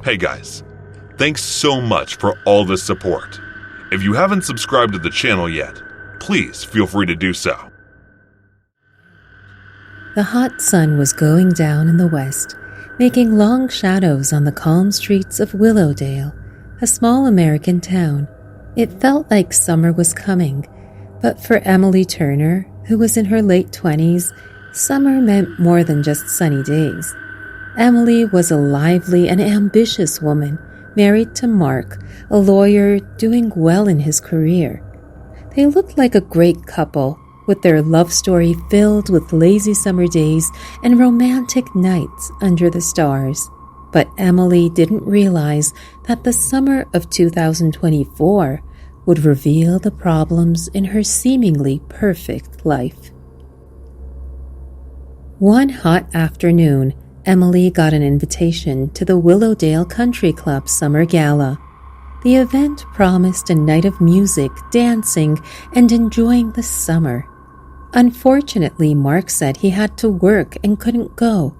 Hey guys, thanks so much for all the support. If you haven't subscribed to the channel yet, please feel free to do so. The hot sun was going down in the west, making long shadows on the calm streets of Willowdale, a small American town. It felt like summer was coming, but for Emily Turner, who was in her late 20s, summer meant more than just sunny days. Emily was a lively and ambitious woman, married to Mark, a lawyer doing well in his career. They looked like a great couple, with their love story filled with lazy summer days and romantic nights under the stars. But Emily didn't realize that the summer of 2024 would reveal the problems in her seemingly perfect life. One hot afternoon, Emily got an invitation to the Willowdale Country Club Summer Gala. The event promised a night of music, dancing, and enjoying the summer. Unfortunately, Mark said he had to work and couldn't go.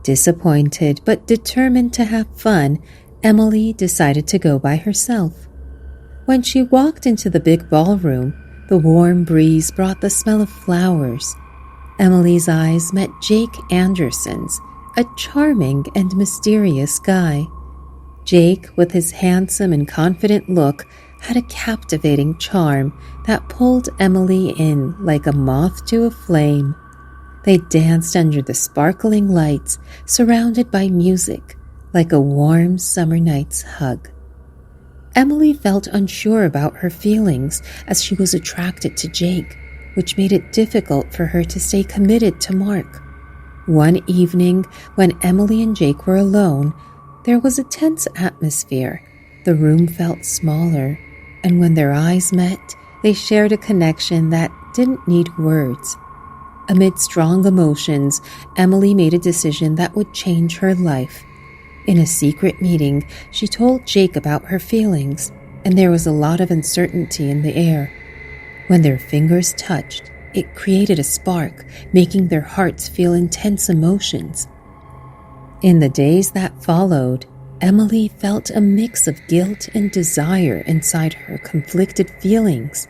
Disappointed but determined to have fun, Emily decided to go by herself. When she walked into the big ballroom, the warm breeze brought the smell of flowers. Emily's eyes met Jake Anderson's, a charming and mysterious guy. Jake, with his handsome and confident look, had a captivating charm that pulled Emily in like a moth to a flame. They danced under the sparkling lights, surrounded by music, like a warm summer night's hug. Emily felt unsure about her feelings as she was attracted to Jake, which made it difficult for her to stay committed to Mark. One evening, when Emily and Jake were alone, there was a tense atmosphere. The room felt smaller, and when their eyes met, they shared a connection that didn't need words. Amid strong emotions, Emily made a decision that would change her life. In a secret meeting, she told Jake about her feelings, and there was a lot of uncertainty in the air. When their fingers touched, it created a spark, making their hearts feel intense emotions. In the days that followed, Emily felt a mix of guilt and desire inside her conflicted feelings.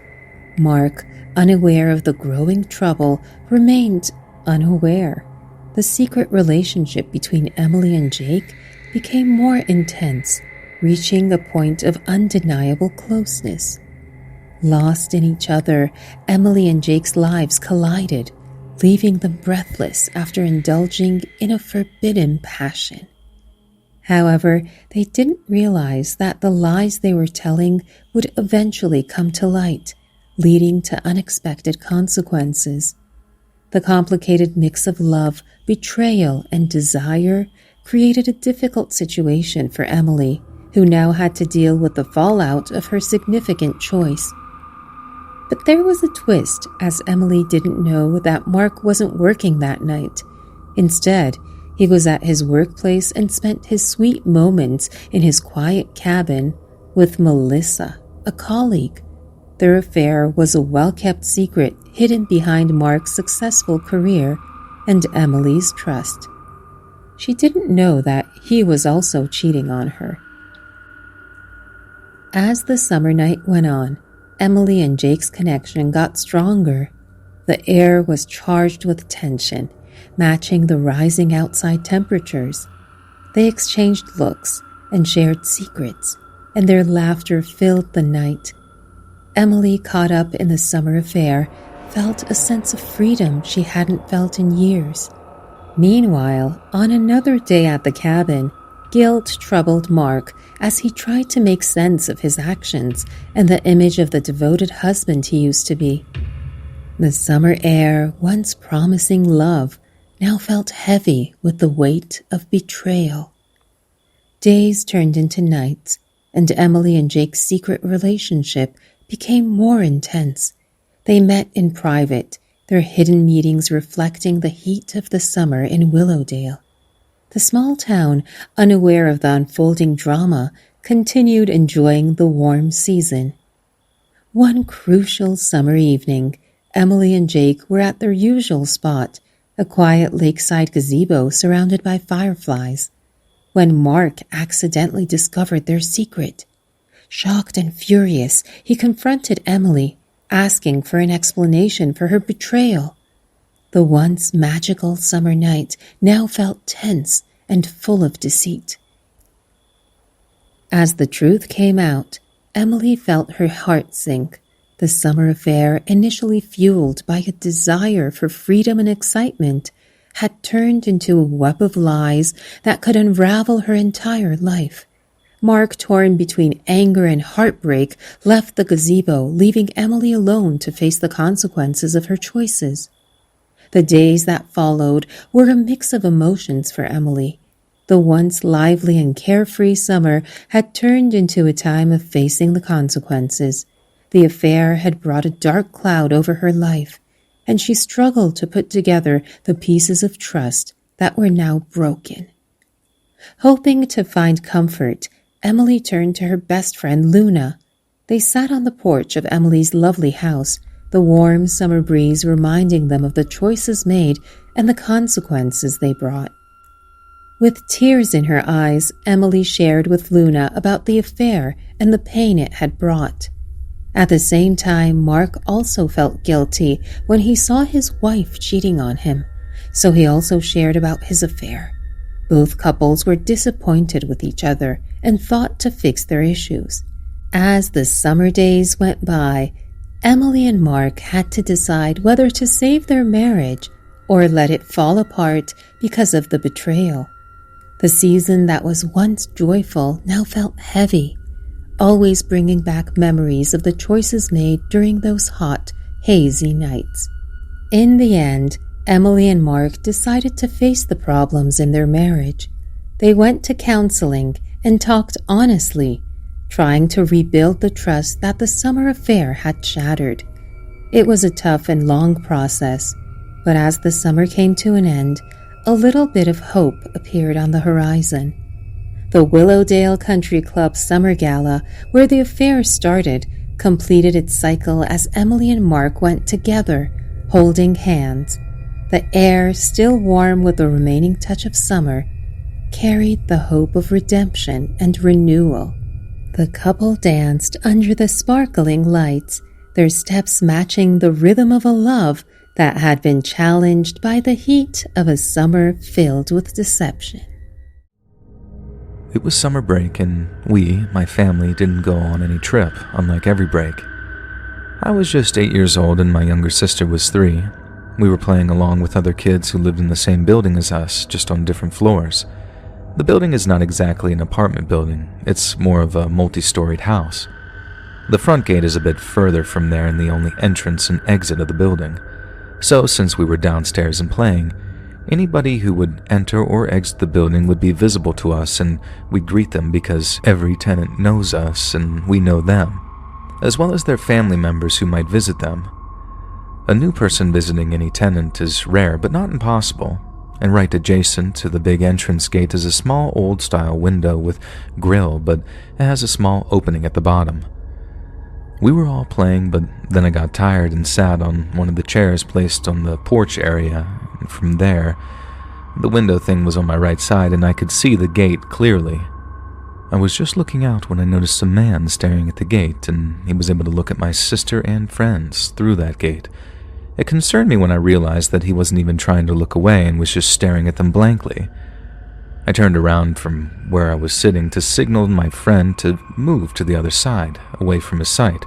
Mark, unaware of the growing trouble, remained unaware. The secret relationship between Emily and Jake became more intense, reaching a point of undeniable closeness. Lost in each other, Emily and Jake's lives collided, leaving them breathless after indulging in a forbidden passion. However, they didn't realize that the lies they were telling would eventually come to light, leading to unexpected consequences. The complicated mix of love, betrayal, and desire created a difficult situation for Emily, who now had to deal with the fallout of her significant choice. But there was a twist, as Emily didn't know that Mark wasn't working that night. Instead, he was at his workplace and spent his sweet moments in his quiet cabin with Melissa, a colleague. Their affair was a well-kept secret hidden behind Mark's successful career and Emily's trust. She didn't know that he was also cheating on her. As the summer night went on, Emily and Jake's connection got stronger. The air was charged with tension, matching the rising outside temperatures. They exchanged looks and shared secrets, and their laughter filled the night. Emily, caught up in the summer affair, felt a sense of freedom she hadn't felt in years. Meanwhile, on another day at the cabin, guilt troubled Mark as he tried to make sense of his actions and the image of the devoted husband he used to be. The summer air, once promising love, now felt heavy with the weight of betrayal. Days turned into nights, and Emily and Jake's secret relationship became more intense. They met in private, their hidden meetings reflecting the heat of the summer in Willowdale. The small town, unaware of the unfolding drama, continued enjoying the warm season. One crucial summer evening, Emily and Jake were at their usual spot, a quiet lakeside gazebo surrounded by fireflies. when Mark accidentally discovered their secret. Shocked and furious, he confronted Emily, asking for an explanation for her betrayal. The once magical summer night now felt tense and full of deceit. As the truth came out, Emily felt her heart sink. The summer affair, initially fueled by a desire for freedom and excitement, had turned into a web of lies that could unravel her entire life. Mark, torn between anger and heartbreak, left the gazebo, leaving Emily alone to face the consequences of her choices. The days that followed were a mix of emotions for Emily. The once lively and carefree summer had turned into a time of facing the consequences. The affair had brought a dark cloud over her life, and she struggled to put together the pieces of trust that were now broken. Hoping to find comfort, Emily turned to her best friend Luna. They sat on the porch of Emily's lovely house, the warm summer breeze reminding them of the choices made and the consequences they brought. With tears in her eyes, Emily shared with Luna about the affair and the pain it had brought. At the same time, Mark also felt guilty when he saw his wife cheating on him, so he also shared about his affair. Both couples were disappointed with each other and fought to fix their issues. As the summer days went by, Emily and Mark had to decide whether to save their marriage or let it fall apart because of the betrayal. The season that was once joyful now felt heavy, always bringing back memories of the choices made during those hot, hazy nights. In the end, Emily and Mark decided to face the problems in their marriage. They went to counseling and talked honestly, trying to rebuild the trust that the summer affair had shattered. It was a tough and long process, but as the summer came to an end, a little bit of hope appeared on the horizon. The Willowdale Country Club Summer Gala, where the affair started, completed its cycle as Emily and Mark went together, holding hands. The air, still warm with the remaining touch of summer, carried the hope of redemption and renewal. The couple danced under the sparkling lights, their steps matching the rhythm of a love that had been challenged by the heat of a summer filled with deception. It was summer break, and my family, didn't go on any trip, unlike every break. I was just 8 years old and my younger sister was 3. We were playing along with other kids who lived in the same building as us, just on different floors. The building is not exactly an apartment building, it's more of a multi-storied house. The front gate is a bit further from there and the only entrance and exit of the building. So, since we were downstairs and playing, anybody who would enter or exit the building would be visible to us, and we'd greet them because every tenant knows us and we know them, as well as their family members who might visit them. A new person visiting any tenant is rare but not impossible, and right adjacent to the big entrance gate is a small old-style window with grill, but it has a small opening at the bottom. We were all playing, but then I got tired and sat on one of the chairs placed on the porch area, and from there, the window thing was on my right side and I could see the gate clearly. I was just looking out when I noticed a man staring at the gate, and he was able to look at my sister and friends through that gate. It concerned me when I realized that he wasn't even trying to look away and was just staring at them blankly. I turned around from where I was sitting to signal my friend to move to the other side, away from his sight,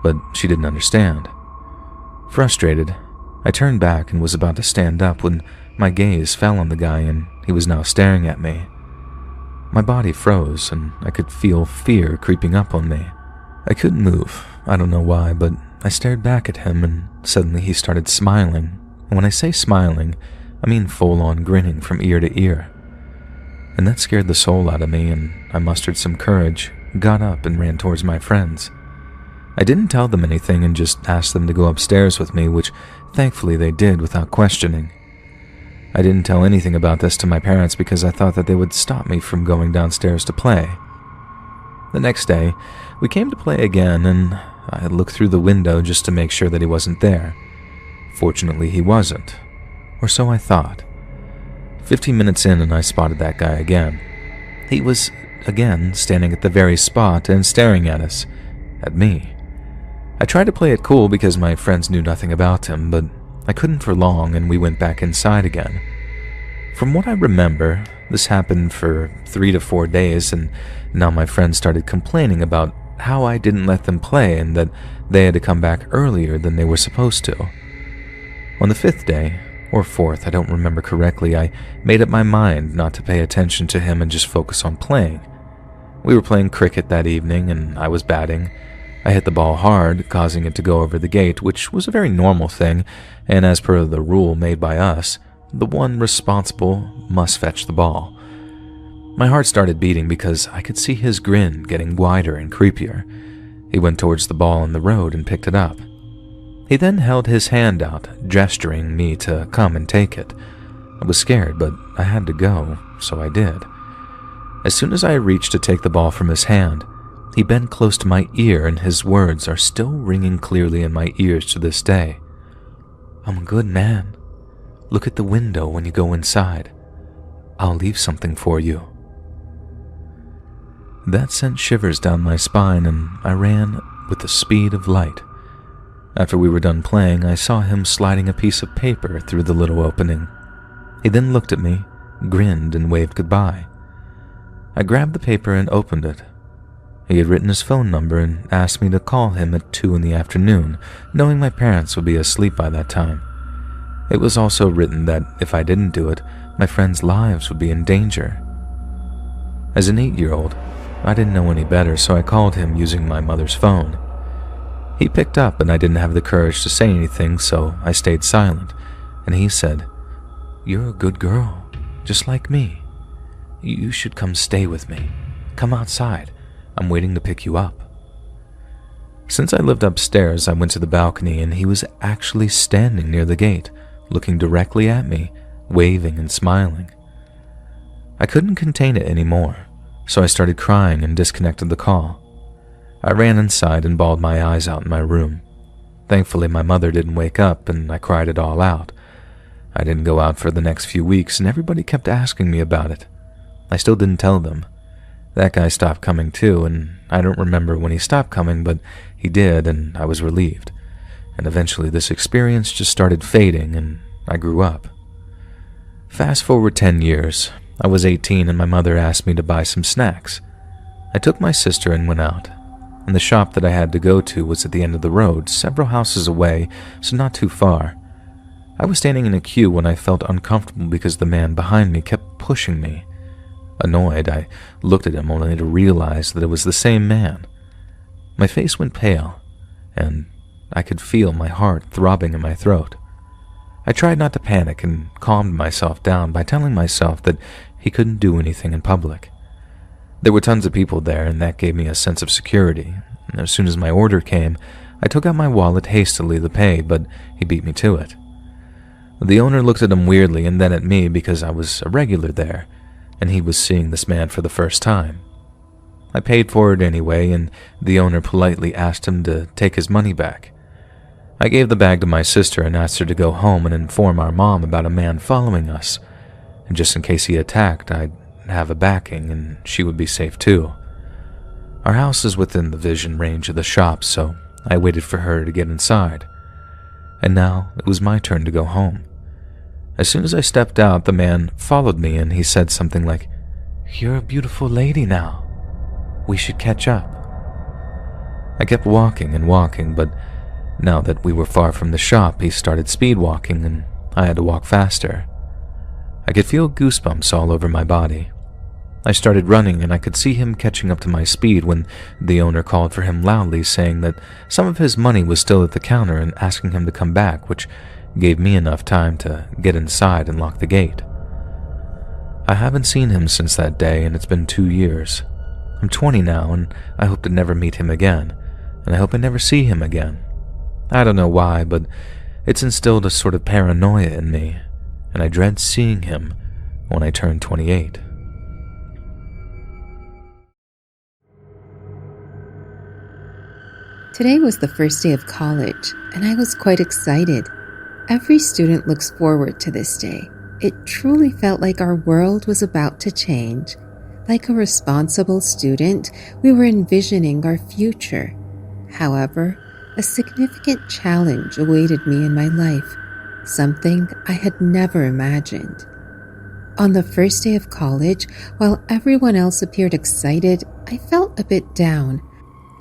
but she didn't understand. Frustrated, I turned back and was about to stand up when my gaze fell on the guy and he was now staring at me. My body froze and I could feel fear creeping up on me. I couldn't move, I don't know why, but I stared back at him and suddenly he started smiling. And when I say smiling, I mean full-on grinning from ear to ear. And that scared the soul out of me, and I mustered some courage, got up and ran towards my friends. I didn't tell them anything and just asked them to go upstairs with me, which thankfully they did without questioning. I didn't tell anything about this to my parents because I thought that they would stop me from going downstairs to play. The next day, we came to play again, and I looked through the window just to make sure that he wasn't there. Fortunately, he wasn't, or so I thought. 15 minutes in and I spotted that guy again. He was, again, standing at the very spot and staring at us, at me. I tried to play it cool because my friends knew nothing about him, but I couldn't for long and we went back inside again. From what I remember, this happened for 3 to 4 days, and now my friends started complaining about how I didn't let them play and that they had to come back earlier than they were supposed to. On the 5th day, or 4th, I don't remember correctly, I made up my mind not to pay attention to him and just focus on playing. We were playing cricket that evening and I was batting. I hit the ball hard, causing it to go over the gate, which was a very normal thing, and as per the rule made by us, the one responsible must fetch the ball. My heart started beating because I could see his grin getting wider and creepier. He went towards the ball in the road and picked it up. He then held his hand out, gesturing me to come and take it. I was scared, but I had to go, so I did. As soon as I reached to take the ball from his hand, he bent close to my ear and his words are still ringing clearly in my ears to this day. "I'm a good man. Look at the window when you go inside. I'll leave something for you." That sent shivers down my spine and I ran with the speed of light. After we were done playing, I saw him sliding a piece of paper through the little opening. He then looked at me, grinned, and waved goodbye. I grabbed the paper and opened it. He had written his phone number and asked me to call him at 2 in the afternoon, knowing my parents would be asleep by that time. It was also written that if I didn't do it, my friends' lives would be in danger. As an 8-year-old, I didn't know any better, so I called him using my mother's phone. He picked up and I didn't have the courage to say anything, so I stayed silent, and he said, "You're a good girl, just like me. You should come stay with me. Come outside. I'm waiting to pick you up." Since I lived upstairs, I went to the balcony and he was actually standing near the gate, looking directly at me, waving and smiling. I couldn't contain it anymore, so I started crying and disconnected the call. I ran inside and bawled my eyes out in my room. Thankfully, my mother didn't wake up and I cried it all out. I didn't go out for the next few weeks and everybody kept asking me about it. I still didn't tell them. That guy stopped coming too, and I don't remember when he stopped coming, but he did and I was relieved. And eventually this experience just started fading and I grew up. Fast forward 10 years, I was 18 and my mother asked me to buy some snacks. I took my sister and went out. And the shop that I had to go to was at the end of the road, several houses away, so not too far. I was standing in a queue when I felt uncomfortable because the man behind me kept pushing me. Annoyed, I looked at him only to realize that it was the same man. My face went pale, and I could feel my heart throbbing in my throat. I tried not to panic and calmed myself down by telling myself that he couldn't do anything in public. There were tons of people there, and that gave me a sense of security. As soon as my order came, I took out my wallet hastily to pay, but he beat me to it. The owner looked at him weirdly and then at me because I was a regular there, and he was seeing this man for the first time. I paid for it anyway, and the owner politely asked him to take his money back. I gave the bag to my sister and asked her to go home and inform our mom about a man following us, and just in case he attacked, I'd have a backing and she would be safe too. Our house is within the vision range of the shop, so I waited for her to get inside. And now it was my turn to go home. As soon as I stepped out, the man followed me and he said something like, "You're a beautiful lady now. We should catch up." I kept walking and walking, but now that we were far from the shop, he started speed walking and I had to walk faster. I could feel goosebumps all over my body. I started running and I could see him catching up to my speed when the owner called for him loudly, saying that some of his money was still at the counter and asking him to come back, which gave me enough time to get inside and lock the gate. I haven't seen him since that day and it's been 2 years. I'm 20 now and I hope to never meet him again, and I hope I never see him again. I don't know why, but it's instilled a sort of paranoia in me, and I dread seeing him when I turn 28. Today was the first day of college, and I was quite excited. Every student looks forward to this day. It truly felt like our world was about to change. Like a responsible student, we were envisioning our future. However, a significant challenge awaited me in my life, something I had never imagined. On the first day of college, while everyone else appeared excited, I felt a bit down.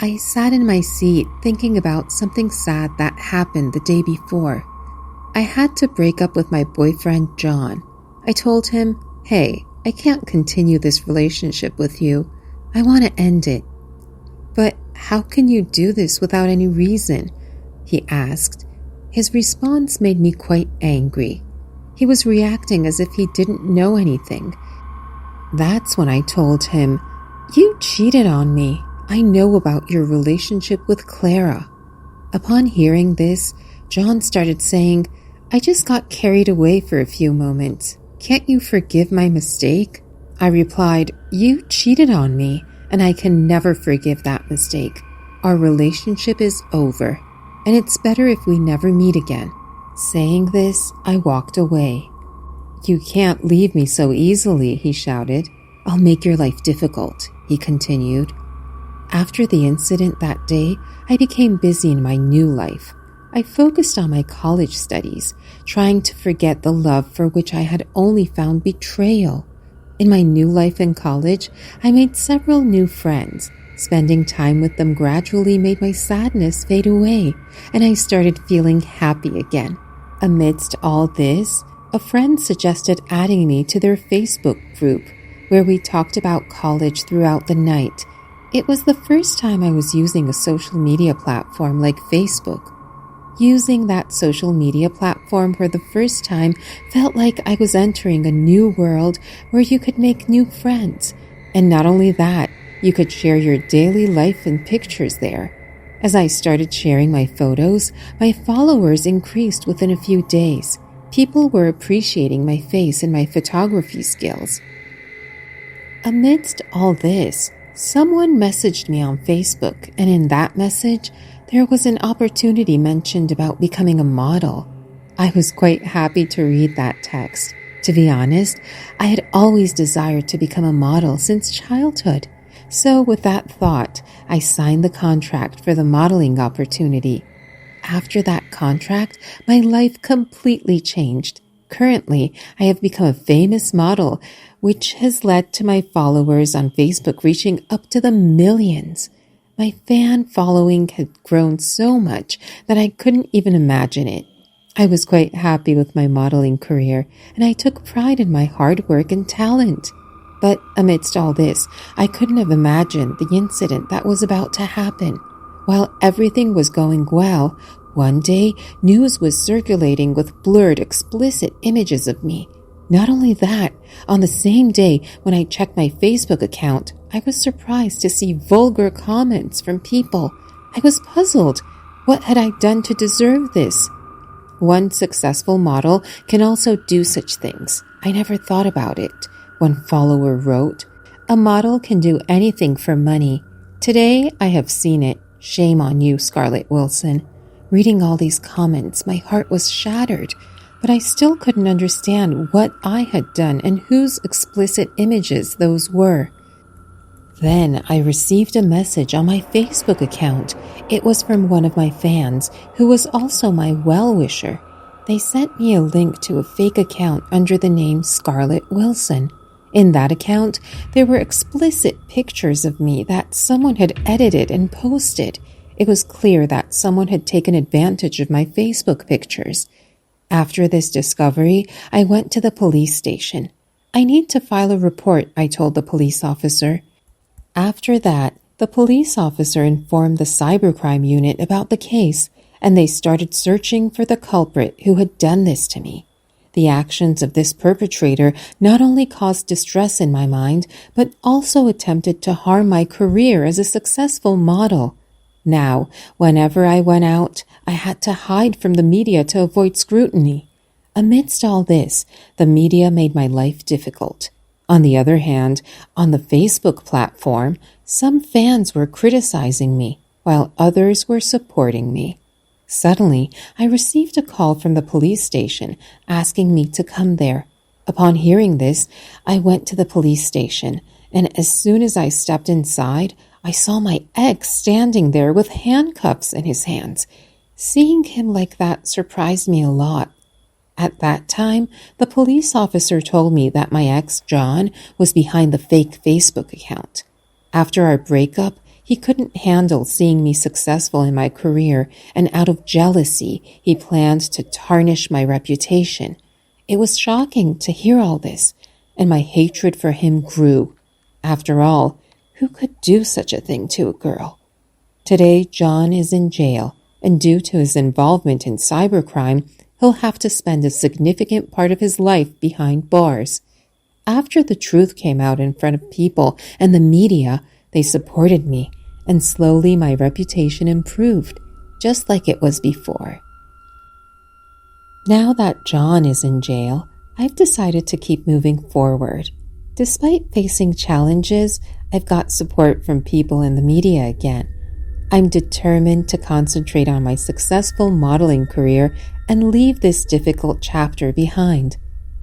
I sat in my seat thinking about something sad that happened the day before. I had to break up with my boyfriend, John. I told him, "Hey, I can't continue this relationship with you. I want to end it." "But how can you do this without any reason?" he asked. His response made me quite angry. He was reacting as if he didn't know anything. That's when I told him, "You cheated on me. I know about your relationship with Clara." Upon hearing this, John started saying, "I just got carried away for a few moments. Can't you forgive my mistake?" I replied, "You cheated on me, and I can never forgive that mistake. Our relationship is over, and it's better if we never meet again." Saying this, I walked away. "You can't leave me so easily," he shouted. "I'll make your life difficult," he continued. After the incident that day, I became busy in my new life. I focused on my college studies, trying to forget the love for which I had only found betrayal. In my new life in college, I made several new friends. Spending time with them gradually made my sadness fade away, and I started feeling happy again. Amidst all this, a friend suggested adding me to their Facebook group, where we talked about college throughout the night. It was the first time I was using a social media platform like Facebook. Using that social media platform for the first time felt like I was entering a new world where you could make new friends. And not only that, you could share your daily life and pictures there. As I started sharing my photos, my followers increased within a few days. People were appreciating my face and my photography skills. Amidst all this, someone messaged me on Facebook, and in that message, there was an opportunity mentioned about becoming a model. I was quite happy to read that text. To be honest, I had always desired to become a model since childhood. So with that thought, I signed the contract for the modeling opportunity. After that contract, my life completely changed. Currently, I have become a famous model, which has led to my followers on Facebook reaching up to the millions. My fan following had grown so much that I couldn't even imagine it. I was quite happy with my modeling career, and I took pride in my hard work and talent. But amidst all this, I couldn't have imagined the incident that was about to happen. While everything was going well, one day news was circulating with blurred, explicit images of me. Not only that, on the same day when I checked my Facebook account, I was surprised to see vulgar comments from people. I was puzzled. What had I done to deserve this? One successful model can also do such things. I never thought about it. One follower wrote, "A model can do anything for money. Today I have seen it. Shame on you, Scarlett Wilson." Reading all these comments, my heart was shattered, but I still couldn't understand what I had done and whose explicit images those were. Then I received a message on my Facebook account. It was from one of my fans, who was also my well-wisher. They sent me a link to a fake account under the name Scarlett Wilson. In that account, there were explicit pictures of me that someone had edited and posted. It was clear that someone had taken advantage of my Facebook pictures. After this discovery, I went to the police station. "I need to file a report," I told the police officer. After that, the police officer informed the cybercrime unit about the case, and they started searching for the culprit who had done this to me. The actions of this perpetrator not only caused distress in my mind, but also attempted to harm my career as a successful model. Now, whenever I went out, I had to hide from the media to avoid scrutiny. Amidst all this, the media made my life difficult. On the other hand, on the Facebook platform, some fans were criticizing me, while others were supporting me. Suddenly, I received a call from the police station asking me to come there. Upon hearing this, I went to the police station, and as soon as I stepped inside, I saw my ex standing there with handcuffs in his hands. Seeing him like that surprised me a lot. At that time, the police officer told me that my ex, John, was behind the fake Facebook account. After our breakup, he couldn't handle seeing me successful in my career, and out of jealousy, he planned to tarnish my reputation. It was shocking to hear all this, and my hatred for him grew. After all, who could do such a thing to a girl? Today, John is in jail, and due to his involvement in cybercrime, he'll have to spend a significant part of his life behind bars. After the truth came out in front of people and the media, they supported me, and slowly my reputation improved, just like it was before. Now that John is in jail, I've decided to keep moving forward. Despite facing challenges, I've got support from people in the media again. I'm determined to concentrate on my successful modeling career and leave this difficult chapter behind.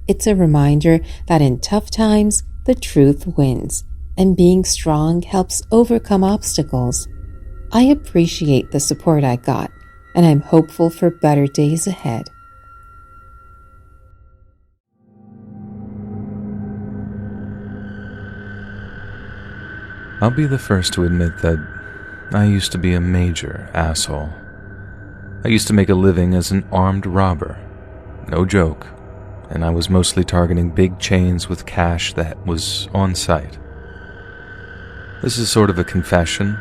It's a reminder that in tough times, the truth wins, and being strong helps overcome obstacles. I appreciate the support I got, and I'm hopeful for better days ahead. I'll be the first to admit that I used to be a major asshole. I used to make a living as an armed robber. No joke. And I was mostly targeting big chains with cash that was on site. This is sort of a confession.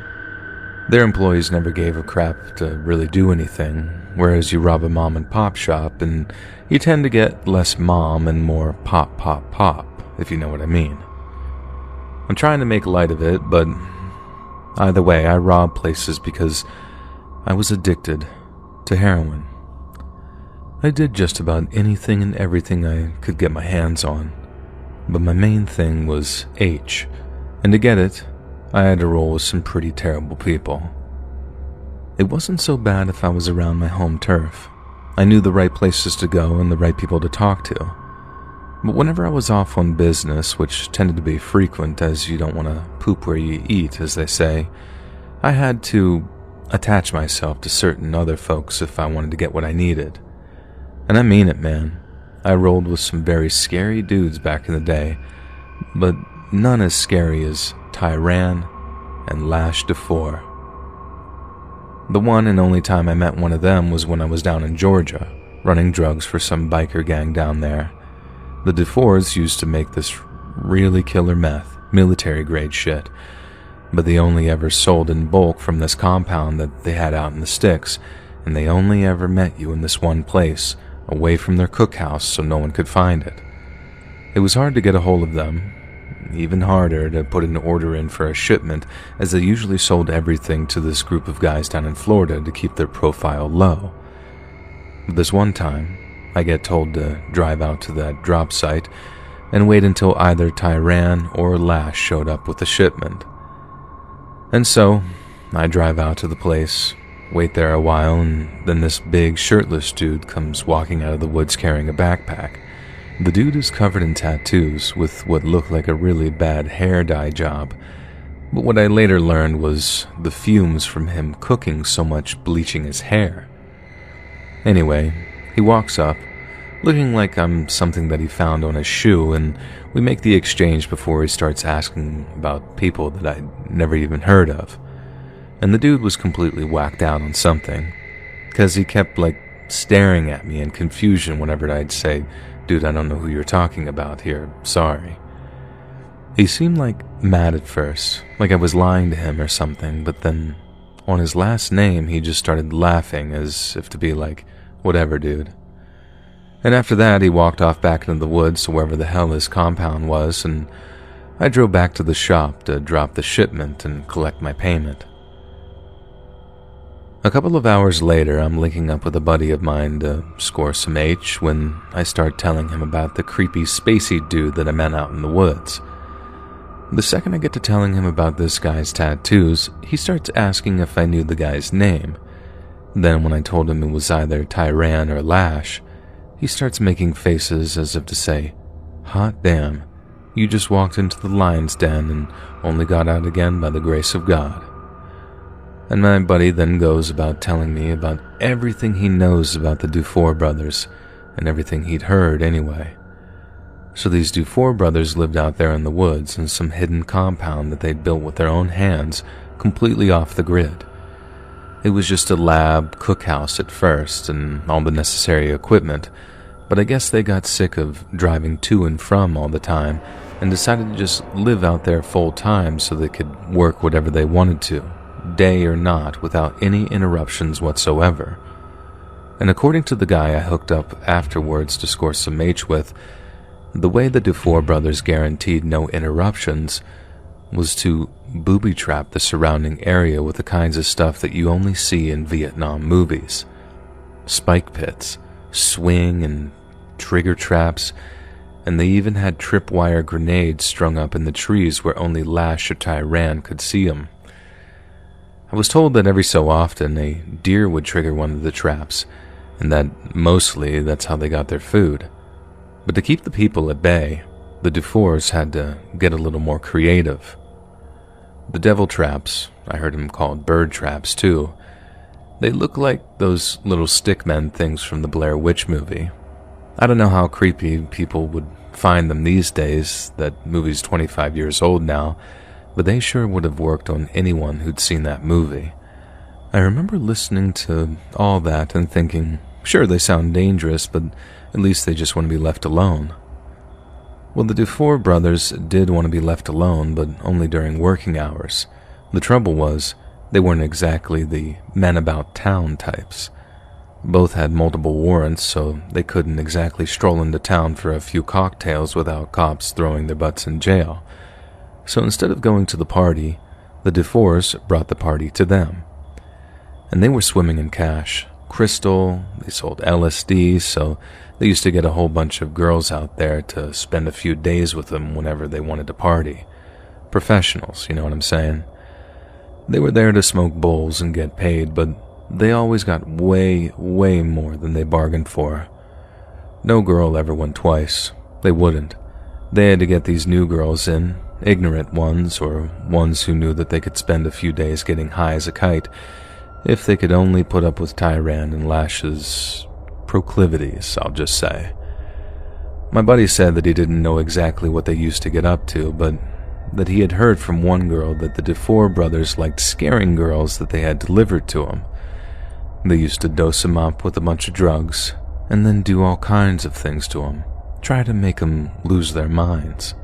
Their employees never gave a crap to really do anything, whereas you rob a mom and pop shop and you tend to get less mom and more pop, pop, pop, if you know what I mean. I'm trying to make light of it, but either way, I robbed places because I was addicted to heroin. I did just about anything and everything I could get my hands on, but my main thing was H, and to get it, I had to roll with some pretty terrible people. It wasn't so bad if I was around my home turf. I knew the right places to go and the right people to talk to. But whenever I was off on business, which tended to be frequent as you don't want to poop where you eat, as they say, I had to attach myself to certain other folks if I wanted to get what I needed. And I mean it, man. I rolled with some very scary dudes back in the day, but none as scary as Tyran and Lash Duor. The one and only time I met one of them was when I was down in Georgia, running drugs for some biker gang down there. The Duors used to make this really killer meth, military-grade shit, but they only ever sold in bulk from this compound that they had out in the sticks, and they only ever met you in this one place, away from their cookhouse so no one could find it. It was hard to get a hold of them, even harder to put an order in for a shipment, as they usually sold everything to this group of guys down in Florida to keep their profile low. But this one time, I get told to drive out to that drop site and wait until either Tyran or Lash showed up with the shipment. And so, I drive out to the place, wait there a while, and then this big shirtless dude comes walking out of the woods carrying a backpack. The dude is covered in tattoos with what looked like a really bad hair dye job, but what I later learned was the fumes from him cooking so much bleaching his hair. Anyway, he walks up, looking like I'm something that he found on his shoe, and we make the exchange before he starts asking about people that I'd never even heard of. And the dude was completely whacked out on something, because he kept, staring at me in confusion whenever I'd say, "Dude, I don't know who you're talking about here, sorry." He seemed mad at first, like I was lying to him or something, but then, on his last name, he just started laughing as if to be like, "Whatever, dude." And after that, he walked off back into the woods to wherever the hell his compound was, and I drove back to the shop to drop the shipment and collect my payment. A couple of hours later, I'm linking up with a buddy of mine to score some H when I start telling him about the creepy spacey dude that I met out in the woods. The second I get to telling him about this guy's tattoos, he starts asking if I knew the guy's name. Then when I told him it was either Tyran or Lash, he starts making faces as if to say, "Hot damn, You just walked into the lion's den and only got out again by the grace of God. And my buddy then goes about telling me about everything he knows about the Duor Brothers, and everything he'd heard anyway. So these Duor Brothers lived out there in the woods in some hidden compound that they'd built with their own hands, completely off the grid. It was just a lab cookhouse at first and all the necessary equipment, but I guess they got sick of driving to and from all the time and decided to just live out there full time so they could work whatever they wanted to, day or not, without any interruptions whatsoever. And according to the guy I hooked up afterwards to score some H with, the way the Duor Brothers guaranteed no interruptions was to booby-trap the surrounding area with the kinds of stuff that you only see in Vietnam movies. Spike pits, swing and trigger traps, and they even had tripwire grenades strung up in the trees where only Lash or Tyran could see them. I was told that every so often a deer would trigger one of the traps, and that mostly that's how they got their food. But to keep the people at bay, the Duors had to get a little more creative. The devil traps, I heard them called bird traps too, they look like those little stickmen things from the Blair Witch movie. I don't know how creepy people would find them these days, that movie's 25 years old now, but they sure would have worked on anyone who'd seen that movie. I remember listening to all that and thinking, sure, they sound dangerous, but at least they just want to be left alone. Well, the Duor Brothers did want to be left alone, but only during working hours. The trouble was, they weren't exactly the men-about-town types. Both had multiple warrants, so they couldn't exactly stroll into town for a few cocktails without cops throwing their butts in jail. So instead of going to the party, the Duors brought the party to them. And they were swimming in cash. Crystal, they sold LSD, so they used to get a whole bunch of girls out there to spend a few days with them whenever they wanted to party. Professionals, you know what I'm saying? They were there to smoke bowls and get paid, but they always got way, way more than they bargained for. No girl ever went twice. They wouldn't. They had to get these new girls in, ignorant ones, or ones who knew that they could spend a few days getting high as a kite, if they could only put up with Tyran and Lash's proclivities, I'll just say. My buddy said that he didn't know exactly what they used to get up to, but that he had heard from one girl that the Duor Brothers liked scaring girls that they had delivered to them. They used to dose them up with a bunch of drugs, and then do all kinds of things to them, try to make them lose their minds.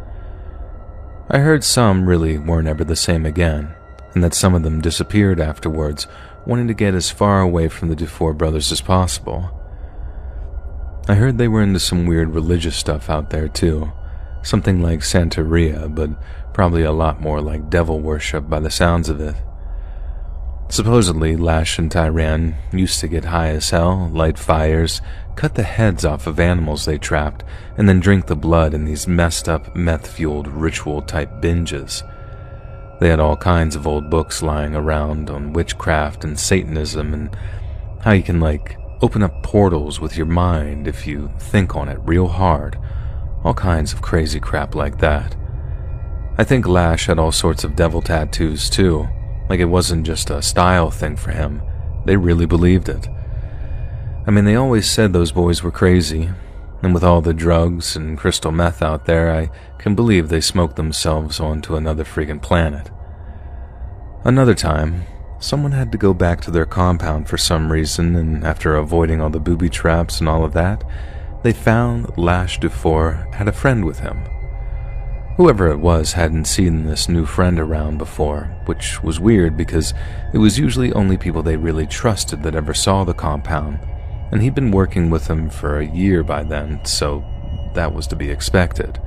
I heard some really weren't ever the same again, and that some of them disappeared afterwards, wanting to get as far away from the Duor Brothers as possible. I heard they were into some weird religious stuff out there too, something like Santeria, but probably a lot more like devil worship by the sounds of it. Supposedly, Lash and Tyran used to get high as hell, light fires, cut the heads off of animals they trapped, and then drink the blood in these messed up, meth-fueled ritual-type binges. They had all kinds of old books lying around on witchcraft and Satanism and how you can, open up portals with your mind if you think on it real hard. All kinds of crazy crap like that. I think Lash had all sorts of devil tattoos too. Like it wasn't just a style thing for him. They really believed it. I mean, they always said those boys were crazy. And with all the drugs and crystal meth out there, I can believe they smoked themselves onto another friggin' planet. Another time, someone had to go back to their compound for some reason, and after avoiding all the booby traps and all of that, they found Lash Duor had a friend with him. Whoever it was hadn't seen this new friend around before, which was weird because it was usually only people they really trusted that ever saw the compound, and he'd been working with them for a year by then, so that was to be expected.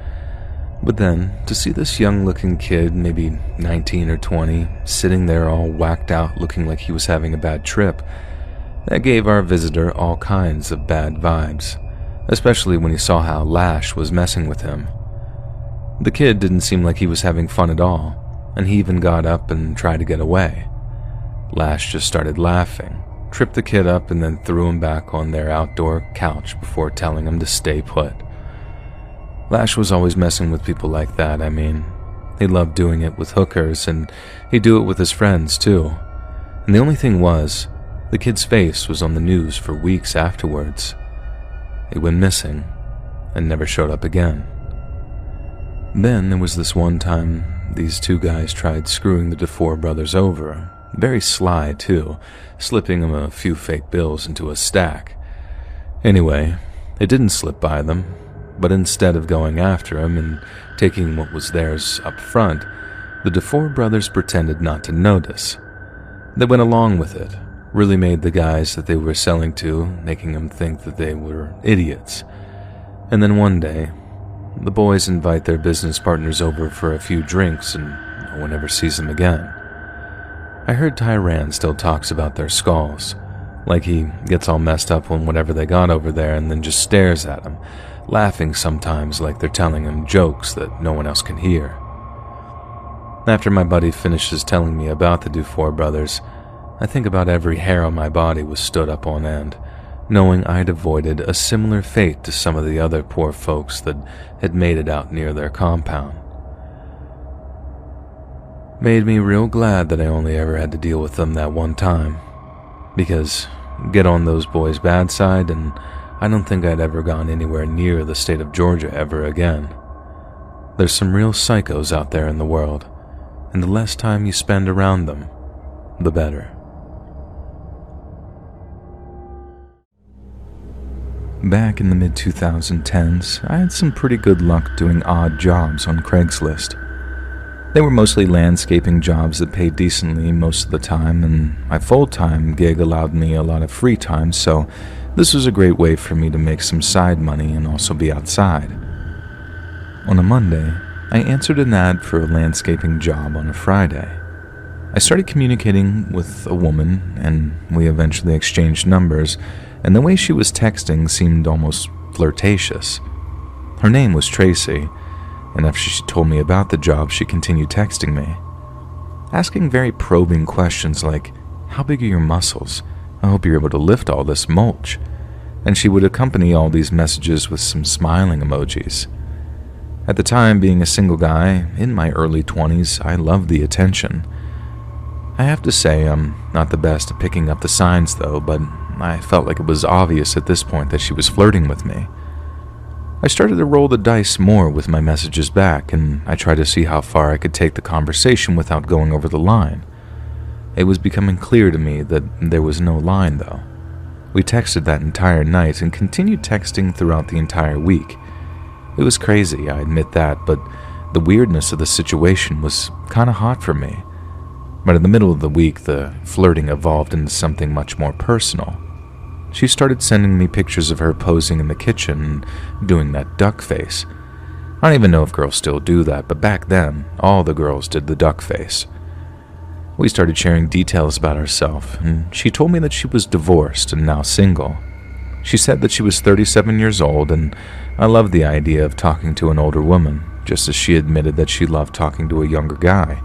But then, to see this young-looking kid, maybe 19 or 20, sitting there all whacked out looking like he was having a bad trip, that gave our visitor all kinds of bad vibes, especially when he saw how Lash was messing with him. The kid didn't seem like he was having fun at all, and he even got up and tried to get away. Lash just started laughing, tripped the kid up, and then threw him back on their outdoor couch before telling him to stay put. Lash was always messing with people like that. I mean, he loved doing it with hookers, and he'd do it with his friends too. And the only thing was, the kid's face was on the news for weeks afterwards. He went missing and never showed up again. Then there was this one time these two guys tried screwing the Duor Brothers over. Very sly too, slipping them a few fake bills into a stack. Anyway, it didn't slip by them, but instead of going after him and taking what was theirs up front, the Duor Brothers pretended not to notice. They went along with it, really made the guys that they were selling to, making them think that they were idiots. And then one day, the boys invite their business partners over for a few drinks and no one ever sees them again. I heard Tyran still talks about their skulls, like he gets all messed up on whatever they got over there and then just stares at them, laughing sometimes like they're telling him jokes that no one else can hear. After my buddy finishes telling me about the Duor Brothers, I think about every hair on my body was stood up on end, knowing I'd avoided a similar fate to some of the other poor folks that had made it out near their compound. Made me real glad that I only ever had to deal with them that one time, because get on those boys' bad side and I don't think I'd ever gone anywhere near the state of Georgia ever again. There's some real psychos out there in the world, and the less time you spend around them, the better. Back in the mid-2010s, I had some pretty good luck doing odd jobs on Craigslist. They were mostly landscaping jobs that paid decently most of the time, and my full-time gig allowed me a lot of free time, so this was a great way for me to make some side money and also be outside. On a Monday, I answered an ad for a landscaping job on a Friday. I started communicating with a woman, and we eventually exchanged numbers, and the way she was texting seemed almost flirtatious. Her name was Tracy, and after she told me about the job, she continued texting me, asking very probing questions like, "How big are your muscles? I hope you're able to lift all this mulch." And she would accompany all these messages with some smiling emojis. At the time, being a single guy, in my early 20s, I loved the attention. I have to say I'm not the best at picking up the signs though, but I felt like it was obvious at this point that she was flirting with me. I started to roll the dice more with my messages back, and I tried to see how far I could take the conversation without going over the line. It was becoming clear to me that there was no line though. We texted that entire night and continued texting throughout the entire week. It was crazy, I admit that, but the weirdness of the situation was kinda hot for me. But in the middle of the week, the flirting evolved into something much more personal. She started sending me pictures of her posing in the kitchen and doing that duck face. I don't even know if girls still do that, but back then, all the girls did the duck face. We started sharing details about herself, and she told me that she was divorced and now single. She said that she was 37 years old, and I loved the idea of talking to an older woman, just as she admitted that she loved talking to a younger guy.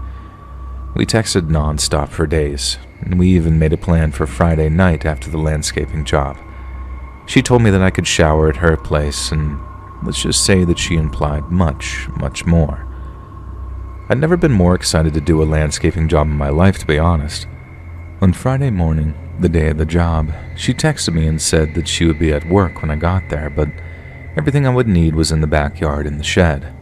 We texted non-stop for days, and we even made a plan for Friday night after the landscaping job. She told me that I could shower at her place, and let's just say that she implied much, much more. I'd never been more excited to do a landscaping job in my life, to be honest. On Friday morning, the day of the job, she texted me and said that she would be at work when I got there, but everything I would need was in the backyard in the shed.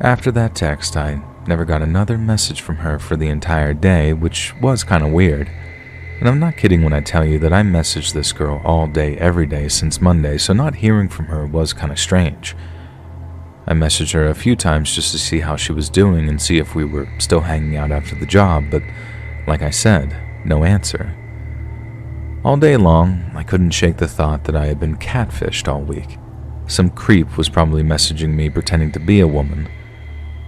After that text, I never got another message from her for the entire day, which was kind of weird. And I'm not kidding when I tell you that I messaged this girl all day, every day since Monday, so not hearing from her was kind of strange. I messaged her a few times just to see how she was doing and see if we were still hanging out after the job, but like I said, no answer. All day long, I couldn't shake the thought that I had been catfished all week. Some creep was probably messaging me pretending to be a woman.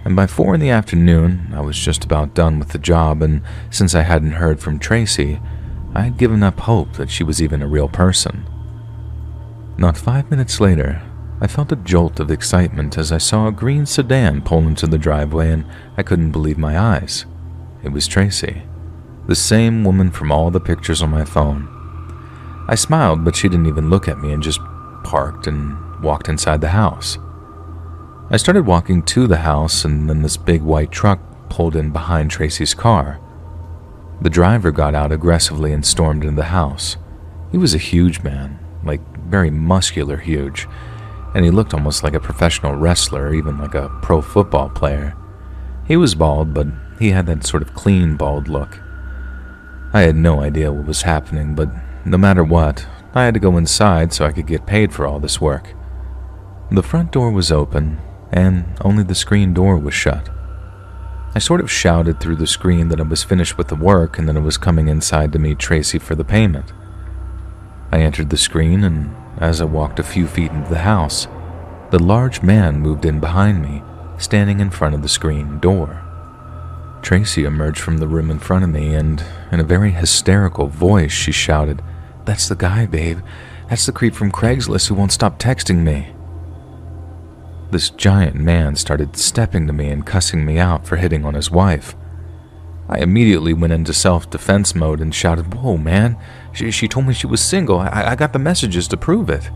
And by 4 p.m, I was just about done with the job, and since I hadn't heard from Tracy, I had given up hope that she was even a real person. Not 5 minutes later, I felt a jolt of excitement as I saw a green sedan pull into the driveway, and I couldn't believe my eyes. It was Tracy, the same woman from all the pictures on my phone. I smiled, but she didn't even look at me and just parked and walked inside the house. I started walking to the house, and then this big white truck pulled in behind Tracy's car. The driver got out aggressively and stormed into the house. He was a huge man, like very muscular huge, and he looked almost like a professional wrestler or even like a pro football player. He was bald, but he had that sort of clean bald look. I had no idea what was happening, but no matter what, I had to go inside so I could get paid for all this work. The front door was open, and only the screen door was shut. I sort of shouted through the screen that I was finished with the work and that I was coming inside to meet Tracy for the payment. I entered the screen, and as I walked a few feet into the house, the large man moved in behind me, standing in front of the screen door. Tracy emerged from the room in front of me, and in a very hysterical voice, she shouted, "That's the guy, babe. That's the creep from Craigslist who won't stop texting me." This giant man started stepping to me and cussing me out for hitting on his wife. I immediately went into self-defense mode and shouted, "Whoa, man, she told me she was single. I got the messages to prove it."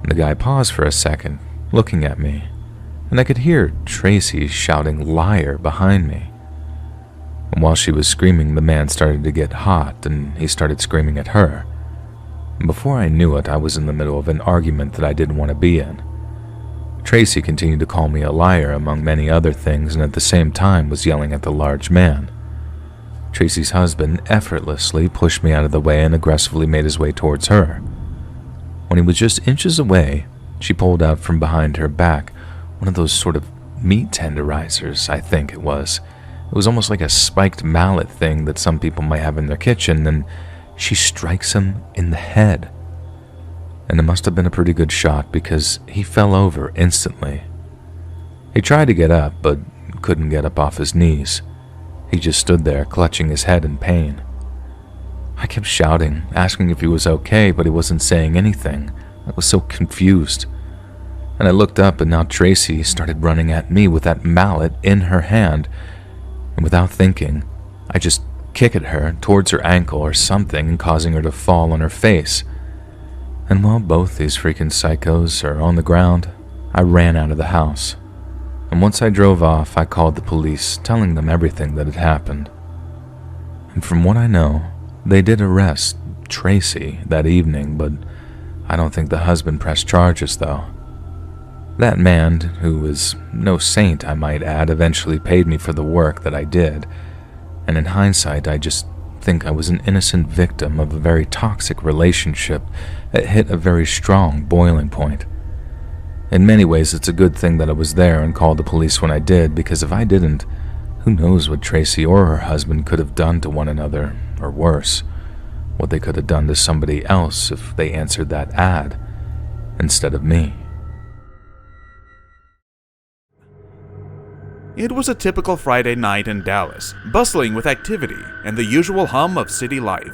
The guy paused for a second, looking at me, and I could hear Tracy shouting "liar" behind me. And while she was screaming, the man started to get hot, and he started screaming at her. And before I knew it, I was in the middle of an argument that I didn't want to be in. Tracy continued to call me a liar among many other things, and at the same time was yelling at the large man. Tracy's husband effortlessly pushed me out of the way and aggressively made his way towards her. When he was just inches away, she pulled out from behind her back one of those sort of meat tenderizers, I think it was. It was almost like a spiked mallet thing that some people might have in their kitchen, and she strikes him in the head. And it must have been a pretty good shot because he fell over instantly. He tried to get up, but couldn't get up off his knees. He just stood there, clutching his head in pain. I kept shouting, asking if he was okay, but he wasn't saying anything. I was so confused. And I looked up, and now Tracy started running at me with that mallet in her hand. And without thinking, I just kicked at her towards her ankle or something, causing her to fall on her face. And while both these freaking psychos are on the ground, I ran out of the house. And once I drove off, I called the police, telling them everything that had happened. And from what I know, they did arrest Tracy that evening, but I don't think the husband pressed charges, though. That man, who was no saint, I might add, eventually paid me for the work that I did, and in hindsight, I just think I was an innocent victim of a very toxic relationship that hit a very strong boiling point. In many ways, it's a good thing that I was there and called the police when I did, because if I didn't, who knows what Tracy or her husband could have done to one another, or worse, what they could have done to somebody else if they answered that ad instead of me. It was a typical Friday night in Dallas, bustling with activity and the usual hum of city life.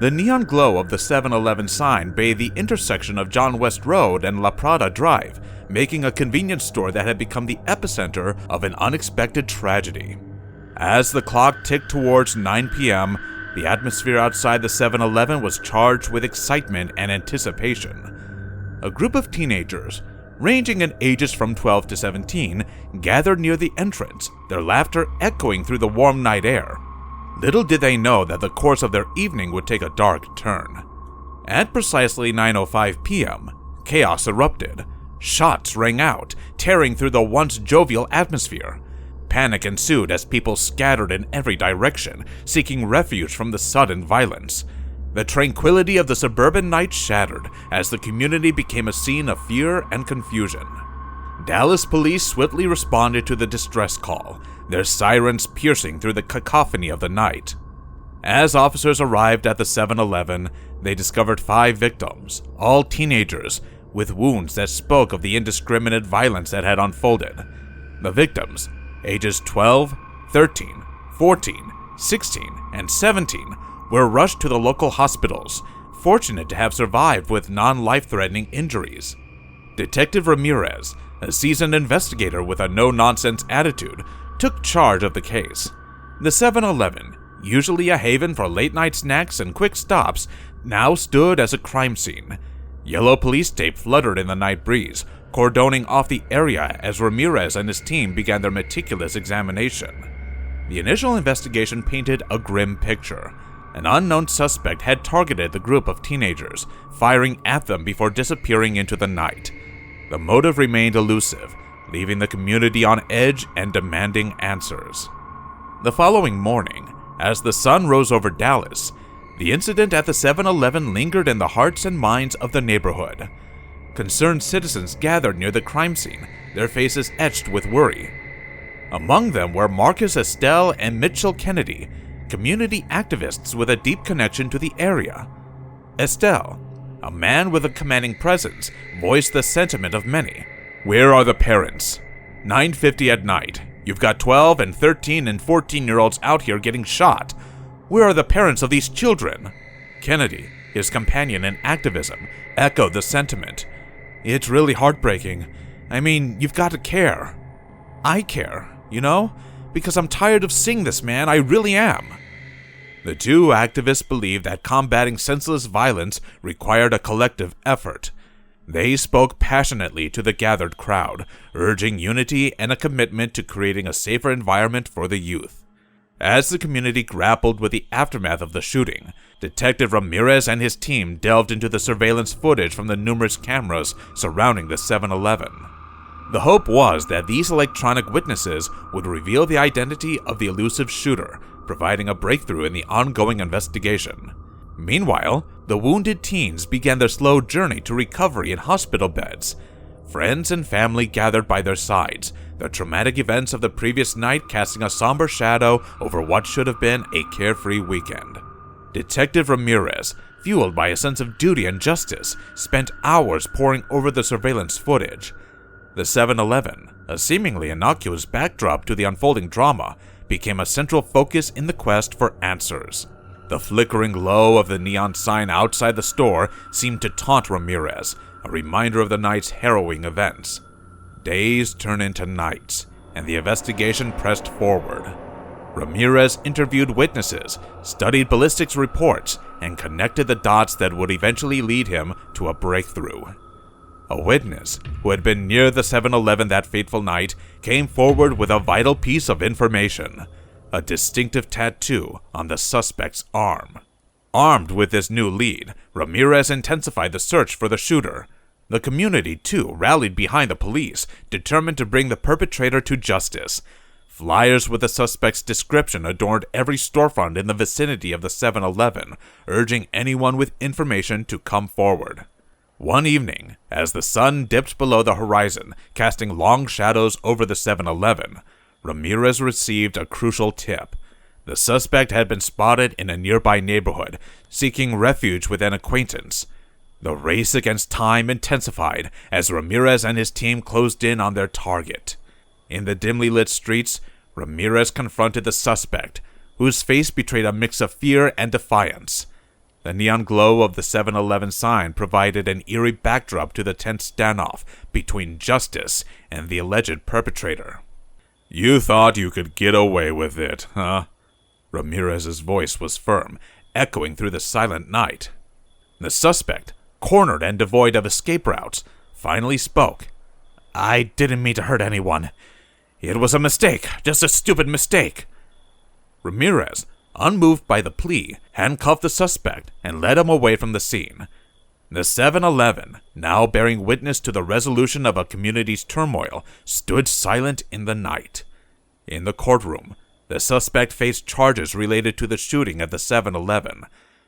The neon glow of the 7-Eleven sign bathed the intersection of John West Road and La Prada Drive, making a convenience store that had become the epicenter of an unexpected tragedy. As the clock ticked towards 9 p.m., the atmosphere outside the 7-Eleven was charged with excitement and anticipation. A group of teenagers, ranging in ages from 12 to 17, gathered near the entrance, their laughter echoing through the warm night air. Little did they know that the course of their evening would take a dark turn. At precisely 9:05 p.m., chaos erupted. Shots rang out, tearing through the once jovial atmosphere. Panic ensued as people scattered in every direction, seeking refuge from the sudden violence. The tranquility of the suburban night shattered as the community became a scene of fear and confusion. Dallas police swiftly responded to the distress call, their sirens piercing through the cacophony of the night. As officers arrived at the 7-Eleven, they discovered 5 victims, all teenagers, with wounds that spoke of the indiscriminate violence that had unfolded. The victims, ages 12, 13, 14, 16, and 17, were rushed to the local hospitals, fortunate to have survived with non-life-threatening injuries. Detective Ramirez, a seasoned investigator with a no-nonsense attitude, took charge of the case. The 7-Eleven, usually a haven for late-night snacks and quick stops, now stood as a crime scene. Yellow police tape fluttered in the night breeze, cordoning off the area as Ramirez and his team began their meticulous examination. The initial investigation painted a grim picture. An unknown suspect had targeted the group of teenagers, firing at them before disappearing into the night. The motive remained elusive, leaving the community on edge and demanding answers. The following morning, as the sun rose over Dallas, the incident at the 7-Eleven lingered in the hearts and minds of the neighborhood. Concerned citizens gathered near the crime scene, their faces etched with worry. Among them were Marcus Estelle and Mitchell Kennedy, community activists with a deep connection to the area. Estelle, a man with a commanding presence, voiced the sentiment of many. "Where are the parents? 9:50 at night. You've got 12 and 13 and 14-year-olds out here getting shot. Where are the parents of these children?" Kennedy, his companion in activism, echoed the sentiment. "It's really heartbreaking. I mean, you've got to care. I care, because I'm tired of seeing this, man. I really am." The two activists believed that combating senseless violence required a collective effort. They spoke passionately to the gathered crowd, urging unity and a commitment to creating a safer environment for the youth. As the community grappled with the aftermath of the shooting, Detective Ramirez and his team delved into the surveillance footage from the numerous cameras surrounding the 7-Eleven. The hope was that these electronic witnesses would reveal the identity of the elusive shooter, providing a breakthrough in the ongoing investigation. Meanwhile, the wounded teens began their slow journey to recovery in hospital beds. Friends and family gathered by their sides, the traumatic events of the previous night casting a somber shadow over what should have been a carefree weekend. Detective Ramirez, fueled by a sense of duty and justice, spent hours poring over the surveillance footage. The 7-Eleven, a seemingly innocuous backdrop to the unfolding drama, became a central focus in the quest for answers. The flickering glow of the neon sign outside the store seemed to taunt Ramirez, a reminder of the night's harrowing events. Days turned into nights, and the investigation pressed forward. Ramirez interviewed witnesses, studied ballistics reports, and connected the dots that would eventually lead him to a breakthrough. A witness, who had been near the 7-Eleven that fateful night, came forward with a vital piece of information: a distinctive tattoo on the suspect's arm. Armed with this new lead, Ramirez intensified the search for the shooter. The community, too, rallied behind the police, determined to bring the perpetrator to justice. Flyers with the suspect's description adorned every storefront in the vicinity of the 7-Eleven, urging anyone with information to come forward. One evening, as the sun dipped below the horizon, casting long shadows over the 7-Eleven, Ramirez received a crucial tip. The suspect had been spotted in a nearby neighborhood, seeking refuge with an acquaintance. The race against time intensified as Ramirez and his team closed in on their target. In the dimly lit streets, Ramirez confronted the suspect, whose face betrayed a mix of fear and defiance. The neon glow of the 7-Eleven sign provided an eerie backdrop to the tense standoff between justice and the alleged perpetrator. "You thought you could get away with it, huh?" Ramirez's voice was firm, echoing through the silent night. The suspect, cornered and devoid of escape routes, finally spoke. "I didn't mean to hurt anyone. It was a mistake, just a stupid mistake." Ramirez, unmoved by the plea, handcuffed the suspect and led him away from the scene. The 7-Eleven, now bearing witness to the resolution of a community's turmoil, stood silent in the night. In the courtroom, the suspect faced charges related to the shooting at the 7-Eleven.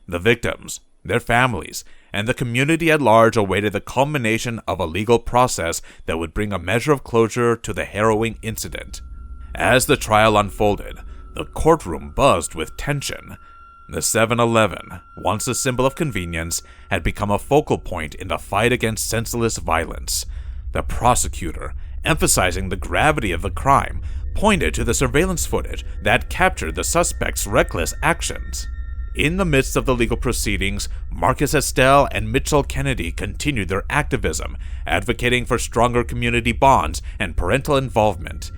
The victims, their families, and the community at large awaited the culmination of a legal process that would bring a measure of closure to the harrowing incident. As the trial unfolded, the courtroom buzzed with tension. The 7-Eleven, once a symbol of convenience, had become a focal point in the fight against senseless violence. The prosecutor, emphasizing the gravity of the crime, pointed to the surveillance footage that captured the suspect's reckless actions. In the midst of the legal proceedings, Marcus Estelle and Mitchell Kennedy continued their activism, advocating for stronger community bonds and parental involvement.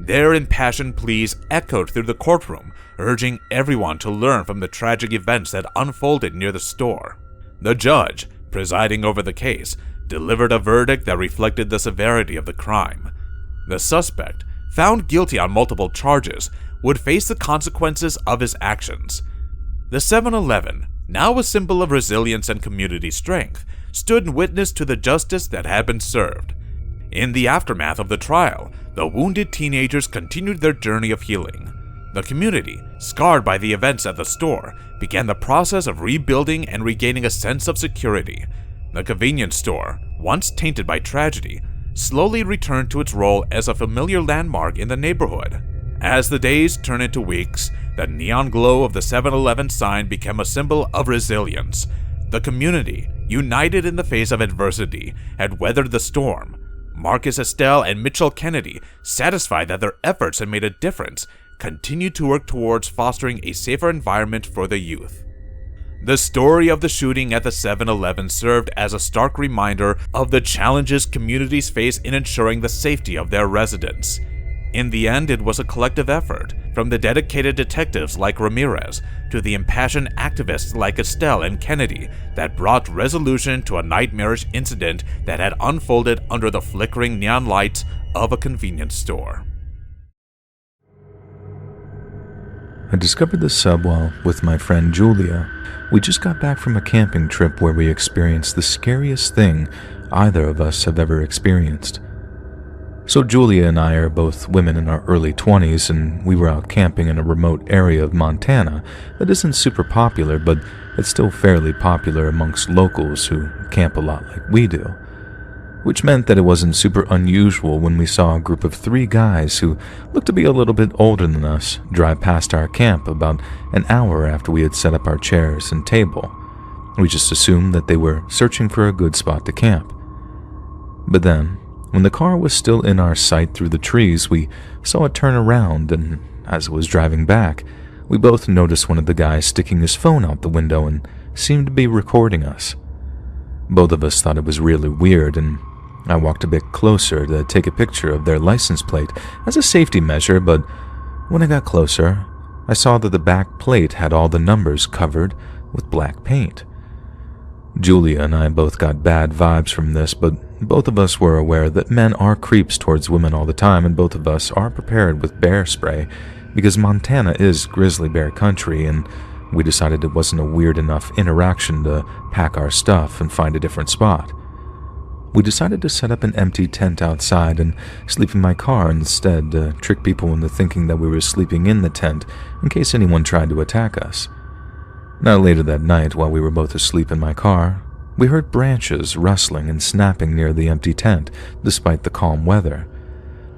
Their impassioned pleas echoed through the courtroom, urging everyone to learn from the tragic events that unfolded near the store. The judge, presiding over the case, delivered a verdict that reflected the severity of the crime. The suspect, found guilty on multiple charges, would face the consequences of his actions. The 7-Eleven, now a symbol of resilience and community strength, stood in witness to the justice that had been served. In the aftermath of the trial, the wounded teenagers continued their journey of healing. The community, scarred by the events at the store, began the process of rebuilding and regaining a sense of security. The convenience store, once tainted by tragedy, slowly returned to its role as a familiar landmark in the neighborhood. As the days turned into weeks, the neon glow of the 7-Eleven sign became a symbol of resilience. The community, united in the face of adversity, had weathered the storm. Marcus Estelle and Mitchell Kennedy, satisfied that their efforts had made a difference, continued to work towards fostering a safer environment for the youth. The story of the shooting at the 7-Eleven served as a stark reminder of the challenges communities face in ensuring the safety of their residents. In the end, it was a collective effort, from the dedicated detectives like Ramirez to the impassioned activists like Estelle and Kennedy, that brought resolution to a nightmarish incident that had unfolded under the flickering neon lights of a convenience store. I discovered the Subwell with my friend Julia. We just got back from a camping trip where we experienced the scariest thing either of us have ever experienced. So Julia and I are both women in our early 20s, and we were out camping in a remote area of Montana that isn't super popular, but it's still fairly popular amongst locals who camp a lot like we do. Which meant that it wasn't super unusual when we saw a group of 3 guys who looked to be a little bit older than us drive past our camp about an hour after we had set up our chairs and table. We just assumed that they were searching for a good spot to camp. But then, when the car was still in our sight through the trees, we saw it turn around, and as it was driving back, we both noticed one of the guys sticking his phone out the window and seemed to be recording us. Both of us thought it was really weird, and I walked a bit closer to take a picture of their license plate as a safety measure, but when I got closer, I saw that the back plate had all the numbers covered with black paint. Julia and I both got bad vibes from this, but both of us were aware that men are creeps towards women all the time, and both of us are prepared with bear spray because Montana is grizzly bear country, and we decided it wasn't a weird enough interaction to pack our stuff and find a different spot. We decided to set up an empty tent outside and sleep in my car instead to trick people into thinking that we were sleeping in the tent in case anyone tried to attack us. Now later that night, while we were both asleep in my car, we heard branches rustling and snapping near the empty tent despite the calm weather.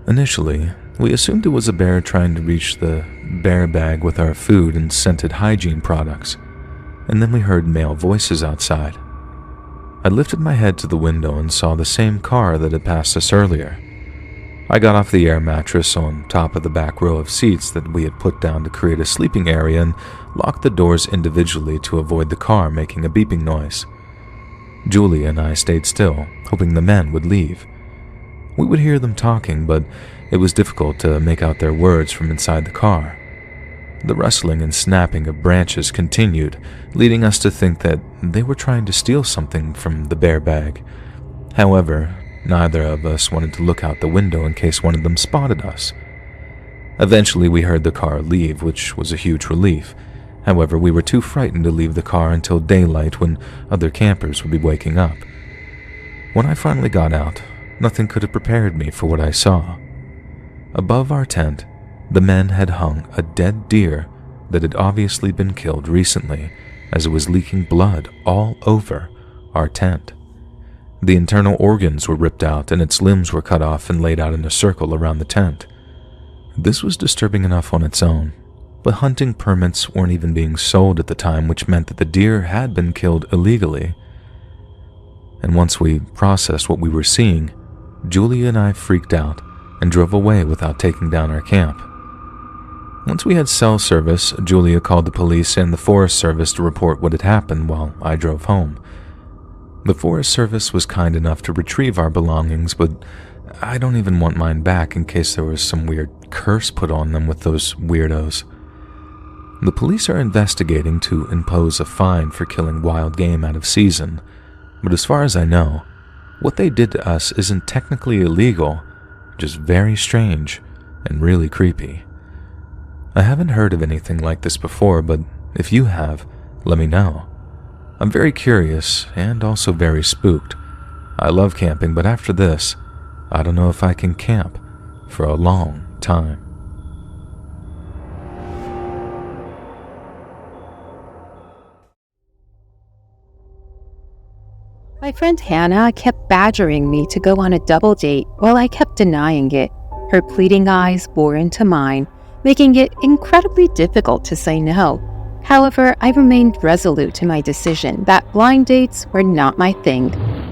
Initially, we assumed it was a bear trying to reach the bear bag with our food and scented hygiene products, and then we heard male voices outside. I lifted my head to the window and saw the same car that had passed us earlier. I got off the air mattress on top of the back row of seats that we had put down to create a sleeping area and locked the doors individually to avoid the car making a beeping noise. Julia and I stayed still, hoping the men would leave. We would hear them talking, but it was difficult to make out their words from inside the car. The rustling and snapping of branches continued, leading us to think that they were trying to steal something from the bear bag. However, neither of us wanted to look out the window in case one of them spotted us. Eventually, we heard the car leave, which was a huge relief. However, we were too frightened to leave the car until daylight when other campers would be waking up. When I finally got out, nothing could have prepared me for what I saw. Above our tent, the men had hung a dead deer that had obviously been killed recently, as it was leaking blood all over our tent. The internal organs were ripped out and its limbs were cut off and laid out in a circle around the tent. This was disturbing enough on its own, but hunting permits weren't even being sold at the time, which meant that the deer had been killed illegally. And once we processed what we were seeing, Julia and I freaked out and drove away without taking down our camp. Once we had cell service, Julia called the police and the Forest Service to report what had happened while I drove home. The Forest Service was kind enough to retrieve our belongings, but I don't even want mine back in case there was some weird curse put on them with those weirdos. The police are investigating to impose a fine for killing wild game out of season, but as far as I know, What they did to us isn't technically illegal, just very strange and really creepy. I haven't heard of anything like this before, but if you have, let me know. I'm very curious and also very spooked. I love camping, but after this, I don't know if I can camp for a long time. My friend Hannah kept badgering me to go on a double date while I kept denying it. Her pleading eyes bore into mine, making it incredibly difficult to say no. However, I remained resolute in my decision that blind dates were not my thing.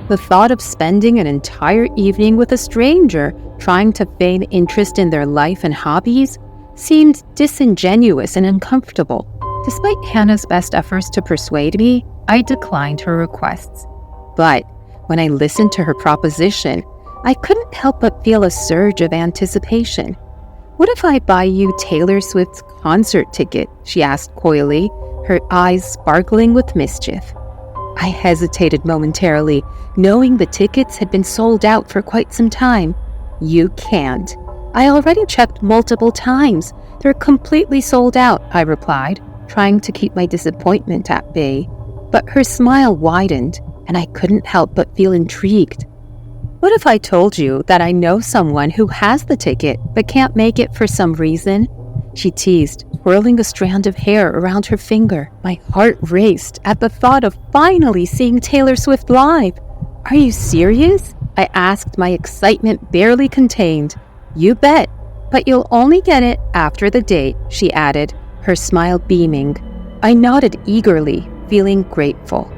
The thought of spending an entire evening with a stranger trying to feign interest in their life and hobbies seemed disingenuous and uncomfortable. Despite Hannah's best efforts to persuade me, I declined her requests. But when I listened to her proposition, I couldn't help but feel a surge of anticipation. "What if I buy you Taylor Swift's concert ticket?" she asked coyly, her eyes sparkling with mischief. I hesitated momentarily, knowing the tickets had been sold out for quite some time. "You can't. I already checked multiple times. They're completely sold out," I replied, trying to keep my disappointment at bay. But her smile widened, and I couldn't help but feel intrigued. "What if I told you that I know someone who has the ticket but can't make it for some reason?" she teased, twirling a strand of hair around her finger. My heart raced at the thought of finally seeing Taylor Swift live. "Are you serious?" I asked, my excitement barely contained. "You bet, but you'll only get it after the date," she added, her smile beaming. I nodded eagerly, feeling grateful.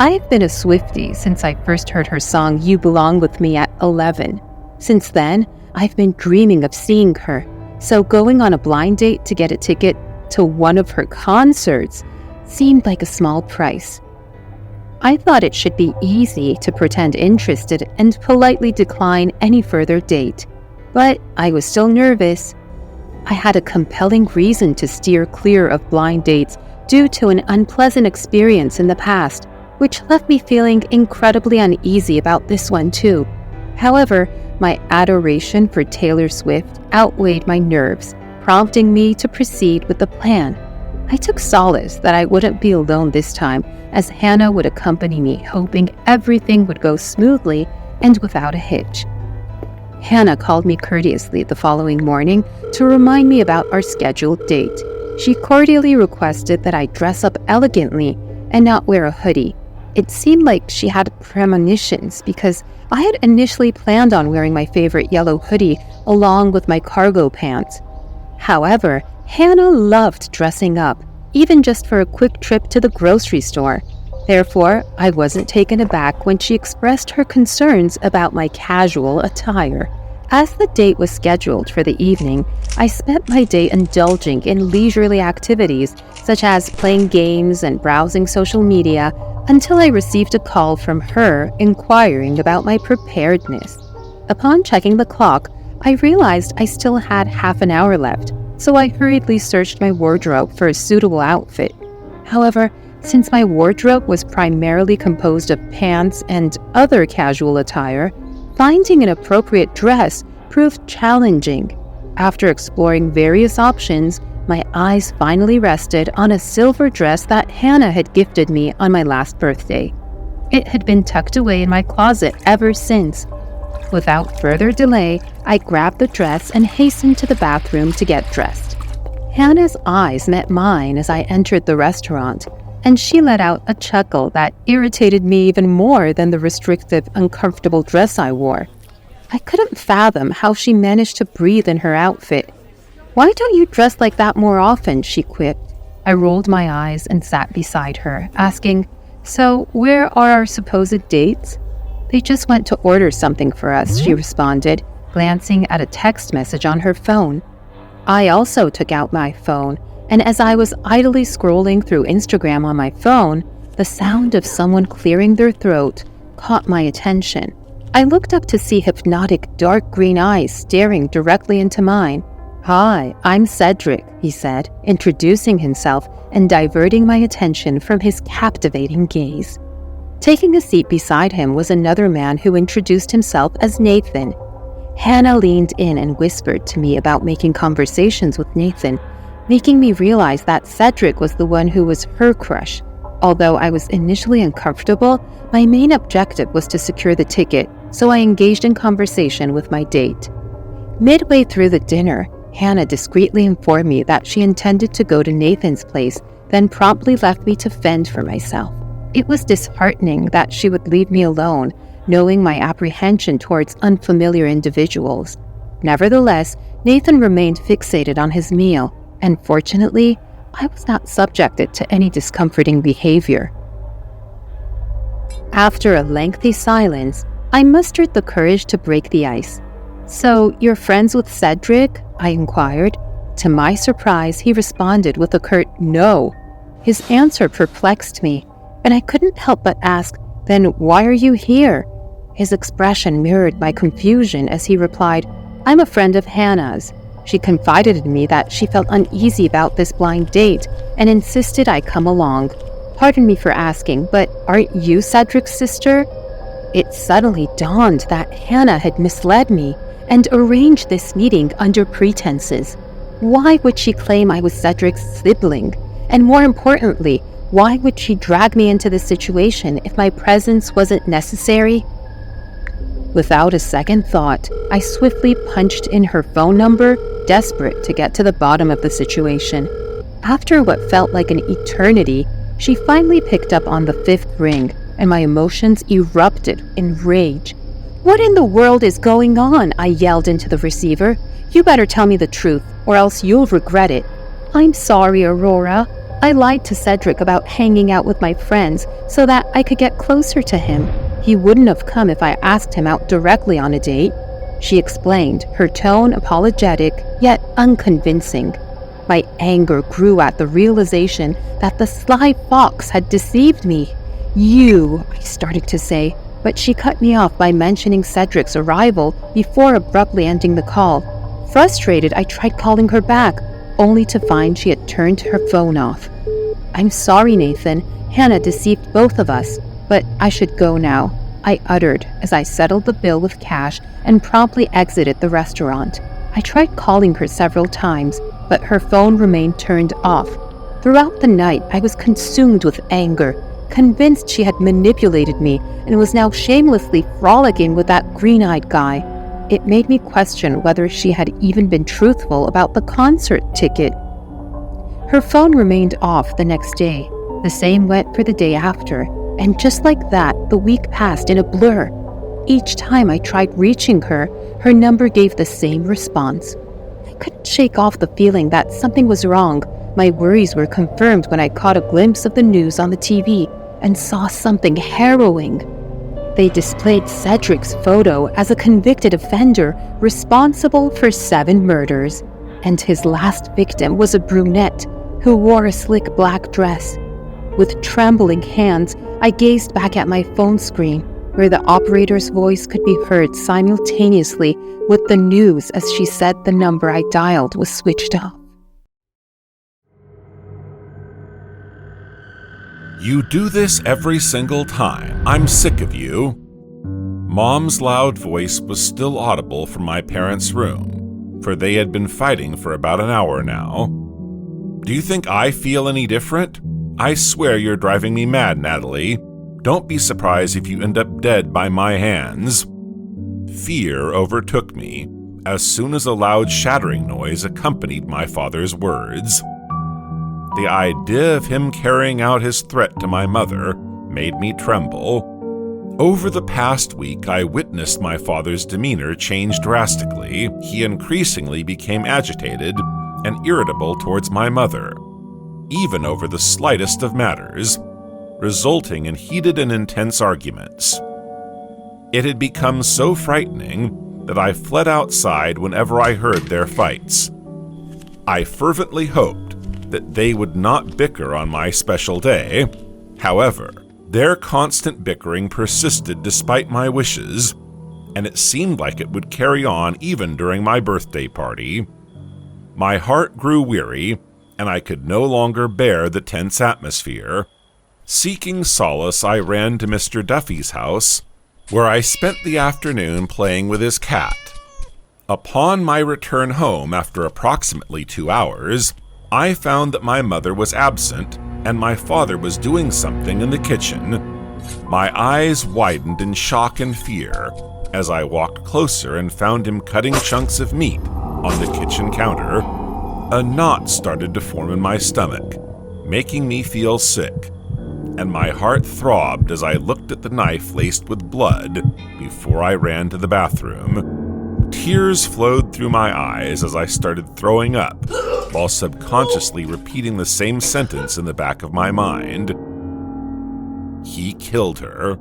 I've been a Swiftie since I first heard her song You Belong With Me at 11. Since then, I've been dreaming of seeing her, so going on a blind date to get a ticket to one of her concerts seemed like a small price. I thought it should be easy to pretend interested and politely decline any further date, but I was still nervous. I had a compelling reason to steer clear of blind dates due to an unpleasant experience in the past, which left me feeling incredibly uneasy about this one too. However, my adoration for Taylor Swift outweighed my nerves, prompting me to proceed with the plan. I took solace that I wouldn't be alone this time, as Hannah would accompany me, hoping everything would go smoothly and without a hitch. Hannah called me courteously the following morning to remind me about our scheduled date. She cordially requested that I dress up elegantly and not wear a hoodie. It seemed like she had premonitions because I had initially planned on wearing my favorite yellow hoodie along with my cargo pants. However, Hannah loved dressing up, even just for a quick trip to the grocery store. Therefore, I wasn't taken aback when she expressed her concerns about my casual attire. As the date was scheduled for the evening, I spent my day indulging in leisurely activities such as playing games and browsing social media until I received a call from her inquiring about my preparedness. Upon checking the clock, I realized I still had half an hour left, so I hurriedly searched my wardrobe for a suitable outfit. However, since my wardrobe was primarily composed of pants and other casual attire, finding an appropriate dress proved challenging. After exploring various options, my eyes finally rested on a silver dress that Hannah had gifted me on my last birthday. It had been tucked away in my closet ever since. Without further delay, I grabbed the dress and hastened to the bathroom to get dressed. Hannah's eyes met mine as I entered the restaurant, and she let out a chuckle that irritated me even more than the restrictive, uncomfortable dress I wore. I couldn't fathom how she managed to breathe in her outfit. "Why don't you dress like that more often?" she quipped. I rolled my eyes and sat beside her, asking, "So, where are our supposed dates?" "They just went to order something for us," she responded, glancing at a text message on her phone. I also took out my phone, and as I was idly scrolling through Instagram on my phone, the sound of someone clearing their throat caught my attention. I looked up to see hypnotic dark green eyes staring directly into mine. "Hi, I'm Cedric," he said, introducing himself and diverting my attention from his captivating gaze. Taking a seat beside him was another man who introduced himself as Nathan. Hannah leaned in and whispered to me about making conversations with Nathan, making me realize that Cedric was the one who was her crush. Although I was initially uncomfortable, my main objective was to secure the ticket, so I engaged in conversation with my date. Midway through the dinner, Hannah discreetly informed me that she intended to go to Nathan's place, then promptly left me to fend for myself. It was disheartening that she would leave me alone, knowing my apprehension towards unfamiliar individuals. Nevertheless, Nathan remained fixated on his meal, and fortunately, I was not subjected to any discomforting behavior. After a lengthy silence, I mustered the courage to break the ice. "So, you're friends with Cedric?" I inquired. To my surprise, he responded with a curt "no." His answer perplexed me, and I couldn't help but ask, "Then why are you here?" His expression mirrored my confusion as he replied, "I'm a friend of Hannah's. She confided in me that she felt uneasy about this blind date and insisted I come along. Pardon me for asking, but aren't you Cedric's sister?" It suddenly dawned that Hannah had misled me and arranged this meeting under pretenses. Why would she claim I was Cedric's sibling? And more importantly, why would she drag me into this situation if my presence wasn't necessary? Without a second thought, I swiftly punched in her phone number, desperate to get to the bottom of the situation. After what felt like an eternity, she finally picked up on the fifth ring, and my emotions erupted in rage. "What in the world is going on?" I yelled into the receiver. "You better tell me the truth, or else you'll regret it." "I'm sorry, Aurora. I lied to Cedric about hanging out with my friends so that I could get closer to him. He wouldn't have come if I asked him out directly on a date," she explained, her tone apologetic, yet unconvincing. My anger grew at the realization that the sly fox had deceived me. "You," I started to say, but she cut me off by mentioning Cedric's arrival before abruptly ending the call. Frustrated, I tried calling her back, only to find she had turned her phone off. "I'm sorry, Nathan. Hannah deceived both of us, but I should go now," I uttered as I settled the bill with cash and promptly exited the restaurant. I tried calling her several times, but her phone remained turned off. Throughout the night, I was consumed with anger, convinced she had manipulated me and was now shamelessly frolicking with that green-eyed guy. It made me question whether she had even been truthful about the concert ticket. Her phone remained off the next day. The same went for the day after, and just like that, the week passed in a blur. Each time I tried reaching her, her number gave the same response. I couldn't shake off the feeling that something was wrong. My worries were confirmed when I caught a glimpse of the news on the TV and saw something harrowing. They displayed Cedric's photo as a convicted offender responsible for 7 murders, and his last victim was a brunette who wore a slick black dress. With trembling hands, I gazed back at my phone screen, where the operator's voice could be heard simultaneously with the news as she said the number I dialed was switched off. You do this every single time. I'm sick of you. Mom's loud voice was still audible from my parents' room, for they had been fighting for about an hour now. Do you think I feel any different? I swear you're driving me mad, Natalie. Don't be surprised if you end up dead by my hands. Fear overtook me as soon as a loud shattering noise accompanied my father's words. The idea of him carrying out his threat to my mother made me tremble. Over the past week, I witnessed my father's demeanor change drastically. He increasingly became agitated and irritable towards my mother, even over the slightest of matters, resulting in heated and intense arguments. It had become so frightening that I fled outside whenever I heard their fights. I fervently hoped that they would not bicker on my special day. However, their constant bickering persisted despite my wishes, and it seemed like it would carry on even during my birthday party. My heart grew weary, and I could no longer bear the tense atmosphere. Seeking solace, I ran to Mr. Duffy's house, where I spent the afternoon playing with his cat. Upon my return home after approximately 2 hours, I found that my mother was absent and my father was doing something in the kitchen. My eyes widened in shock and fear as I walked closer and found him cutting chunks of meat on the kitchen counter. A knot started to form in my stomach, making me feel sick, and my heart throbbed as I looked at the knife laced with blood before I ran to the bathroom. Tears flowed through my eyes as I started throwing up, while subconsciously repeating the same sentence in the back of my mind. He killed her.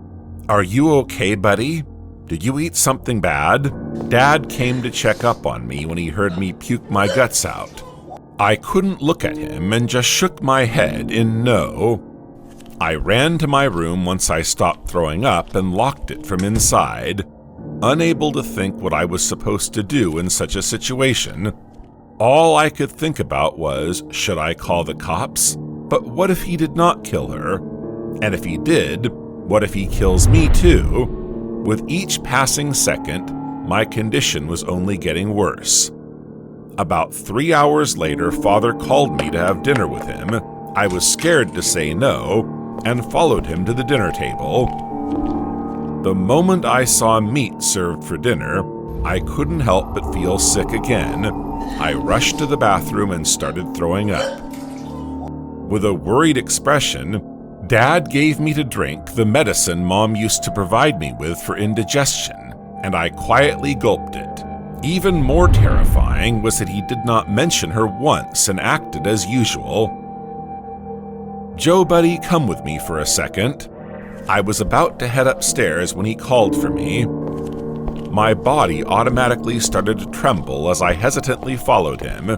Are you okay, buddy? Did you eat something bad? Dad came to check up on me when he heard me puke my guts out. I couldn't look at him and just shook my head in no. I ran to my room once I stopped throwing up and locked it from inside, unable to think what I was supposed to do in such a situation. All I could think about was, should I call the cops? But what if he did not kill her? And if he did, what if he kills me too? With each passing second, my condition was only getting worse. About 3 hours later, Father called me to have dinner with him. I was scared to say no, and followed him to the dinner table. The moment I saw meat served for dinner, I couldn't help but feel sick again. I rushed to the bathroom and started throwing up. With a worried expression, Dad gave me to drink the medicine Mom used to provide me with for indigestion, and I quietly gulped it. Even more terrifying was that he did not mention her once and acted as usual. "Joe, buddy, come with me for a second." I was about to head upstairs when he called for me. My body automatically started to tremble as I hesitantly followed him.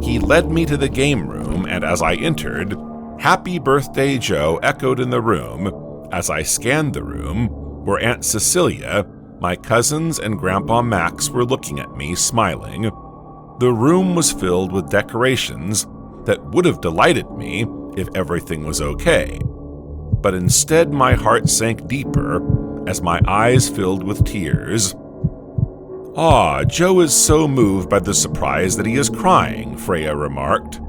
He led me to the game room, and as I entered, "Happy Birthday, Joe" echoed in the room as I scanned the room where Aunt Cecilia, my cousins, and Grandpa Max were looking at me, smiling. The room was filled with decorations that would have delighted me if everything was okay. But instead my heart sank deeper as my eyes filled with tears. "Aw, Joe is so moved by the surprise that he is crying," Freya remarked.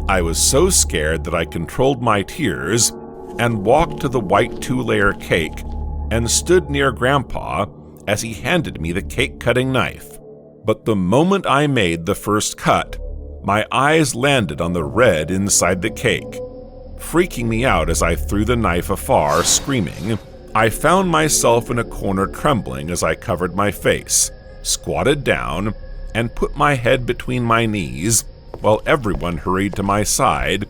I was so scared that I controlled my tears and walked to the white 2-layer cake and stood near Grandpa as he handed me the cake-cutting knife. But the moment I made the first cut, my eyes landed on the red inside the cake, freaking me out as I threw the knife afar, screaming. I found myself in a corner trembling as I covered my face, squatted down, and put my head between my knees while everyone hurried to my side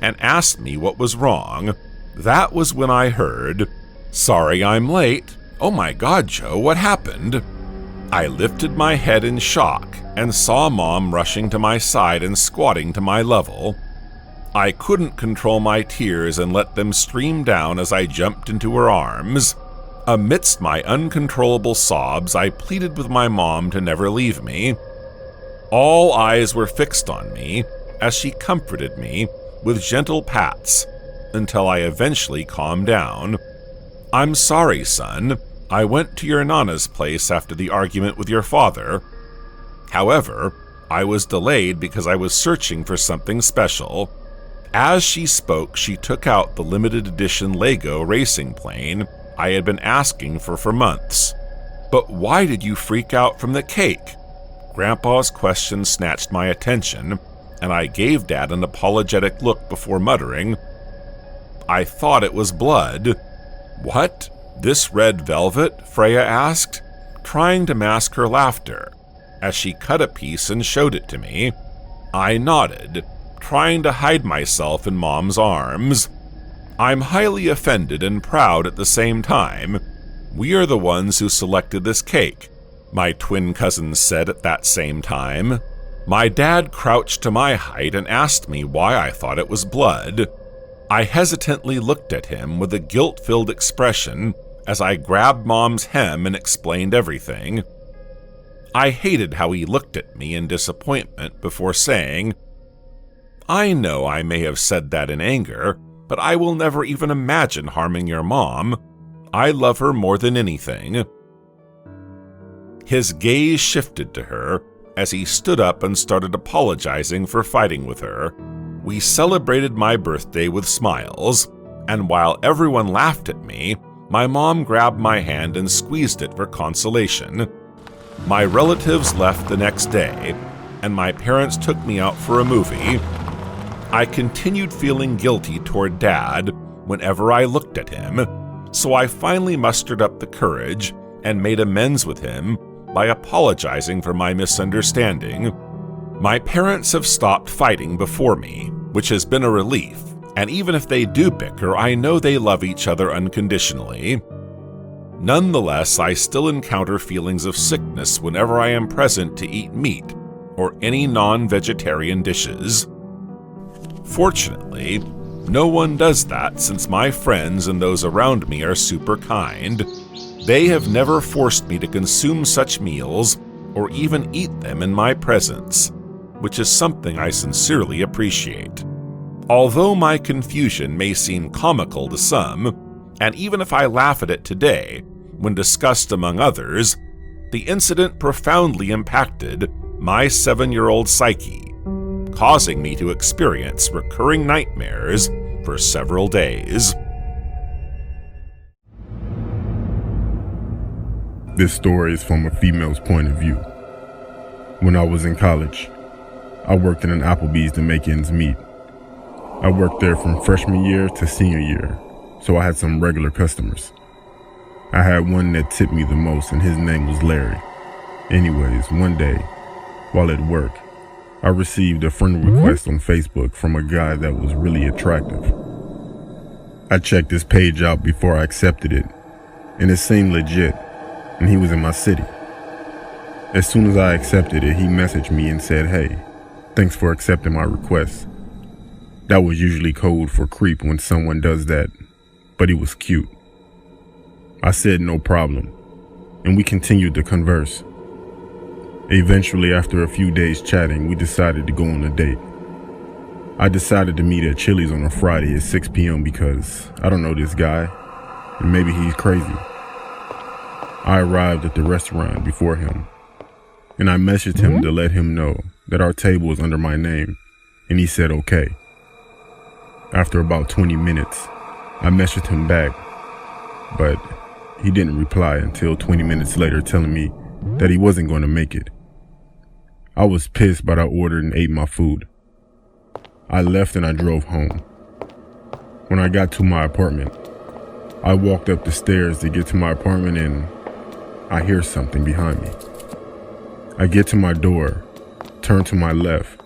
and asked me what was wrong. That was when I heard, "Sorry I'm late. Oh my God, Joe, what happened?" I lifted my head in shock and saw Mom rushing to my side and squatting to my level. I couldn't control my tears and let them stream down as I jumped into her arms. Amidst my uncontrollable sobs, I pleaded with my mom to never leave me. All eyes were fixed on me as she comforted me with gentle pats until I eventually calmed down. "I'm sorry, son. I went to your Nana's place after the argument with your father. However, I was delayed because I was searching for something special." As she spoke, she took out the limited edition Lego racing plane I had been asking for months. "But why did you freak out from the cake?" Grandpa's question snatched my attention, and I gave Dad an apologetic look before muttering, "I thought it was blood." "What? This red velvet?" Freya asked, trying to mask her laughter, as she cut a piece and showed it to me. I nodded, trying to hide myself in Mom's arms. "I'm highly offended and proud at the same time. We are the ones who selected this cake," my twin cousins said at that same time. My dad crouched to my height and asked me why I thought it was blood. I hesitantly looked at him with a guilt-filled expression as I grabbed Mom's hem and explained everything. I hated how he looked at me in disappointment before saying, "I know I may have said that in anger, but I will never even imagine harming your mom. I love her more than anything." His gaze shifted to her as he stood up and started apologizing for fighting with her. We celebrated my birthday with smiles, and while everyone laughed at me, my mom grabbed my hand and squeezed it for consolation. My relatives left the next day, and my parents took me out for a movie. I continued feeling guilty toward Dad whenever I looked at him, so I finally mustered up the courage and made amends with him by apologizing for my misunderstanding. My parents have stopped fighting before me, which has been a relief, and even if they do bicker, I know they love each other unconditionally. Nonetheless, I still encounter feelings of sickness whenever I am present to eat meat or any non-vegetarian dishes. Fortunately, no one does that since my friends and those around me are super kind. They have never forced me to consume such meals or even eat them in my presence, which is something I sincerely appreciate. Although my confusion may seem comical to some, and even if I laugh at it today, when discussed among others, the incident profoundly impacted my 7-year-old psyche, causing me to experience recurring nightmares for several days. This story is from a female's point of view. When I was in college, I worked in an Applebee's to make ends meet. I worked there from freshman year to senior year, so I had some regular customers. I had one that tipped me the most, and his name was Larry. Anyways, one day, while at work, I received a friend request on Facebook from a guy that was really attractive. I checked his page out before I accepted it, and it seemed legit, and he was in my city. As soon as I accepted it, he messaged me and said, "Hey, thanks for accepting my request." That was usually code for creep when someone does that, but he was cute. I said no problem, and we continued to converse. Eventually, after a few days chatting, we decided to go on a date. I decided to meet at Chili's on a Friday at 6 p.m. because I don't know this guy, and maybe he's crazy. I arrived at the restaurant before him, and I messaged him to let him know that our table was under my name, and he said okay. After about 20 minutes, I messaged him back, but he didn't reply until 20 minutes later telling me that he wasn't going to make it. I was pissed, but I ordered and ate my food. I left and I drove home. When I got to my apartment, I walked up the stairs to get to my apartment and I hear something behind me. I get to my door, turn to my left,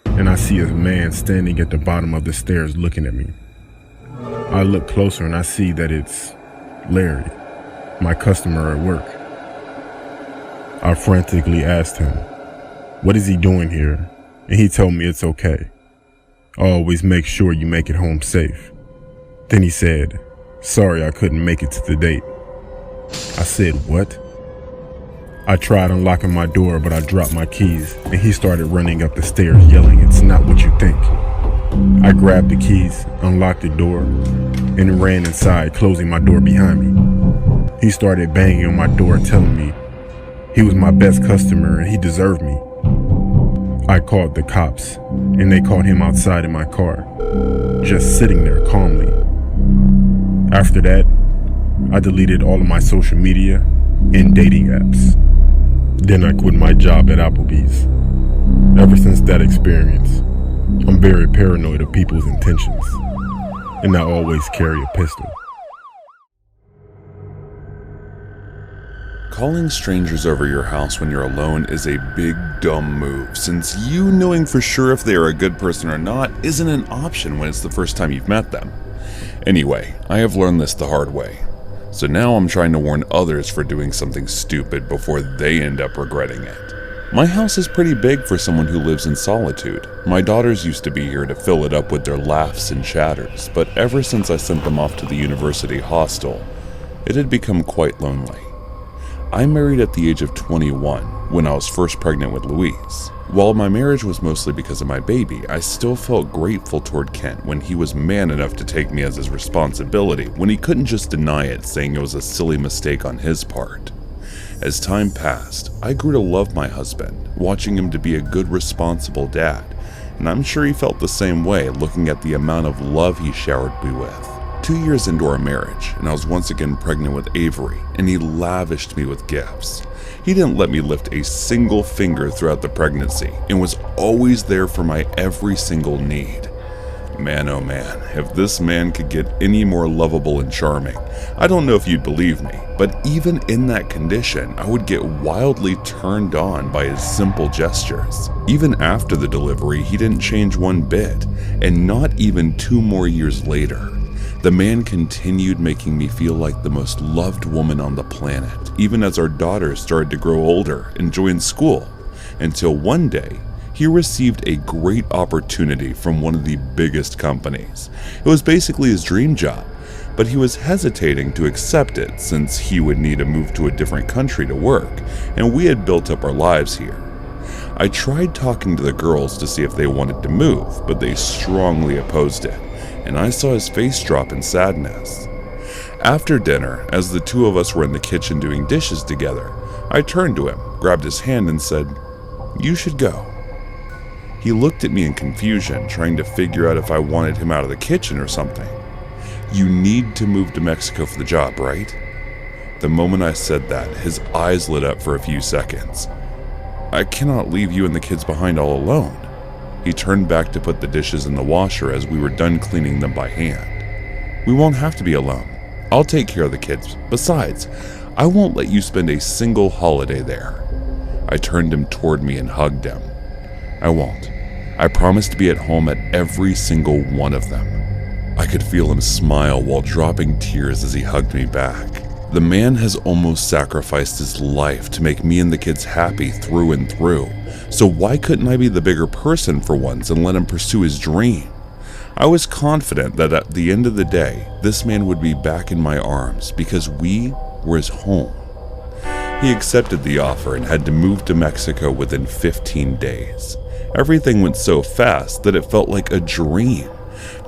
and I see a man standing at the bottom of the stairs looking at me. I look closer and I see that it's Larry, my customer at work. I frantically asked him, "What is he doing here?" And he told me it's okay. Always make sure you make it home safe. Then he said, "Sorry I couldn't make it to the date." I said, "What?" I tried unlocking my door, but I dropped my keys, and he started running up the stairs yelling, "It's not what you think." I grabbed the keys, unlocked the door, and ran inside, closing my door behind me. He started banging on my door, telling me he was my best customer and he deserved me. I called the cops, and they caught him outside in my car, just sitting there calmly. After that, I deleted all of my social media and dating apps. Then I quit my job at Applebee's. Ever since that experience, I'm very paranoid of people's intentions, and I always carry a pistol. Calling strangers over your house when you're alone is a big, dumb move, since you knowing for sure if they are a good person or not isn't an option when it's the first time you've met them. Anyway, I have learned this the hard way, so now I'm trying to warn others for doing something stupid before they end up regretting it. My house is pretty big for someone who lives in solitude. My daughters used to be here to fill it up with their laughs and chatters, but ever since I sent them off to the university hostel, it had become quite lonely. I married at the age of 21, when I was first pregnant with Louise. While my marriage was mostly because of my baby, I still felt grateful toward Kent when he was man enough to take me as his responsibility, when he couldn't just deny it, saying it was a silly mistake on his part. As time passed, I grew to love my husband, watching him to be a good, responsible dad, and I'm sure he felt the same way looking at the amount of love he showered me with. 2 years into our marriage, and I was once again pregnant with Avery, and he lavished me with gifts. He didn't let me lift a single finger throughout the pregnancy, and was always there for my every single need. Man, oh man, if this man could get any more lovable and charming, I don't know if you'd believe me, but even in that condition, I would get wildly turned on by his simple gestures. Even after the delivery, he didn't change one bit, and not even 2 more years later, the man continued making me feel like the most loved woman on the planet, even as our daughters started to grow older and join school, until one day, he received a great opportunity from one of the biggest companies. It was basically his dream job, but he was hesitating to accept it since he would need to move to a different country to work, and we had built up our lives here. I tried talking to the girls to see if they wanted to move, but they strongly opposed it, and I saw his face drop in sadness. After dinner, as the 2 of us were in the kitchen doing dishes together, I turned to him, grabbed his hand, and said, "You should go." He looked at me in confusion, trying to figure out if I wanted him out of the kitchen or something. "You need to move to Mexico for the job, right?" The moment I said that, his eyes lit up for a few seconds. "I cannot leave you and the kids behind all alone." He turned back to put the dishes in the washer as we were done cleaning them by hand. "We won't have to be alone. I'll take care of the kids. Besides, I won't let you spend a single holiday there." I turned him toward me and hugged him. "I won't. I promise to be at home at every single one of them." I could feel him smile while dropping tears as he hugged me back. The man has almost sacrificed his life to make me and the kids happy through and through, so why couldn't I be the bigger person for once and let him pursue his dream? I was confident that at the end of the day, this man would be back in my arms because we were his home. He accepted the offer and had to move to Mexico within 15 days. Everything went so fast that it felt like a dream,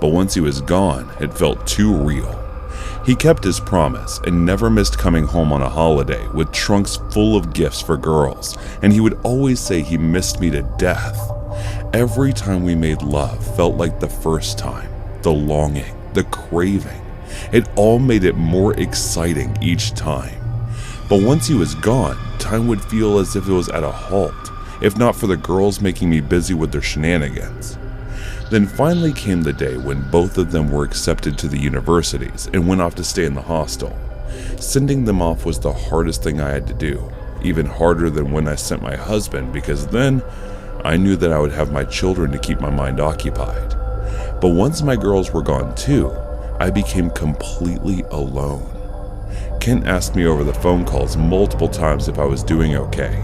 but once he was gone, it felt too real. He kept his promise and never missed coming home on a holiday with trunks full of gifts for girls, and he would always say he missed me to death. Every time we made love felt like the first time, the longing, the craving. It all made it more exciting each time. But once he was gone, time would feel as if it was at a halt, if not for the girls making me busy with their shenanigans. Then finally came the day when both of them were accepted to the universities and went off to stay in the hostel. Sending them off was the hardest thing I had to do, even harder than when I sent my husband, because then I knew that I would have my children to keep my mind occupied. But once my girls were gone too, I became completely alone. Kent asked me over the phone calls multiple times if I was doing okay,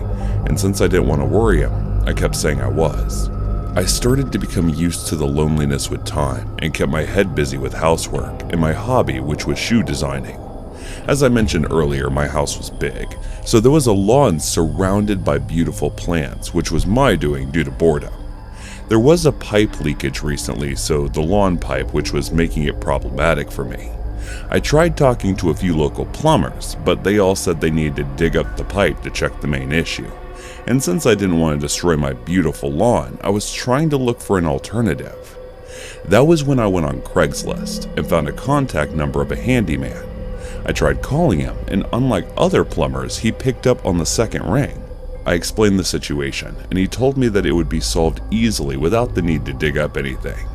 and since I didn't want to worry him, I kept saying I was. I started to become used to the loneliness with time and kept my head busy with housework and my hobby, which was shoe designing. As I mentioned earlier, my house was big, so there was a lawn surrounded by beautiful plants, which was my doing due to boredom. There was a pipe leakage recently, so the lawn pipe, which was making it problematic for me. I tried talking to a few local plumbers, but they all said they needed to dig up the pipe to check the main issue. And since I didn't want to destroy my beautiful lawn, I was trying to look for an alternative. That was when I went on Craigslist and found a contact number of a handyman. I tried calling him, and unlike other plumbers, he picked up on the second ring. I explained the situation, and he told me that it would be solved easily without the need to dig up anything.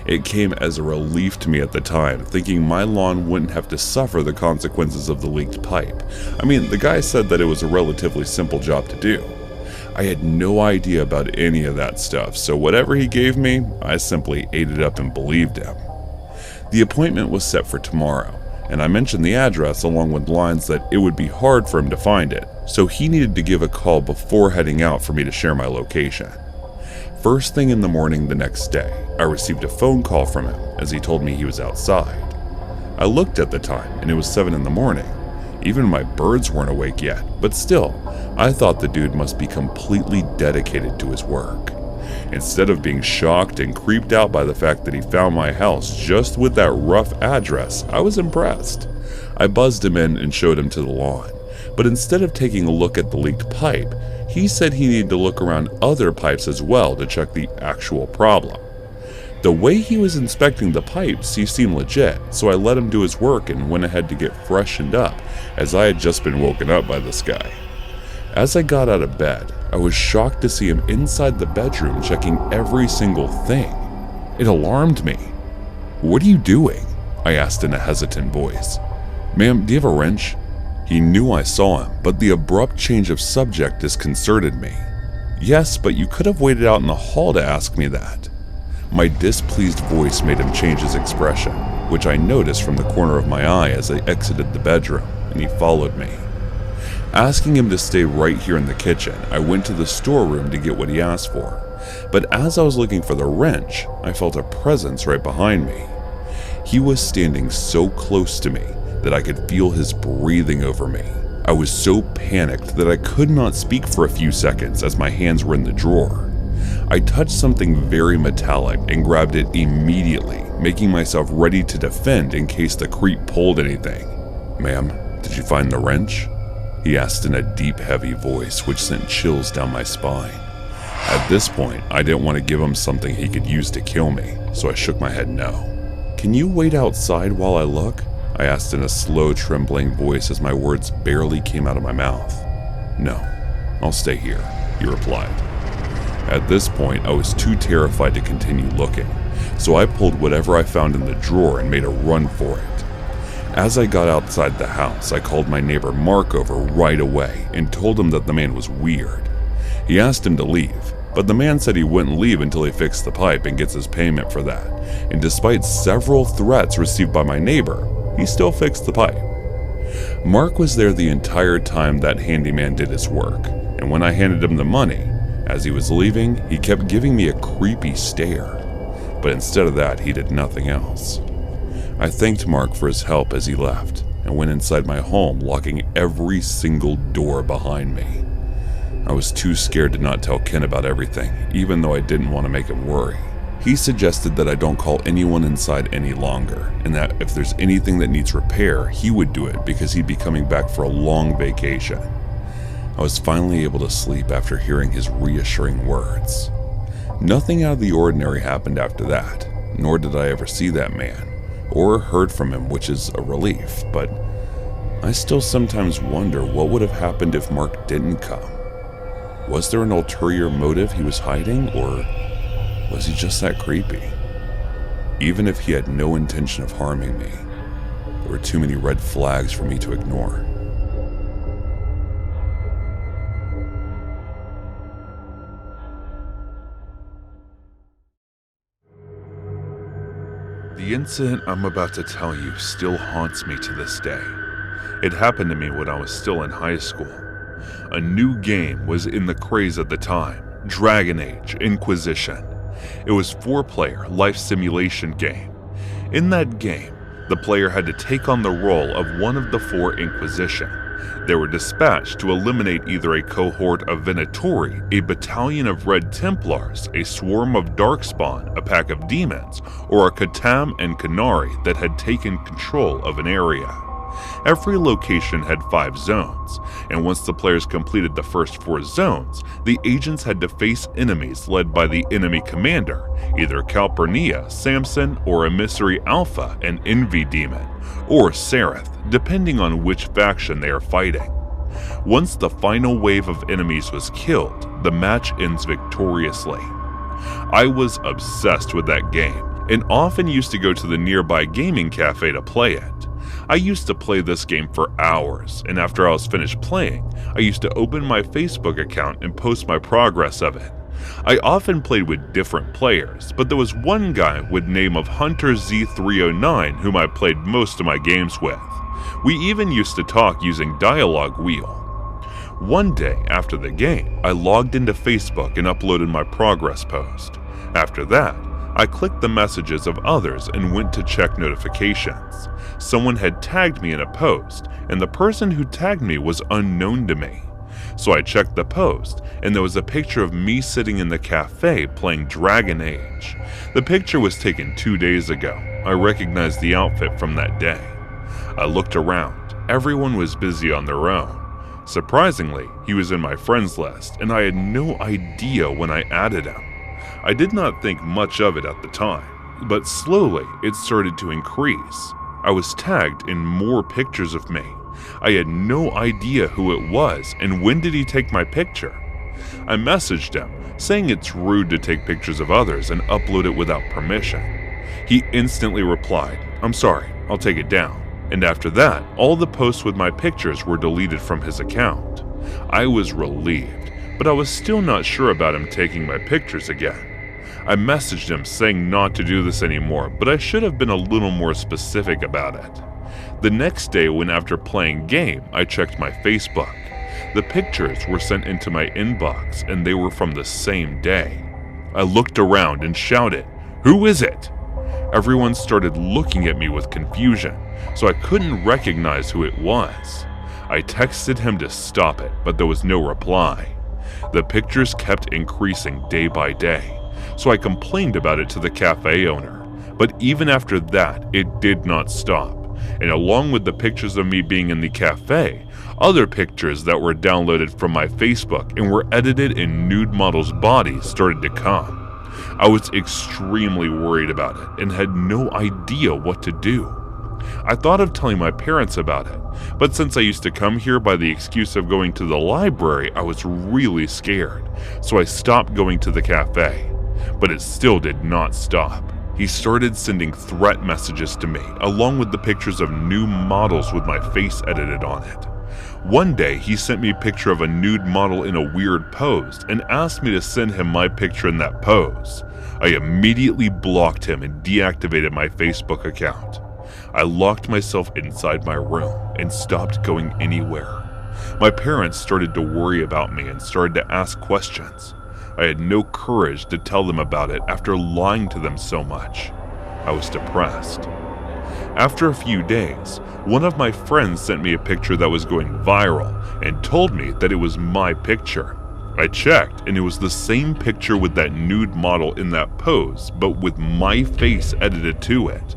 It came as a relief to me at the time, thinking my lawn wouldn't have to suffer the consequences of the leaked pipe. I mean, the guy said that it was a relatively simple job to do. I had no idea about any of that stuff, so whatever he gave me, I simply ate it up and believed him. The appointment was set for tomorrow, and I mentioned the address along with lines that it would be hard for him to find it, so he needed to give a call before heading out for me to share my location. First thing in the morning the next day, I received a phone call from him as he told me he was outside. I looked at the time and it was 7 in the morning. Even my birds weren't awake yet, but still, I thought the dude must be completely dedicated to his work. Instead of being shocked and creeped out by the fact that he found my house just with that rough address, I was impressed. I buzzed him in and showed him to the lawn, but instead of taking a look at the leaked pipe, he said he needed to look around other pipes as well to check the actual problem. The way he was inspecting the pipes, he seemed legit, so I let him do his work and went ahead to get freshened up, as I had just been woken up by this guy. As I got out of bed, I was shocked to see him inside the bedroom checking every single thing. It alarmed me. "What are you doing?" I asked in a hesitant voice. "Ma'am, do you have a wrench?" He knew I saw him, but the abrupt change of subject disconcerted me. "Yes, but you could have waited out in the hall to ask me that." My displeased voice made him change his expression, which I noticed from the corner of my eye as I exited the bedroom, and he followed me. Asking him to stay right here in the kitchen, I went to the storeroom to get what he asked for, but as I was looking for the wrench, I felt a presence right behind me. He was standing so close to me that I could feel his breathing over me. I was so panicked that I could not speak for a few seconds as my hands were in the drawer. I touched something very metallic and grabbed it immediately, making myself ready to defend in case the creep pulled anything. "Ma'am, did you find the wrench?" he asked in a deep, heavy voice which sent chills down my spine. At this point, I didn't want to give him something he could use to kill me, so I shook my head no. "Can you wait outside while I look?" I asked in a slow, trembling voice as my words barely came out of my mouth. "No, I'll stay here," he replied. At this point, I was too terrified to continue looking, so I pulled whatever I found in the drawer and made a run for it. As I got outside the house, I called my neighbor Mark over right away and told him that the man was weird. He asked him to leave, but the man said he wouldn't leave until he fixed the pipe and gets his payment for that, and despite several threats received by my neighbor, he still fixed the pipe. Mark was there the entire time that handyman did his work, and when I handed him the money, as he was leaving, he kept giving me a creepy stare, but instead of that, he did nothing else. I thanked Mark for his help as he left, and went inside my home, locking every single door behind me. I was too scared to not tell Ken about everything, even though I didn't want to make him worry. He suggested that I don't call anyone inside any longer, and that if there's anything that needs repair, he would do it because he'd be coming back for a long vacation. I was finally able to sleep after hearing his reassuring words. Nothing out of the ordinary happened after that, nor did I ever see that man, or heard from him, which is a relief, but I still sometimes wonder what would have happened if Mark didn't come. Was there an ulterior motive he was hiding, or was he just that creepy? Even if he had no intention of harming me, there were too many red flags for me to ignore. The incident I'm about to tell you still haunts me to this day. It happened to me when I was still in high school. A new game was in the craze at the time, Dragon Age Inquisition. It was a 4-player life simulation game. In that game, the player had to take on the role of one of the 4 Inquisition. They were dispatched to eliminate either a cohort of Venatori, a battalion of Red Templars, a swarm of Darkspawn, a pack of demons, or a Katam and Kanari that had taken control of an area. Every location had 5 zones, and once the players completed the first 4 zones, the agents had to face enemies led by the enemy commander, either Calpurnia, Samson, or Emissary Alpha, an Envy Demon, or Seraph, depending on which faction they are fighting. Once the final wave of enemies was killed, the match ends victoriously. I was obsessed with that game, and often used to go to the nearby gaming cafe to play it. I used to play this game for hours, and after I was finished playing, I used to open my Facebook account and post my progress of it. I often played with different players, but there was one guy with name of Hunter Z309 whom I played most of my games with. We even used to talk using Dialogue Wheel. One day after the game, I logged into Facebook and uploaded my progress post. After that, I clicked the messages of others and went to check notifications. Someone had tagged me in a post, and the person who tagged me was unknown to me. So I checked the post, and there was a picture of me sitting in the cafe playing Dragon Age. The picture was taken 2 days ago. I recognized the outfit from that day. I looked around. Everyone was busy on their own. Surprisingly, he was in my friends list, and I had no idea when I added him. I did not think much of it at the time, but slowly it started to increase. I was tagged in more pictures of me. I had no idea who it was and when did he take my picture. I messaged him, saying it's rude to take pictures of others and upload it without permission. He instantly replied, "I'm sorry, I'll take it down." And after that, all the posts with my pictures were deleted from his account. I was relieved, but I was still not sure about him taking my pictures again. I messaged him saying not to do this anymore, but I should have been a little more specific about it. The next day, when after playing game, I checked my Facebook. The pictures were sent into my inbox and they were from the same day. I looked around and shouted, "Who is it?" Everyone started looking at me with confusion, so I couldn't recognize who it was. I texted him to stop it, but there was no reply. The pictures kept increasing day by day, so I complained about it to the cafe owner. But even after that, it did not stop. And along with the pictures of me being in the cafe, other pictures that were downloaded from my Facebook and were edited in nude models' bodies started to come. I was extremely worried about it and had no idea what to do. I thought of telling my parents about it, but since I used to come here by the excuse of going to the library, I was really scared, so I stopped going to the cafe. But it still did not stop. He started sending threat messages to me, along with the pictures of new models with my face edited on it. One day, he sent me a picture of a nude model in a weird pose and asked me to send him my picture in that pose. I immediately blocked him and deactivated my Facebook account. I locked myself inside my room and stopped going anywhere. My parents started to worry about me and started to ask questions. I had no courage to tell them about it after lying to them so much. I was depressed. After a few days, one of my friends sent me a picture that was going viral and told me that it was my picture. I checked and it was the same picture with that nude model in that pose, but with my face edited to it.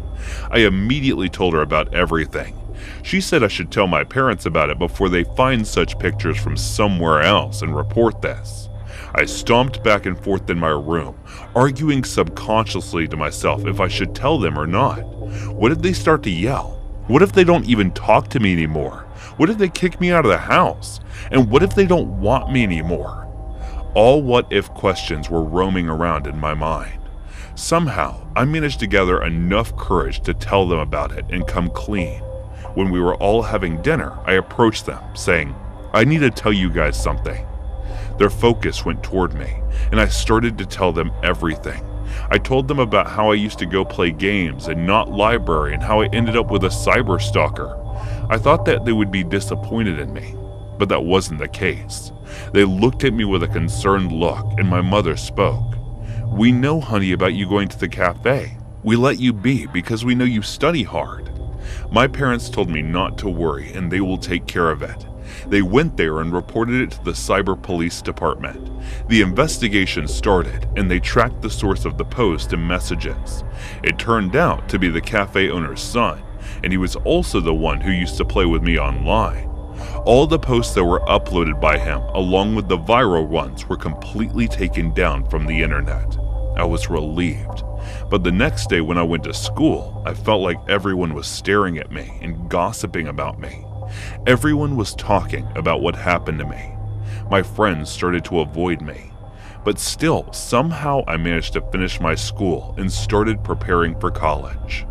I immediately told her about everything. She said I should tell my parents about it before they find such pictures from somewhere else and report this. I stomped back and forth in my room, arguing subconsciously to myself if I should tell them or not. What if they start to yell? What if they don't even talk to me anymore? What if they kick me out of the house? And what if they don't want me anymore? All what-if questions were roaming around in my mind. Somehow, I managed to gather enough courage to tell them about it and come clean. When we were all having dinner, I approached them, saying, "I need to tell you guys something." Their focus went toward me, and I started to tell them everything. I told them about how I used to go play games and not library and how I ended up with a cyber stalker. I thought that they would be disappointed in me, but that wasn't the case. They looked at me with a concerned look, and my mother spoke. "We know, honey, about you going to the cafe. We let you be because we know you study hard." My parents told me not to worry and they will take care of it. They went there and reported it to the cyber police department. The investigation started and they tracked the source of the post and messages. It turned out to be the cafe owner's son, and he was also the one who used to play with me online. All the posts that were uploaded by him, along with the viral ones, were completely taken down from the internet. I was relieved. But the next day when I went to school, I felt like everyone was staring at me and gossiping about me. Everyone was talking about what happened to me. My friends started to avoid me. But still, somehow I managed to finish my school and started preparing for college.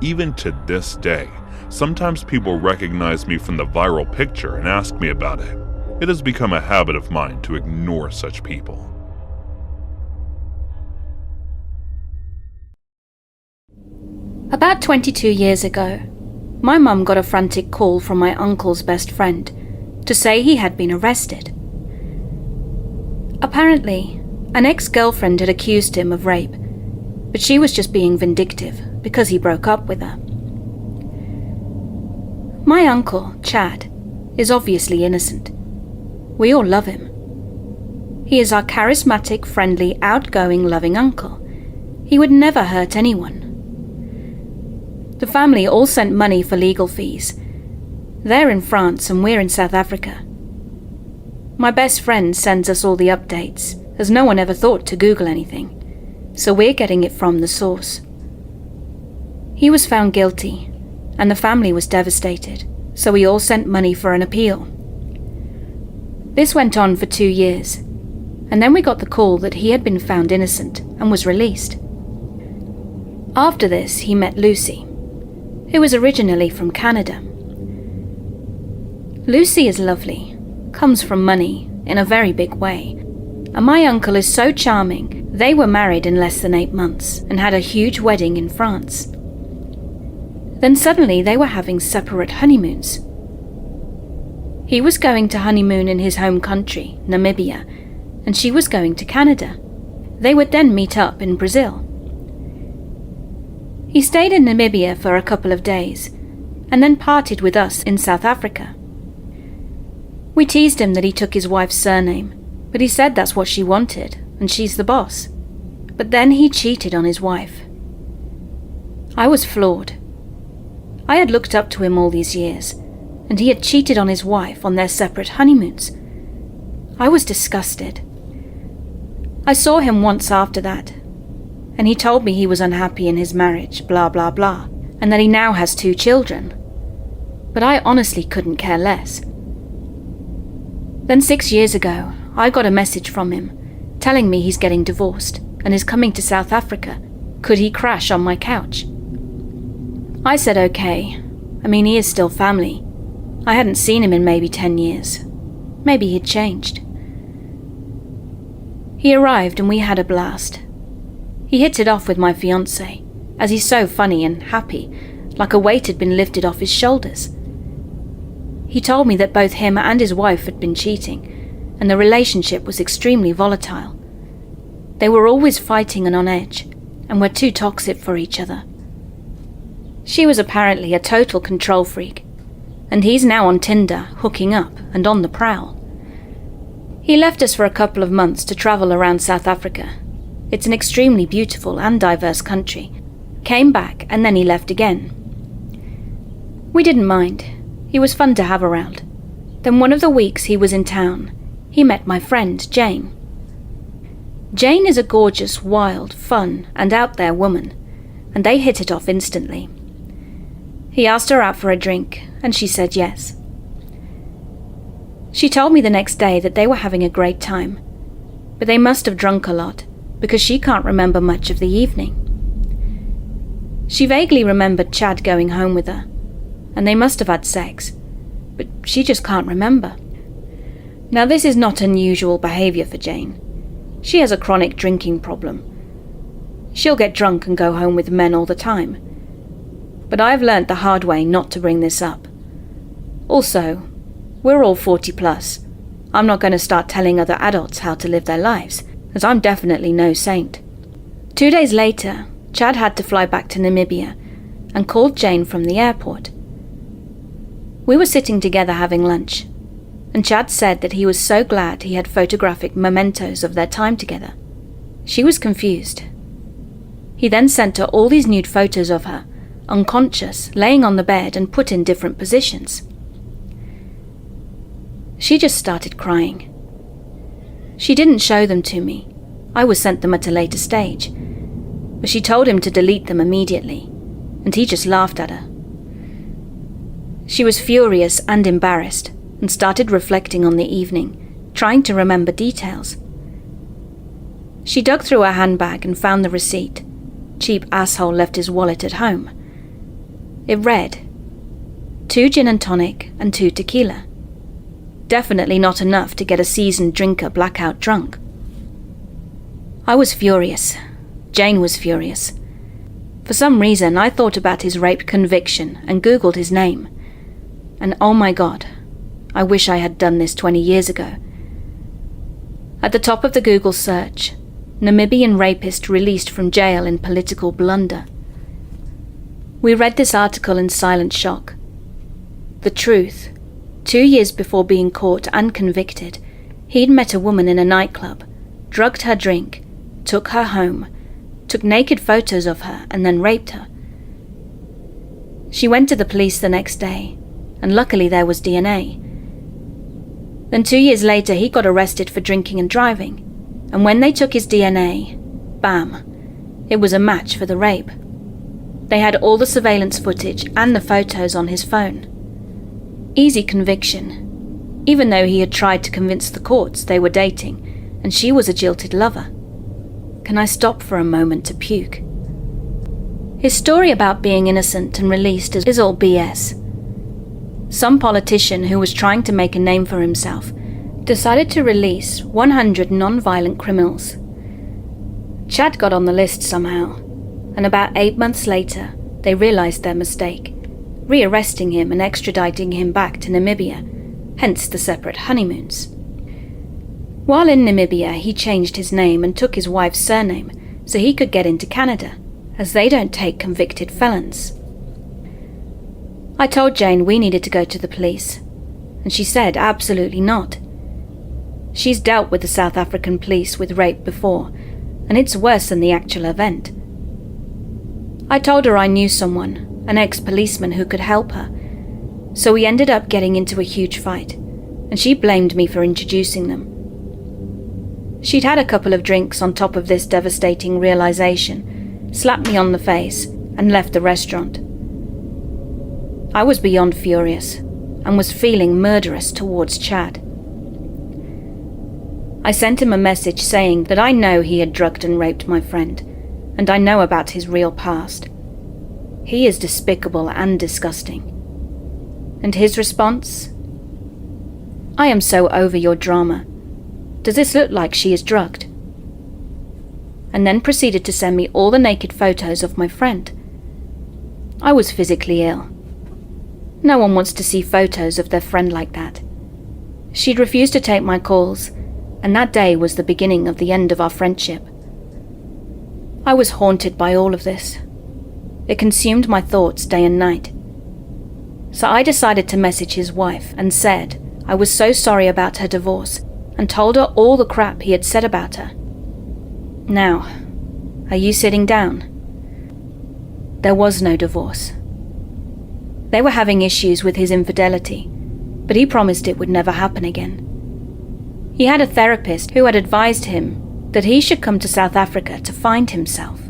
Even to this day, sometimes people recognize me from the viral picture and ask me about it. It has become a habit of mine to ignore such people. About 22 years ago, my mum got a frantic call from my uncle's best friend to say he had been arrested. Apparently, an ex-girlfriend had accused him of rape, but she was just being vindictive because he broke up with her. My uncle, Chad, is obviously innocent. We all love him. He is our charismatic, friendly, outgoing, loving uncle. He would never hurt anyone. The family all sent money for legal fees. They're in France and we're in South Africa. My best friend sends us all the updates, as no one ever thought to Google anything, so we're getting it from the source. He was found guilty, and the family was devastated, so we all sent money for an appeal. This went on for 2 years, and then we got the call that he had been found innocent and was released. After this, he met Lucy, who was originally from Canada. Lucy is lovely, comes from money in a very big way, and my uncle is so charming. They were married in less than 8 months and had a huge wedding in France. Then suddenly they were having separate honeymoons. He was going to honeymoon in his home country, Namibia, and she was going to Canada. They would then meet up in Brazil. He stayed in Namibia for a couple of days, and then parted with us in South Africa. We teased him that he took his wife's surname, but he said that's what she wanted, and she's the boss. But then he cheated on his wife. I was floored. I had looked up to him all these years, and he had cheated on his wife on their separate honeymoons. I was disgusted. I saw him once after that, and he told me he was unhappy in his marriage, blah blah blah, and that he now has 2 children. But I honestly couldn't care less. Then 6 years ago, I got a message from him, telling me he's getting divorced and is coming to South Africa. Could he crash on my couch? I said okay. I mean, he is still family. I hadn't seen him in maybe 10 years. Maybe he'd changed. He arrived and we had a blast. He hit it off with my fiancé, as he's so funny and happy, like a weight had been lifted off his shoulders. He told me that both him and his wife had been cheating, and the relationship was extremely volatile. They were always fighting and on edge, and were too toxic for each other. She was apparently a total control freak, and he's now on Tinder, hooking up, and on the prowl. He left us for a couple of months to travel around South Africa. It's an extremely beautiful and diverse country. Came back, and then he left again. We didn't mind. He was fun to have around. Then one of the weeks he was in town, he met my friend, Jane. Jane is a gorgeous, wild, fun, and out-there woman, and they hit it off instantly. He asked her out for a drink, and she said yes. She told me the next day that they were having a great time, but they must have drunk a lot, because she can't remember much of the evening. She vaguely remembered Chad going home with her, and they must have had sex, but she just can't remember. Now this is not unusual behaviour for Jane. She has a chronic drinking problem. She'll get drunk and go home with men all the time. But I've learnt the hard way not to bring this up. Also, we're all 40 plus. I'm not going to start telling other adults how to live their lives, as I'm definitely no saint. 2 days later, Chad had to fly back to Namibia and called Jane from the airport. We were sitting together having lunch, and Chad said that he was so glad he had photographic mementos of their time together. She was confused. He then sent her all these nude photos of her, unconscious, laying on the bed and put in different positions. She just started crying. She didn't show them to me. I was sent them at a later stage, but she told him to delete them immediately, and he just laughed at her. She was furious and embarrassed, and started reflecting on the evening, trying to remember details. She dug through her handbag and found the receipt. Cheap asshole left his wallet at home. It read, 2 gin and tonic and 2 tequila. Definitely not enough to get a seasoned drinker blackout drunk. I was furious. Jane was furious. For some reason, I thought about his rape conviction and Googled his name. And oh my God, I wish I had done this 20 years ago. At the top of the Google search, Namibian rapist released from jail in political blunder. We read this article in silent shock. The truth, 2 years before being caught and convicted, he'd met a woman in a nightclub, drugged her drink, took her home, took naked photos of her, and then raped her. She went to the police the next day, and luckily there was DNA. Then 2 years later he got arrested for drinking and driving, and when they took his DNA, bam, it was a match for the rape. They had all the surveillance footage and the photos on his phone. Easy conviction, even though he had tried to convince the courts they were dating, and she was a jilted lover. Can I stop for a moment to puke? His story about being innocent and released is all BS. Some politician who was trying to make a name for himself decided to release 100 non-violent criminals. Chad got on the list somehow, and about 8 months later, they realized their mistake, rearresting him and extraditing him back to Namibia, hence the separate honeymoons. While in Namibia, he changed his name and took his wife's surname so he could get into Canada, as they don't take convicted felons. I told Jane we needed to go to the police, and she said absolutely not. She's dealt with the South African police with rape before, and it's worse than the actual event. I told her I knew someone, an ex-policeman who could help her, so we ended up getting into a huge fight, and she blamed me for introducing them. She'd had a couple of drinks on top of this devastating realization, slapped me on the face, and left the restaurant. I was beyond furious, and was feeling murderous towards Chad. I sent him a message saying that I know he had drugged and raped my friend, and I know about his real past. He is despicable and disgusting. And his response? I am so over your drama. Does this look like she is drugged? And then proceeded to send me all the naked photos of my friend. I was physically ill. No one wants to see photos of their friend like that. She'd refused to take my calls, and that day was the beginning of the end of our friendship. I was haunted by all of this. It consumed my thoughts day and night. So I decided to message his wife and said I was so sorry about her divorce and told her all the crap he had said about her. Now, are you sitting down? There was no divorce. They were having issues with his infidelity, but he promised it would never happen again. He had a therapist who had advised him that he should come to South Africa to find himself.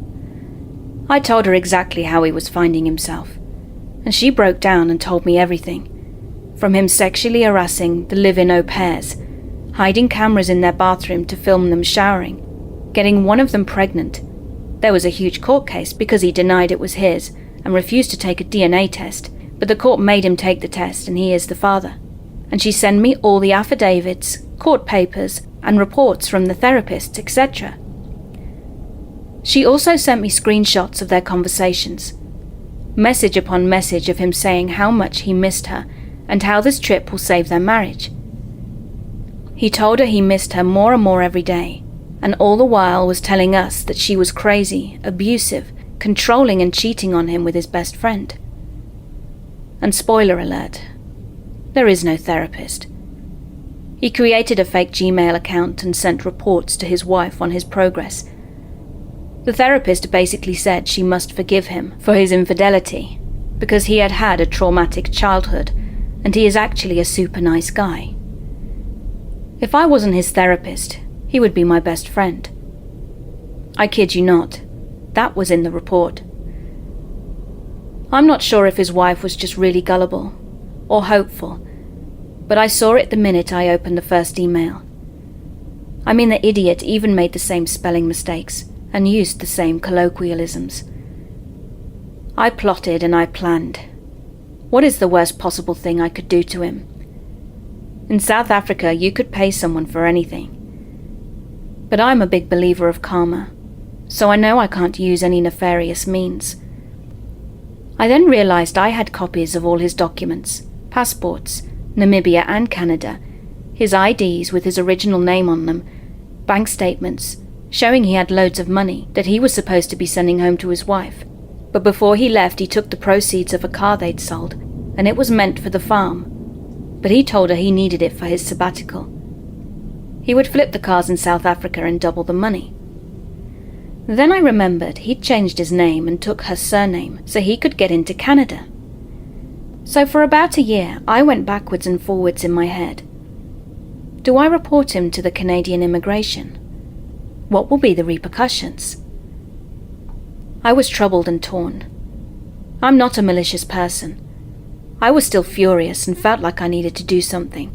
I told her exactly how he was finding himself, and she broke down and told me everything, from him sexually harassing the live-in au pairs, hiding cameras in their bathroom to film them showering, getting one of them pregnant. There was a huge court case because he denied it was his and refused to take a DNA test, but the court made him take the test and he is the father. And she sent me all the affidavits, court papers, and reports from the therapists, etc. She also sent me screenshots of their conversations, message upon message of him saying how much he missed her and how this trip will save their marriage. He told her he missed her more and more every day, and all the while was telling us that she was crazy, abusive, controlling and cheating on him with his best friend. And spoiler alert, there is no therapist. He created a fake Gmail account and sent reports to his wife on his progress. The therapist basically said she must forgive him for his infidelity because he had had a traumatic childhood and he is actually a super nice guy. If I wasn't his therapist, he would be my best friend. I kid you not, that was in the report. I'm not sure if his wife was just really gullible or hopeful, but I saw it the minute I opened the first email. I mean, the idiot even made the same spelling mistakes and used the same colloquialisms. I plotted and I planned. What is the worst possible thing I could do to him? In South Africa, you could pay someone for anything. But I'm a big believer of karma, so I know I can't use any nefarious means. I then realized I had copies of all his documents, passports, Namibia and Canada, his IDs with his original name on them, bank statements, showing he had loads of money that he was supposed to be sending home to his wife. But before he left, he took the proceeds of a car they'd sold, and it was meant for the farm. But he told her he needed it for his sabbatical. He would flip the cars in South Africa and double the money. Then I remembered he'd changed his name and took her surname so he could get into Canada. So for about a year, I went backwards and forwards in my head. Do I report him to the Canadian immigration? What will be the repercussions? I was troubled and torn. I'm not a malicious person. I was still furious and felt like I needed to do something.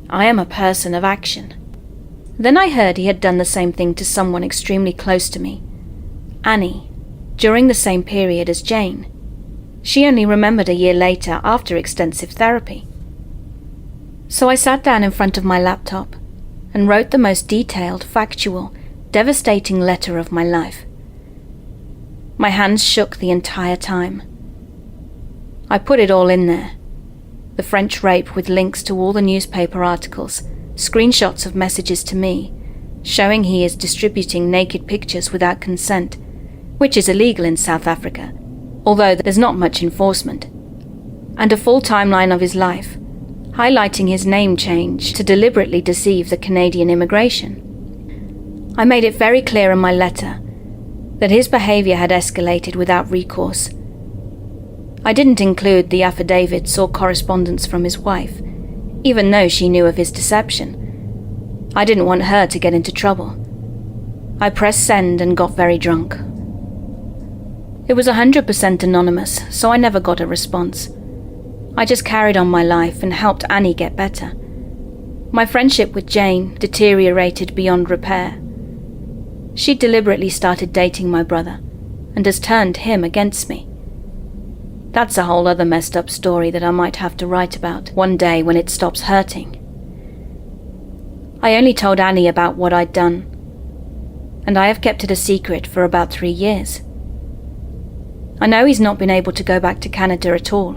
I am a person of action. Then I heard he had done the same thing to someone extremely close to me, Annie, during the same period as Jane. She only remembered a year later after extensive therapy. So I sat down in front of my laptop and wrote the most detailed, factual, devastating letter of my life. My hands shook the entire time. I put it all in there. The French rape with links to all the newspaper articles, screenshots of messages to me, showing he is distributing naked pictures without consent, which is illegal in South Africa, although there's not much enforcement, and a full timeline of his life, highlighting his name change to deliberately deceive the Canadian immigration. I made it very clear in my letter that his behavior had escalated without recourse. I didn't include the affidavits or correspondence from his wife, even though she knew of his deception. I didn't want her to get into trouble. I pressed send and got very drunk. It was 100% anonymous, so I never got a response. I just carried on my life and helped Annie get better. My friendship with Jane deteriorated beyond repair. She deliberately started dating my brother and has turned him against me. That's a whole other messed up story that I might have to write about one day when it stops hurting. I only told Annie about what I'd done, and I have kept it a secret for about 3 years. I know he's not been able to go back to Canada at all.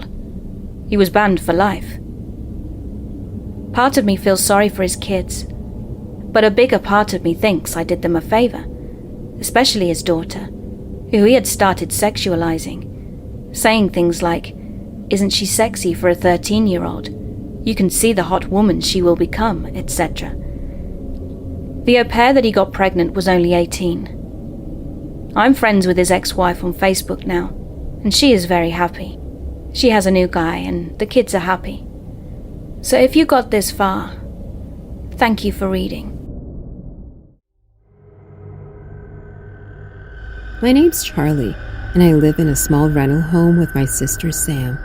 He was banned for life. Part of me feels sorry for his kids, but a bigger part of me thinks I did them a favor, especially his daughter, who he had started sexualizing, saying things like, "Isn't she sexy for a 13-year-old? You can see the hot woman she will become," etc. The au pair that he got pregnant was only 18. I'm friends with his ex-wife on Facebook now, and she is very happy. She has a new guy, and the kids are happy. So if you got this far, thank you for reading. My name's Charlie, and I live in a small rental home with my sister Sam.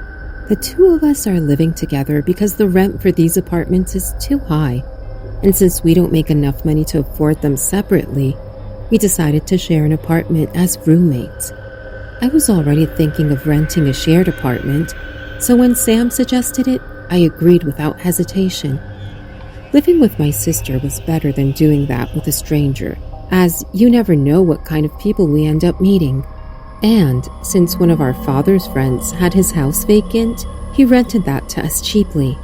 The two of us are living together because the rent for these apartments is too high, and since we don't make enough money to afford them separately, we decided to share an apartment as roommates. I was already thinking of renting a shared apartment, so when Sam suggested it, I agreed without hesitation. Living with my sister was better than doing that with a stranger, as you never know what kind of people we end up meeting. And since one of our father's friends had his house vacant, he rented that to us cheaply.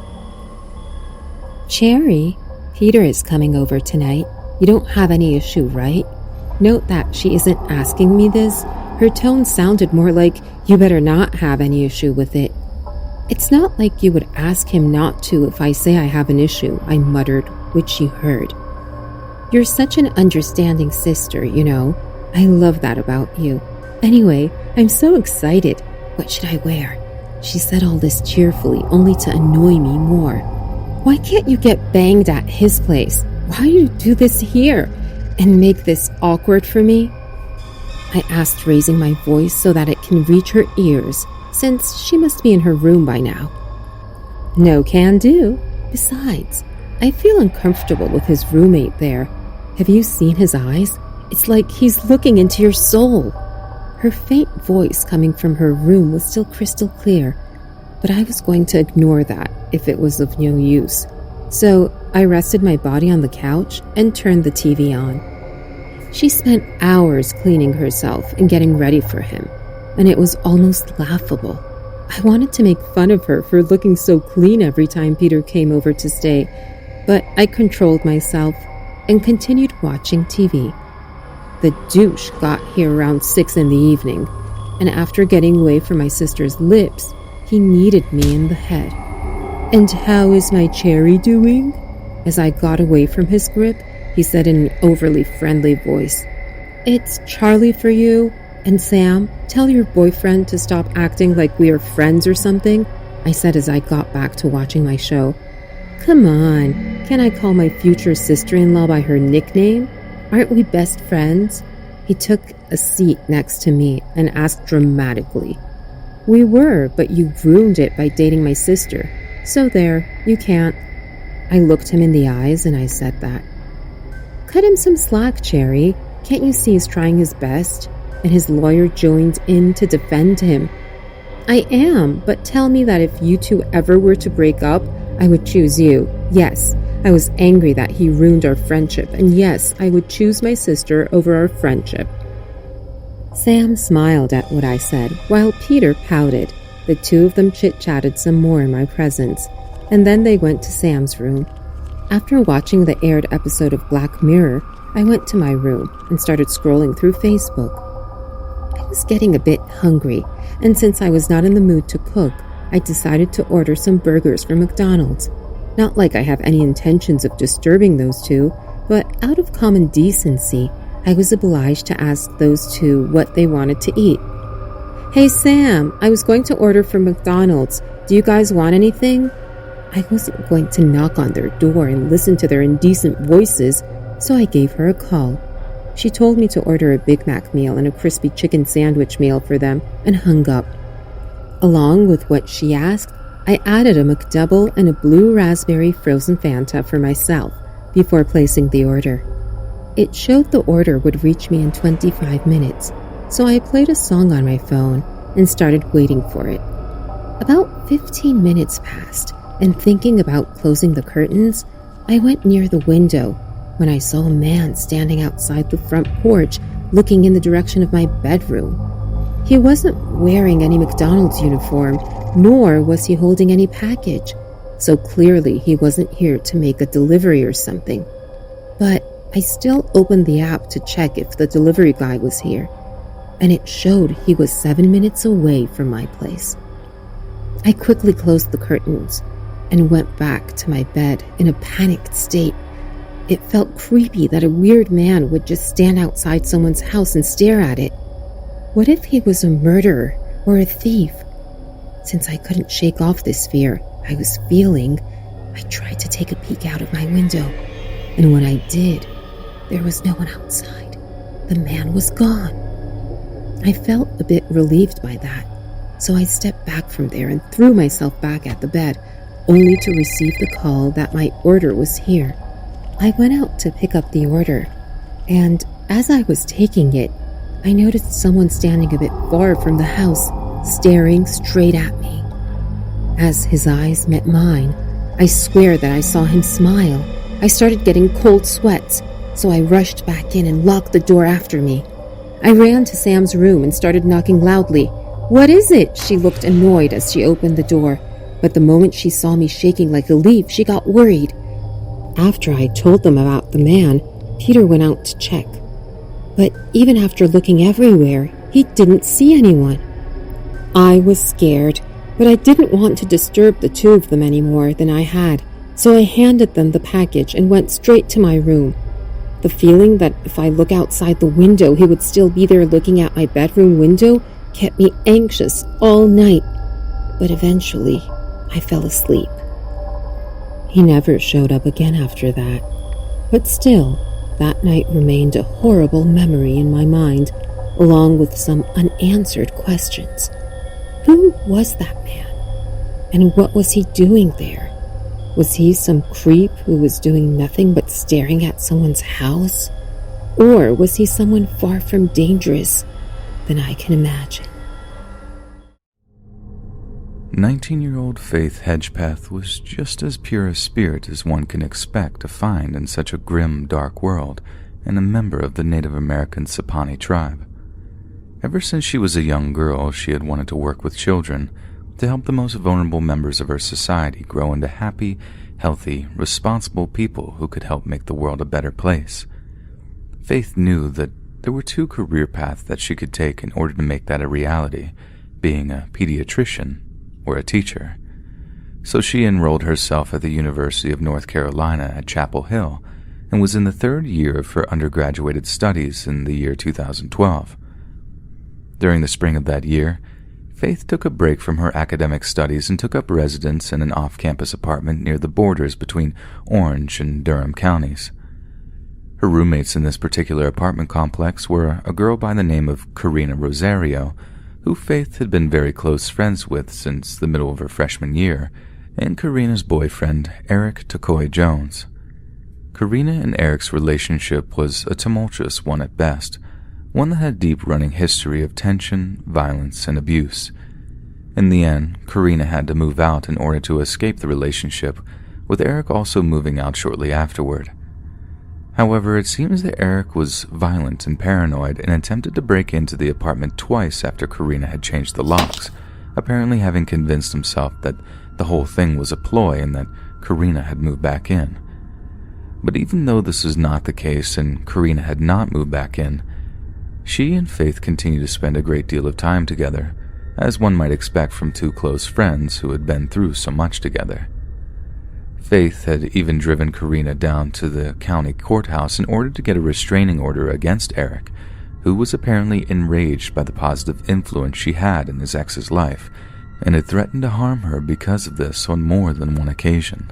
Cherry, Peter is coming over tonight. You don't have any issue, right? Note that she isn't asking me this. Her tone sounded more like, you better not have any issue with it. It's not like you would ask him not to if I say I have an issue, I muttered, which she heard. You're such an understanding sister, you know. I love that about you. Anyway, I'm so excited. What should I wear? She said all this cheerfully, only to annoy me more. Why can't you get banged at his place? Why do you do this here? And make this awkward for me? I asked, raising my voice so that it can reach her ears, since she must be in her room by now. No can do. Besides, I feel uncomfortable with his roommate there. Have you seen his eyes? It's like he's looking into your soul. Her faint voice coming from her room was still crystal clear, but I was going to ignore that if it was of no use. So I rested my body on the couch and turned the TV on. She spent hours cleaning herself and getting ready for him, and it was almost laughable. I wanted to make fun of her for looking so clean every time Peter came over to stay, but I controlled myself and continued watching TV. The douche got here around 6 in the evening, and after getting away from my sister's lips, he kneaded me in the head. "And how is my cherry doing?" As I got away from his grip, he said in an overly friendly voice, "It's Charlie for you. And Sam, tell your boyfriend to stop acting like we are friends or something," I said as I got back to watching my show. "Come on, can I call my future sister-in-law by her nickname? Aren't we best friends?" He took a seat next to me and asked dramatically, "We were, but you ruined it by dating my sister. So there, you can't." I looked him in the eyes and I said that. "Cut him some slack, Cherry. Can't you see he's trying his best?" And his lawyer joined in to defend him. "I am, but tell me that if you two ever were to break up, I would choose you. Yes, I was angry that he ruined our friendship, and yes, I would choose my sister over our friendship." Sam smiled at what I said, while Peter pouted. The two of them chit-chatted some more in my presence, and then they went to Sam's room. After watching the aired episode of Black Mirror, I went to my room and started scrolling through Facebook. I was getting a bit hungry, and since I was not in the mood to cook, I decided to order some burgers from McDonald's. Not like I have any intentions of disturbing those two, but out of common decency, I was obliged to ask those two what they wanted to eat. "Hey Sam, I was going to order from McDonald's. Do you guys want anything?" I wasn't going to knock on their door and listen to their indecent voices, so I gave her a call. She told me to order a Big Mac meal and a crispy chicken sandwich meal for them and hung up. Along with what she asked, I added a McDouble and a blue raspberry frozen Fanta for myself before placing the order. It showed the order would reach me in 25 minutes, so I played a song on my phone and started waiting for it. About 15 minutes passed, and thinking about closing the curtains, I went near the window when I saw a man standing outside the front porch looking in the direction of my bedroom. He wasn't wearing any McDonald's uniform, nor was he holding any package, so clearly he wasn't here to make a delivery or something. But I still opened the app to check if the delivery guy was here, and it showed he was 7 minutes away from my place. I quickly closed the curtains and went back to my bed in a panicked state. It felt creepy that a weird man would just stand outside someone's house and stare at it. What if he was a murderer or a thief? Since I couldn't shake off this fear I was feeling, I tried to take a peek out of my window, and when I did, there was no one outside. The man was gone. I felt a bit relieved by that, so I stepped back from there and threw myself back at the bed, only to receive the call that my order was here. I went out to pick up the order, and as I was taking it, I noticed someone standing a bit far from the house, staring straight at me. As his eyes met mine, I swear that I saw him smile. I started getting cold sweats, so I rushed back in and locked the door after me. I ran to Sam's room and started knocking loudly. "What is it?" She looked annoyed as she opened the door, but the moment she saw me shaking like a leaf, she got worried. After I told them about the man, Peter went out to check. But even after looking everywhere, he didn't see anyone. I was scared, but I didn't want to disturb the two of them any more than I had, so I handed them the package and went straight to my room. The feeling that if I look outside the window, he would still be there looking at my bedroom window kept me anxious all night. But eventually, I fell asleep. He never showed up again after that, but still, that night remained a horrible memory in my mind, along with some unanswered questions. Who was that man? And what was he doing there? Was he some creep who was doing nothing but staring at someone's house? Or was he someone far from dangerous than I can imagine? 19-year-old Faith Hedgepeth was just as pure a spirit as one can expect to find in such a grim, dark world, and a member of the Native American Sapani tribe. Ever since she was a young girl, she had wanted to work with children to help the most vulnerable members of her society grow into happy, healthy, responsible people who could help make the world a better place. Faith knew that there were two career paths that she could take in order to make that a reality, being a pediatrician or a teacher. So she enrolled herself at the University of North Carolina at Chapel Hill and was in the third year of her undergraduate studies in the year 2012. During the spring of that year, Faith took a break from her academic studies and took up residence in an off-campus apartment near the borders between Orange and Durham counties. Her roommates in this particular apartment complex were a girl by the name of Karina Rosario, who Faith had been very close friends with since the middle of her freshman year, and Karina's boyfriend, Eric Takoy Jones. Karina and Eric's relationship was a tumultuous one at best, one that had a deep running history of tension, violence, and abuse. In the end, Karina had to move out in order to escape the relationship, with Eric also moving out shortly afterward. However, it seems that Eric was violent and paranoid and attempted to break into the apartment twice after Karina had changed the locks, apparently having convinced himself that the whole thing was a ploy and that Karina had moved back in. But even though this was not the case and Karina had not moved back in, she and Faith continued to spend a great deal of time together, as one might expect from two close friends who had been through so much together. Faith had even driven Karina down to the county courthouse in order to get a restraining order against Eric, who was apparently enraged by the positive influence she had in his ex's life, and had threatened to harm her because of this on more than one occasion.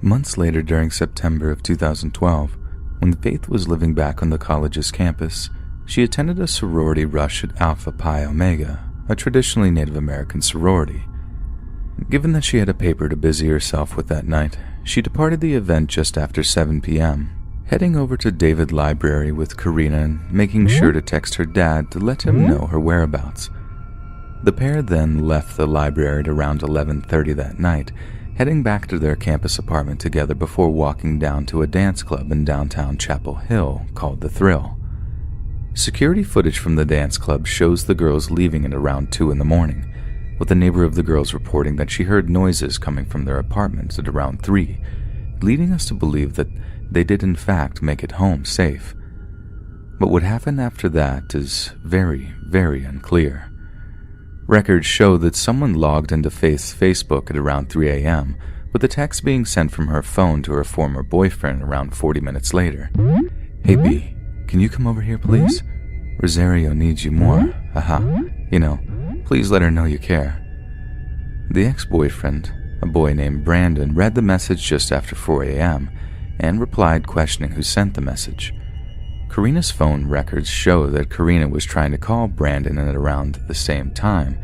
Months later, during September of 2012, when Faith was living back on the college's campus, she attended a sorority rush at Alpha Pi Omega, a traditionally Native American sorority. Given that she had a paper to busy herself with that night, she departed the event just after 7 p.m., heading over to David Library with Karina and making sure to text her dad to let him know her whereabouts. The pair then left the library at around 11:30 that night, heading back to their campus apartment together before walking down to a dance club in downtown Chapel Hill called The Thrill. Security footage from the dance club shows the girls leaving at around 2 in the morning, with a neighbor of the girls reporting that she heard noises coming from their apartments at around 3, leading us to believe that they did in fact make it home safe. But what happened after that is very, very unclear. Records show that someone logged into Faith's Facebook at around 3 a.m., with a text being sent from her phone to her former boyfriend around 40 minutes later. "Hey B, can you come over here please? Rosario needs you more, haha. Please let her know you care." The ex-boyfriend, a boy named Brandon, read the message just after 4 a.m. and replied questioning who sent the message. Karina's phone records show that Karina was trying to call Brandon at around the same time,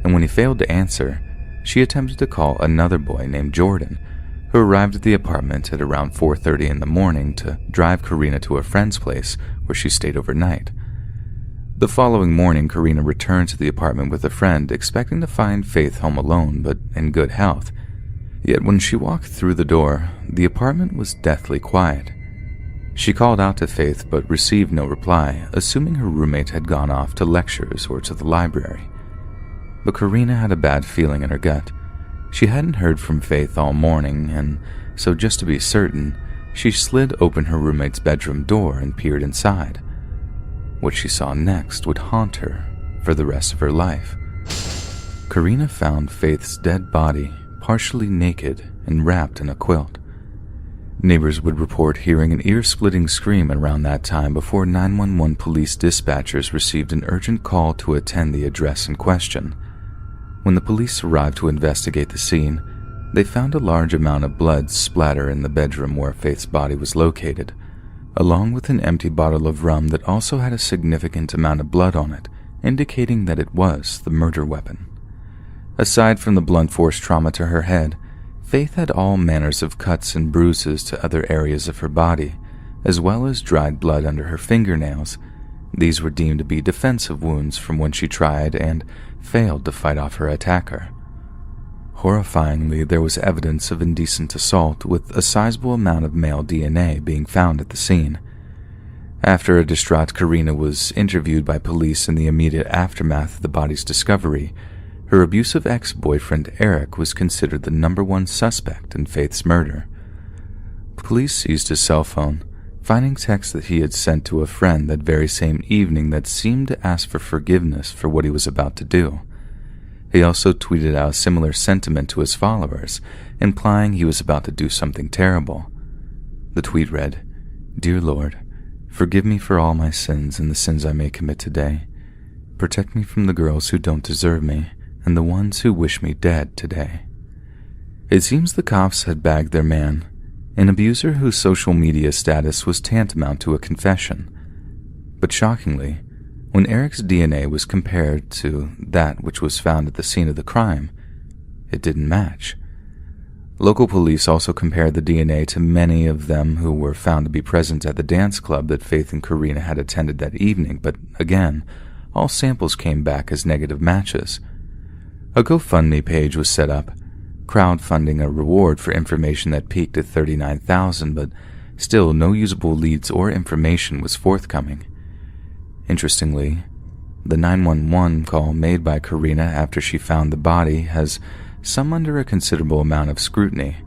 and when he failed to answer, she attempted to call another boy named Jordan, who arrived at the apartment at around 4:30 in the morning to drive Karina to a friend's place where she stayed overnight. The following morning, Karina returned to the apartment with a friend, expecting to find Faith home alone but in good health. Yet when she walked through the door, the apartment was deathly quiet. She called out to Faith but received no reply, assuming her roommate had gone off to lectures or to the library. But Karina had a bad feeling in her gut. She hadn't heard from Faith all morning, and so just to be certain, she slid open her roommate's bedroom door and peered inside. What she saw next would haunt her for the rest of her life. Karina found Faith's dead body, partially naked and wrapped in a quilt. Neighbors would report hearing an ear-splitting scream around that time before 911 police dispatchers received an urgent call to attend the address in question. When the police arrived to investigate the scene, they found a large amount of blood splatter in the bedroom where Faith's body was located, along with an empty bottle of rum that also had a significant amount of blood on it, indicating that it was the murder weapon. Aside from the blunt force trauma to her head, Faith had all manners of cuts and bruises to other areas of her body, as well as dried blood under her fingernails. These were deemed to be defensive wounds from when she tried and failed to fight off her attacker. Horrifyingly, there was evidence of indecent assault, with a sizable amount of male DNA being found at the scene. After a distraught Karina was interviewed by police in the immediate aftermath of the body's discovery, her abusive ex-boyfriend Eric was considered the #1 suspect in Faith's murder. Police seized his cell phone, finding texts that he had sent to a friend that very same evening that seemed to ask for forgiveness for what he was about to do. He also tweeted out a similar sentiment to his followers, implying he was about to do something terrible. The tweet read, "Dear Lord, forgive me for all my sins and the sins I may commit today. Protect me from the girls who don't deserve me and the ones who wish me dead today." It seems the cops had bagged their man, an abuser whose social media status was tantamount to a confession. But shockingly, when Eric's DNA was compared to that which was found at the scene of the crime, it didn't match. Local police also compared the DNA to many of them who were found to be present at the dance club that Faith and Karina had attended that evening, but again, all samples came back as negative matches. A GoFundMe page was set up, crowdfunding a reward for information that peaked at $39,000, but still no usable leads or information was forthcoming. Interestingly, the 911 call made by Karina after she found the body has some under a considerable amount of scrutiny,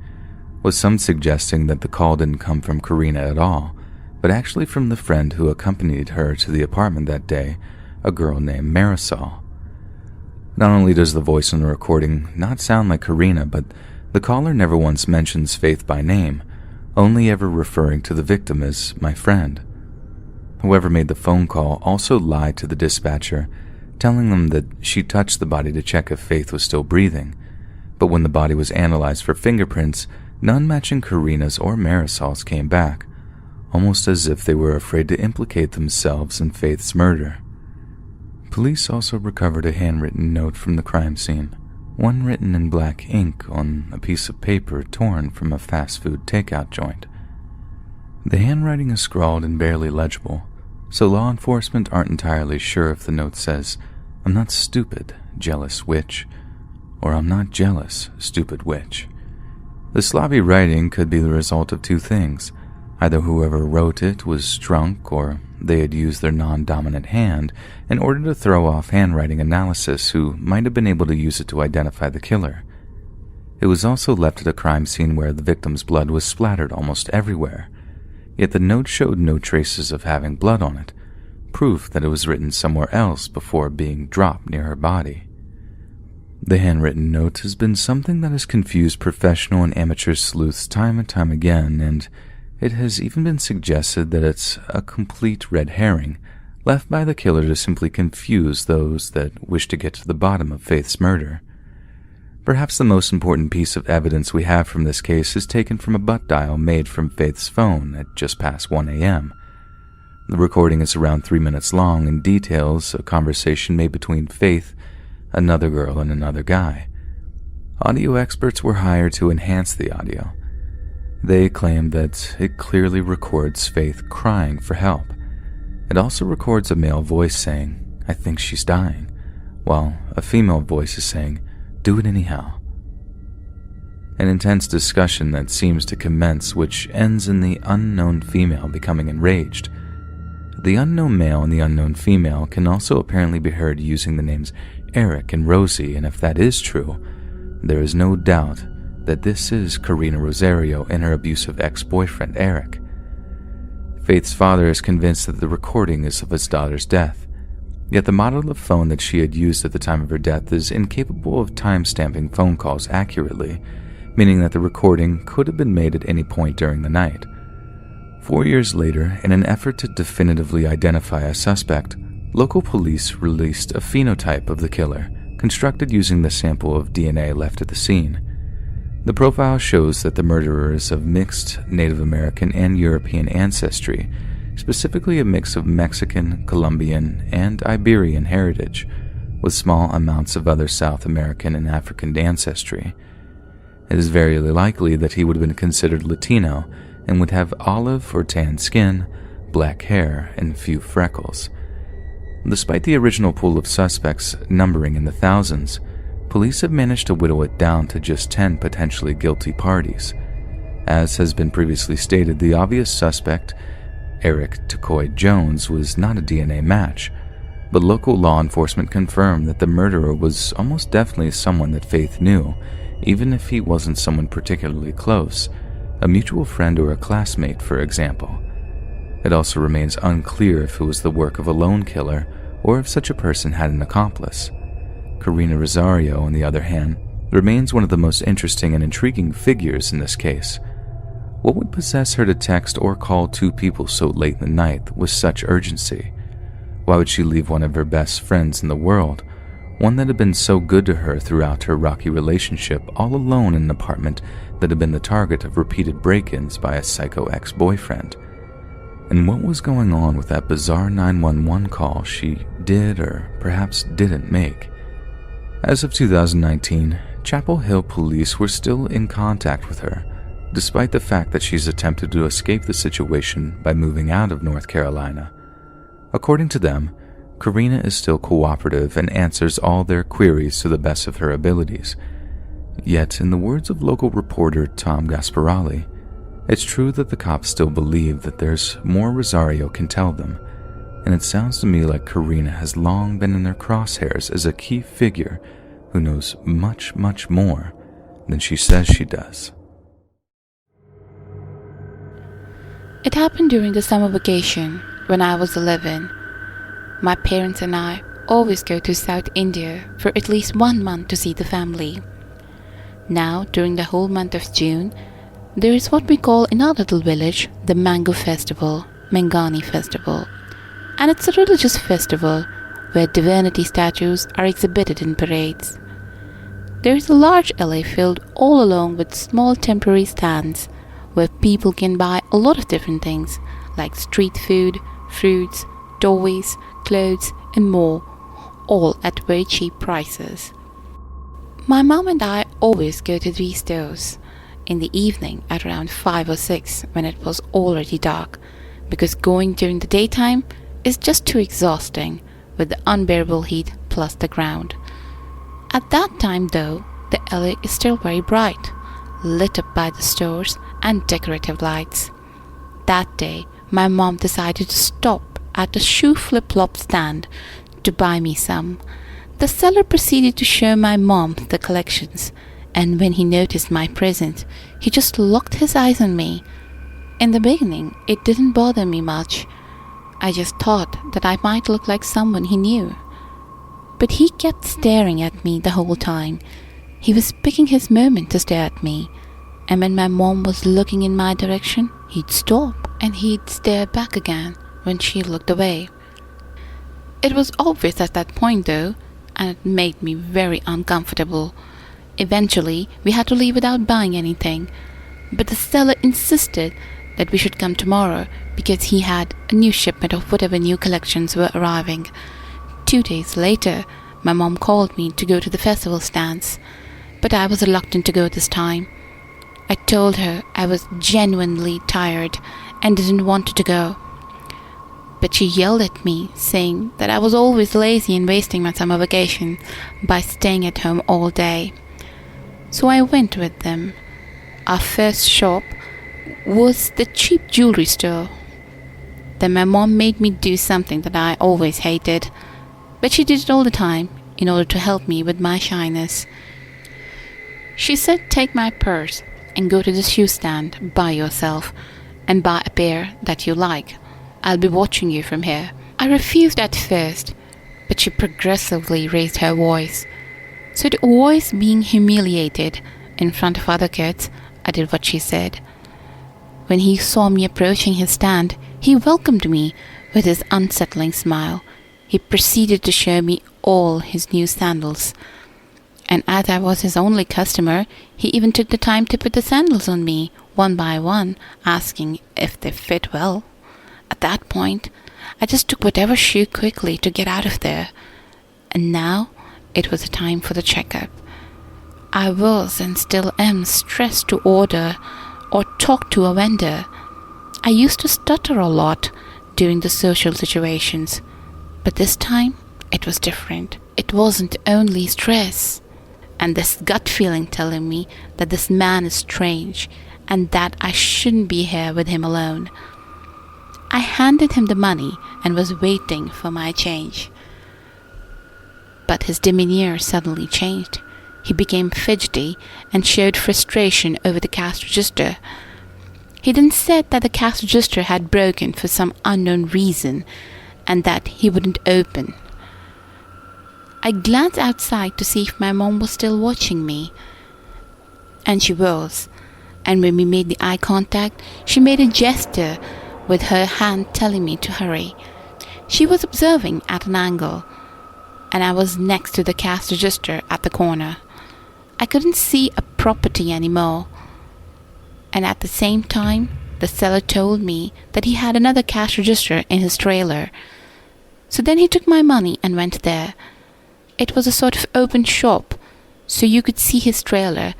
with some suggesting that the call didn't come from Karina at all, but actually from the friend who accompanied her to the apartment that day, a girl named Marisol. Not only does the voice on the recording not sound like Karina, but the caller never once mentions Faith by name, only ever referring to the victim as my friend. Whoever made the phone call also lied to the dispatcher, telling them that she touched the body to check if Faith was still breathing, but when the body was analyzed for fingerprints, none matching Karina's or Marisol's came back, almost as if they were afraid to implicate themselves in Faith's murder. Police also recovered a handwritten note from the crime scene, one written in black ink on a piece of paper torn from a fast food takeout joint. The handwriting is scrawled and barely legible, so law enforcement aren't entirely sure if the note says, "I'm not stupid, jealous witch," or "I'm not jealous, stupid witch." The sloppy writing could be the result of two things. Either whoever wrote it was drunk, or they had used their non-dominant hand in order to throw off handwriting analysis who might have been able to use it to identify the killer. It was also left at a crime scene where the victim's blood was splattered almost everywhere, yet the note showed no traces of having blood on it, proof that it was written somewhere else before being dropped near her body. The handwritten note has been something that has confused professional and amateur sleuths time and time again, and it has even been suggested that it's a complete red herring, left by the killer to simply confuse those that wish to get to the bottom of Faith's murder. Perhaps the most important piece of evidence we have from this case is taken from a butt dial made from Faith's phone at just past 1 a.m. The recording is around 3 minutes long and details a conversation made between Faith, another girl, and another guy. Audio experts were hired to enhance the audio. They claim that it clearly records Faith crying for help. It also records a male voice saying, "I think she's dying," while a female voice is saying, "Do it anyhow." An intense discussion that seems to commence, which ends in the unknown female becoming enraged. The unknown male and the unknown female can also apparently be heard using the names Eric and Rosie, and if that is true, there is no doubt that this is Karina Rosario and her abusive ex-boyfriend Eric. Faith's father is convinced that the recording is of his daughter's death, yet the model of phone that she had used at the time of her death is incapable of time-stamping phone calls accurately, meaning that the recording could have been made at any point during the night. 4 years later, in an effort to definitively identify a suspect, local police released a phenotype of the killer, constructed using the sample of DNA left at the scene. The profile shows that the murderer is of mixed Native American and European ancestry, specifically a mix of Mexican, Colombian, and Iberian heritage, with small amounts of other South American and African ancestry. It is very likely that he would have been considered Latino and would have olive or tan skin, black hair, and few freckles. Despite the original pool of suspects numbering in the thousands, police have managed to whittle it down to just 10 potentially guilty parties. As has been previously stated, the obvious suspect, Eric Tacoy Jones, was not a DNA match, but local law enforcement confirmed that the murderer was almost definitely someone that Faith knew, even if he wasn't someone particularly close, a mutual friend or a classmate, for example. It also remains unclear if it was the work of a lone killer or if such a person had an accomplice. Karina Rosario, on the other hand, remains one of the most interesting and intriguing figures in this case. What would possess her to text or call two people so late in the night with such urgency? Why would she leave one of her best friends in the world, one that had been so good to her throughout her rocky relationship, all alone in an apartment that had been the target of repeated break-ins by a psycho ex-boyfriend? And what was going on with that bizarre 911 call she did or perhaps didn't make? As of 2019, Chapel Hill police were still in contact with her, despite the fact that she's attempted to escape the situation by moving out of North Carolina. According to them, Karina is still cooperative and answers all their queries to the best of her abilities. Yet, in the words of local reporter Tom Gasparelli, it's true that the cops still believe that there's more Rosario can tell them, and it sounds to me like Karina has long been in their crosshairs as a key figure who knows much, much more than she says she does. It happened during the summer vacation when I was 11. My parents and I always go to South India for at least 1 month to see the family. Now, during the whole month of June, there is what we call in our little village the Mango Festival, Mangani Festival. And it's a religious festival where divinity statues are exhibited in parades. There is a large alley filled all along with small temporary stands where people can buy a lot of different things like street food, fruits, toys, clothes and more, all at very cheap prices. My mom and I always go to these stores in the evening at around 5 or 6 when it was already dark, because going during the daytime is just too exhausting with the unbearable heat plus the ground. At that time though, the alley is still very bright, lit up by the stores and decorative lights. That day, my mom decided to stop at a shoe flip-flop stand to buy me some. The seller proceeded to show my mom the collections, and when he noticed my present, he just locked his eyes on me. In the beginning, it didn't bother me much. I just thought that I might look like someone he knew. But he kept staring at me the whole time. He was picking his moment to stare at me, and when my mom was looking in my direction, he'd stop and he'd stare back again when she looked away. It was obvious at that point though, and it made me very uncomfortable. Eventually, we had to leave without buying anything, but the seller insisted that we should come tomorrow because he had a new shipment of whatever new collections were arriving. 2 days later, my mom called me to go to the festival stands, but I was reluctant to go this time. I told her I was genuinely tired and didn't want to go. But she yelled at me, saying that I was always lazy and wasting my summer vacation by staying at home all day. So I went with them. Our first shop was the cheap jewelry store. Then my mom made me do something that I always hated, but she did it all the time in order to help me with my shyness. She said, take my purse and go to the shoe stand by yourself and buy a pair that you like. I'll be watching you from here. I refused at first, but she progressively raised her voice. So to avoid being humiliated in front of other kids, I did what she said. When he saw me approaching his stand, he welcomed me with his unsettling smile. He proceeded to show me all his new sandals. And as I was his only customer, he even took the time to put the sandals on me, one by one, asking if they fit well. At that point, I just took whatever shoe quickly to get out of there. And now, it was a time for the checkup. I was and still am stressed to order or talk to a vendor. I used to stutter a lot during the social situations, but this time, it was different. It wasn't only stress, and this gut feeling telling me that this man is strange and that I shouldn't be here with him alone. I handed him the money and was waiting for my change. But his demeanor suddenly changed. He became fidgety and showed frustration over the cash register. He then said that the cash register had broken for some unknown reason and that he wouldn't open. I glanced outside to see if my mom was still watching me. And she was. And when we made the eye contact, she made a gesture with her hand telling me to hurry. She was observing at an angle, and I was next to the cash register at the corner. I couldn't see a property anymore. And at the same time, the seller told me that he had another cash register in his trailer. So then he took my money and went there. It was a sort of open shop, so you could see his trailer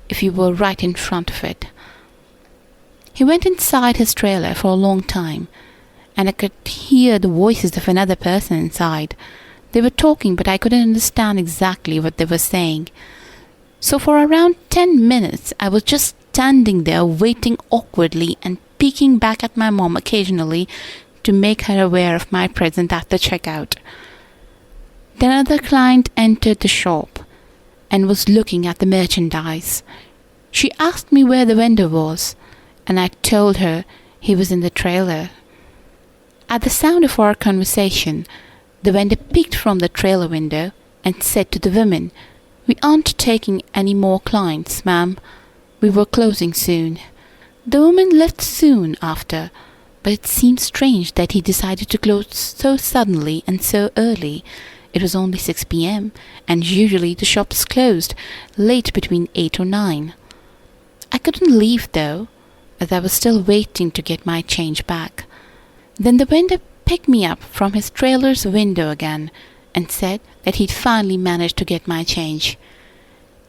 if you were right in front of it. He went inside his trailer for a long time, and I could hear the voices of another person inside. They were talking, but I couldn't understand exactly what they were saying. So for around 10 minutes, I was just standing there waiting awkwardly and peeking back at my mom occasionally to make her aware of my presence at the checkout. Then another client entered the shop and was looking at the merchandise. She asked me where the vendor was, and I told her he was in the trailer. At the sound of our conversation, the vendor peeked from the trailer window and said to the woman, "We aren't taking any more clients, ma'am. We were closing soon." The woman left soon after, but it seemed strange that he decided to close so suddenly and so early. It was only 6 p.m., and usually the shop is closed late between 8 or 9. I couldn't leave though, as I was still waiting to get my change back. Then the vendor picked me up from his trailer's window again and said that he'd finally managed to get my change.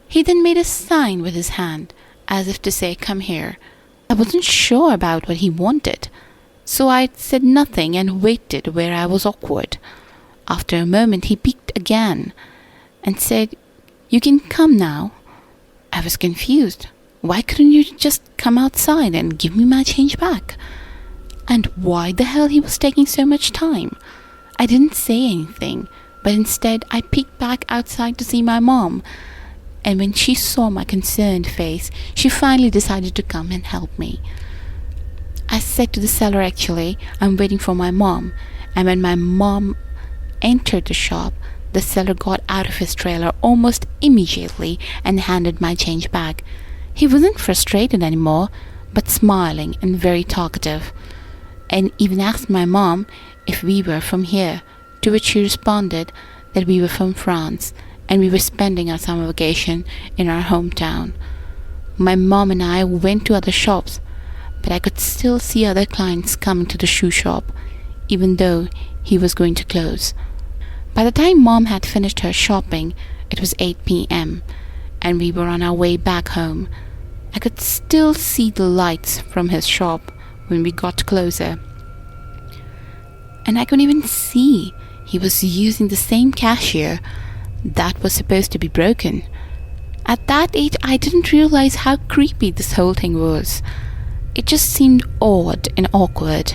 He then made a sign with his hand, as if to say, "Come here." I wasn't sure about what he wanted, so I said nothing and waited where I was awkward. After a moment he peeked again and said, "You can come now." I was confused. Why couldn't you just come outside and give me my change back? And why the hell he was taking so much time? I didn't say anything, but instead I peeked back outside to see my mom. And when she saw my concerned face, she finally decided to come and help me. I said to the seller, "Actually, I'm waiting for my mom." And when my mom entered the shop, the seller got out of his trailer almost immediately and handed my change back. He wasn't frustrated anymore, but smiling and very talkative, and even asked my mom if we were from here, to which she responded that we were from France and we were spending our summer vacation in our hometown. My mom and I went to other shops, but I could still see other clients coming to the shoe shop, even though he was going to close. By the time Mom had finished her shopping, it was 8 p.m., and we were on our way back home. I could still see the lights from his shop when we got closer. And I could even see he was using the same cashier that was supposed to be broken. At that age, I didn't realize how creepy this whole thing was. It just seemed odd and awkward.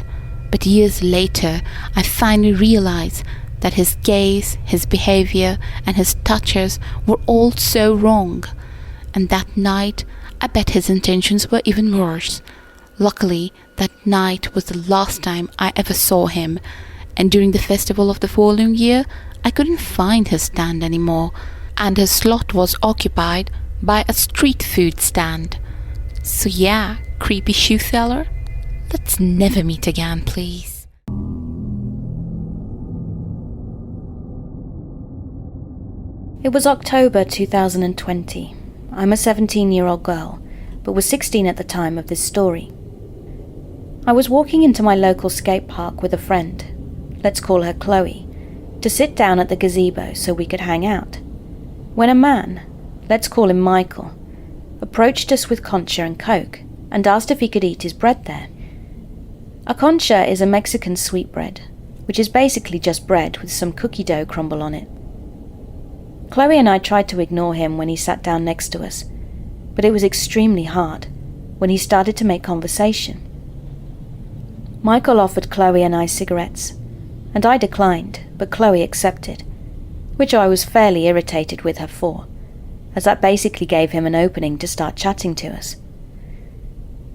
But years later, I finally realized that his gaze, his behavior, and his touches were all so wrong. And that night, I bet his intentions were even worse. Luckily, that night was the last time I ever saw him, and during the festival of the following year, I couldn't find his stand anymore, and his slot was occupied by a street food stand. So yeah, creepy shoe seller, let's never meet again, please. It was October 2020. I'm a 17-year-old girl, but was 16 at the time of this story. I was walking into my local skate park with a friend, let's call her Chloe, to sit down at the gazebo so we could hang out, when a man, let's call him Michael, approached us with concha and coke and asked if he could eat his bread there. A concha is a Mexican sweetbread, which is basically just bread with some cookie dough crumble on it. Chloe and I tried to ignore him when he sat down next to us, but it was extremely hard when he started to make conversation. Michael offered Chloe and I cigarettes, and I declined, but Chloe accepted, which I was fairly irritated with her for, as that basically gave him an opening to start chatting to us.